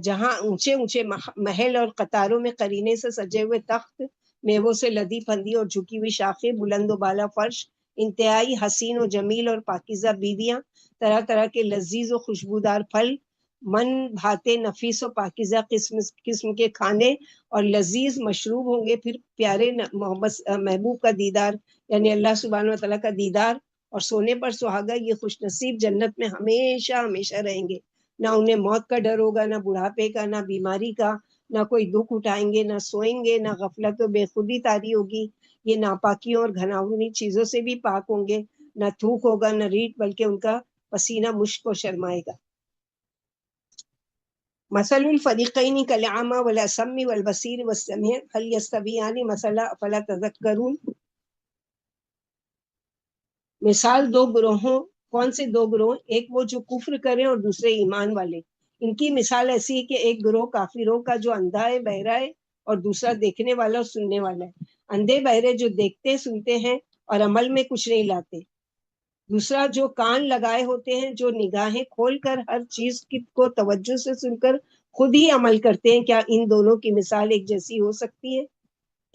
S1: جہاں اونچے اونچے محل اور قطاروں میں قرینے سے سجے ہوئے تخت، میووں سے لدی پھندی اور جھکی ہوئی شاخیں، بلند و بالا فرش، انتہائی حسین و جمیل اور پاکیزہ بیویاں، طرح طرح کے لذیذ و خوشبودار پھل، من بھاتے نفیس و پاکیزہ قسم کے کھانے اور لذیذ مشروب ہوں گے، پھر پیارے محبوب کا دیدار یعنی اللہ سبحانہ وتعالیٰ کا دیدار، اور سونے پر سہاگا، یہ خوش نصیب جنت میں ہمیشہ ہمیشہ رہیں گے، نہ انہیں موت کا ڈر ہوگا، نہ بڑھاپے کا، نہ بیماری کا، نہ کوئی دکھ اٹھائیں گے، نہ سوئیں گے، نہ غفلت و بے خودی طاری ہوگی، یہ ناپاکیوں اور گھناؤنی چیزوں سے بھی پاک ہوں گے، نہ تھوک ہوگا نہ ریٹ، بلکہ ان کا پسینہ مشک کو شرمائے گا۔ مثل الفریقین کالأعمی والأصم والبصیر والسمیع هل یستویان مثلا افلا تذکرون، مثال دو گروہوں، کون سے دو گروہ؟ ایک وہ جو کفر کریں اور دوسرے ایمان والے، ان کی مثال ایسی ہے کہ ایک گروہ کافروں کا جو اندھا ہے بہرا ہے، اور دوسرا دیکھنے والا اور سننے والا ہے۔ اندھے بہرے جو دیکھتے سنتے ہیں اور عمل میں کچھ نہیں لاتے، دوسرا جو کان لگائے ہوتے ہیں، جو نگاہیں کھول کر ہر چیز کو توجہ سے سن کر خود ہی عمل کرتے ہیں۔ کیا ان دونوں کی مثال ایک جیسی ہو سکتی ہے؟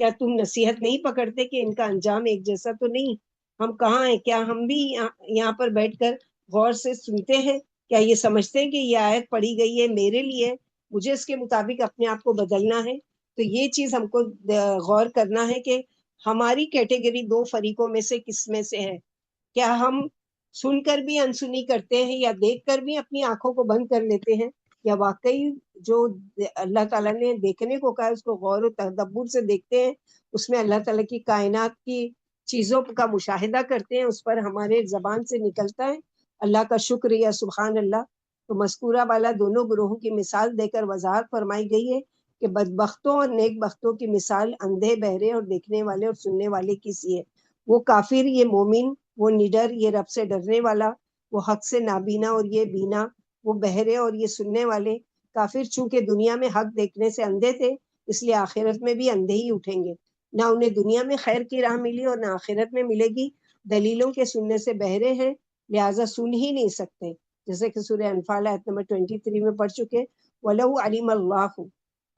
S1: کیا تم نصیحت نہیں پکڑتے کہ ان کا انجام ایک جیسا تو نہیں؟ ہم کہاں ہیں؟ کیا ہم بھی یہاں پر بیٹھ کر غور سے سنتے ہیں؟ کیا یہ سمجھتے ہیں کہ یہ آیت پڑھی گئی ہے میرے لیے، مجھے اس کے مطابق اپنے آپ کو بدلنا ہے؟ تو یہ چیز ہم کو غور کرنا ہے کہ ہماری کیٹیگری دو فریقوں میں سے کس میں سے ہے۔ کیا ہم سن کر بھی انسنی کرتے ہیں، یا دیکھ کر بھی اپنی آنکھوں کو بند کر لیتے ہیں، یا واقعی جو اللہ تعالیٰ نے دیکھنے کو کہا ہے اس کو غور و تدبر سے دیکھتے ہیں، اس میں اللہ تعالیٰ کی کائنات کی چیزوں کا مشاہدہ کرتے ہیں، اس پر ہمارے زبان سے نکلتا ہے اللہ کا شکر یا سبحان اللہ۔ تو مذکورہ والا دونوں گروہوں کی مثال دے کر وضاحت فرمائی گئی ہے کہ بدبختوں اور نیک بختوں کی مثال اندھے بہرے اور دیکھنے والے اور سننے والے کی سی ہے۔ وہ کافر یہ مومن، وہ نڈر یہ رب سے ڈرنے والا، وہ حق سے نابینا اور یہ بینا، وہ بہرے اور یہ سننے والے۔ کافر چونکہ دنیا میں حق دیکھنے سے اندھے تھے، اس لیے آخرت میں بھی اندھے ہی اٹھیں گے، نہ انہیں دنیا میں خیر کی راہ ملی اور نہ آخرت میں ملے گی۔ دلیلوں کے سننے سے بہرے ہیں، لہٰذا سن ہی نہیں سکتے، جیسے کہ سورہ انفال آیت نمبر 23 میں پڑھ چکے۔ وَلَوْ عَلِمَ اللَّهُ،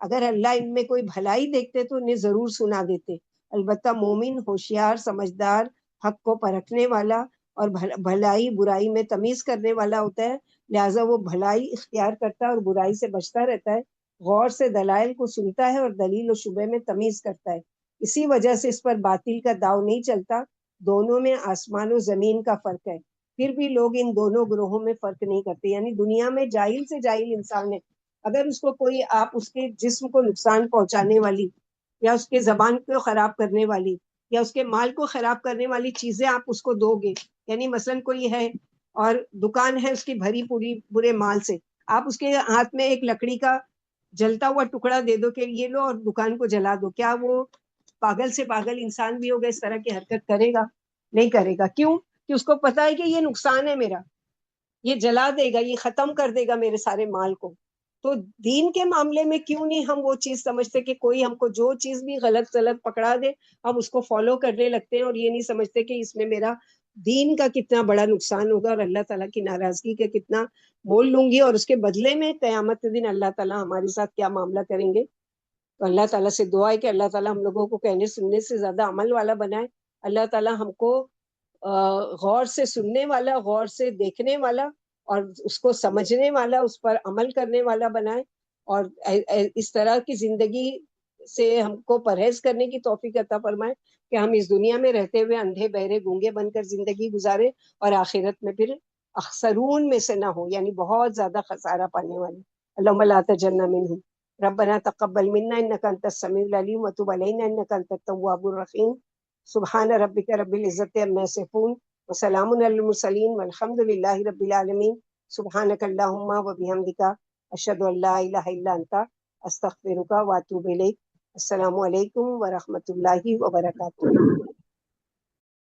S1: اگر اللہ ان میں کوئی بھلائی دیکھتے تو انہیں ضرور سنا دیتے۔ البتہ مومن ہوشیار، سمجھدار، حق کو پرکھنے والا اور بھلائی برائی میں تمیز کرنے والا ہوتا ہے، لہٰذا وہ بھلائی اختیار کرتا ہے اور برائی سے بچتا رہتا ہے، غور سے دلائل کو سنتا ہے اور دلیل و شبہ میں تمیز کرتا ہے۔ اسی وجہ سے اس پر باطل کا داؤ نہیں چلتا، دونوں میں آسمان و زمین کا فرق ہے، پھر بھی لوگ ان دونوں گروہوں میں فرق نہیں کرتے۔ یعنی دنیا میں جاہل سے جاہل انسان ہے، اگر اس کو کوئی آپ اس کے جسم کو نقصان پہنچانے والی، یا اس کے زبان کو خراب کرنے والی، یا اس کے مال کو خراب کرنے والی چیزیں آپ اس کو دو گے، یعنی مثلا کوئی ہے اور دکان ہے اس کی بھری پوری برے مال سے، آپ اس کے ہاتھ میں ایک لکڑی کا جلتا ہوا ٹکڑا دے دو کہ یہ لو اور دکان کو جلا دو، کیا وہ پاگل سے پاگل انسان بھی ہوگا اس طرح کی حرکت کرے گا؟ نہیں کرے گا۔ کیوں؟ کہ اس کو پتا ہے کہ یہ نقصان ہے میرا، یہ جلا دے گا، یہ ختم کر دے گا میرے سارے مال کو۔ تو دین کے معاملے میں کیوں نہیں ہم وہ چیز سمجھتے کہ کوئی ہم کو جو چیز بھی غلط پکڑا دے ہم اس کو فالو کرنے لگتے ہیں، اور یہ نہیں سمجھتے کہ اس میں میرا دین کا کتنا بڑا نقصان ہوگا اور اللہ تعالیٰ کی ناراضگی کا کتنا مول لوں گی، اور اس کے بدلے میں قیامت کے دن اللہ تعالیٰ ہمارے ساتھ کیا معاملہ کریں گے۔ تو اللہ تعالیٰ سے دعا ہے کہ اللہ تعالیٰ ہم لوگوں کو کہنے سننے سے زیادہ عمل والا بنائے۔ اللہ تعالیٰ ہم کو غور سے سننے والا، غور سے دیکھنے والا اور اس کو سمجھنے والا، اس پر عمل کرنے والا بنائے، اور اس طرح کی زندگی سے ہم کو پرہیز کرنے کی توفیق عطا فرمائے کہ ہم اس دنیا میں رہتے ہوئے اندھے بہرے گونگے بن کر زندگی گزارے، اور آخرت میں پھر اخسرون میں سے نہ ہو، یعنی بہت زیادہ خسارہ پانے والے۔ اللهم لا تجعلنا منهم. ربنا تقبل منا إنك أنت السميع العليم وتب علينا إنك أنت التواب الرحيم. سبحان ربك رب العزة عما يصفون وسلام على المرسلين والحمد لله رب العالمين. سبحانك اللهم وبحمدك أشهد أن لا إله إلا أنت أستغفرك وأتوب إليك. السلام علیکم ورحمۃ اللہ وبرکاتہ.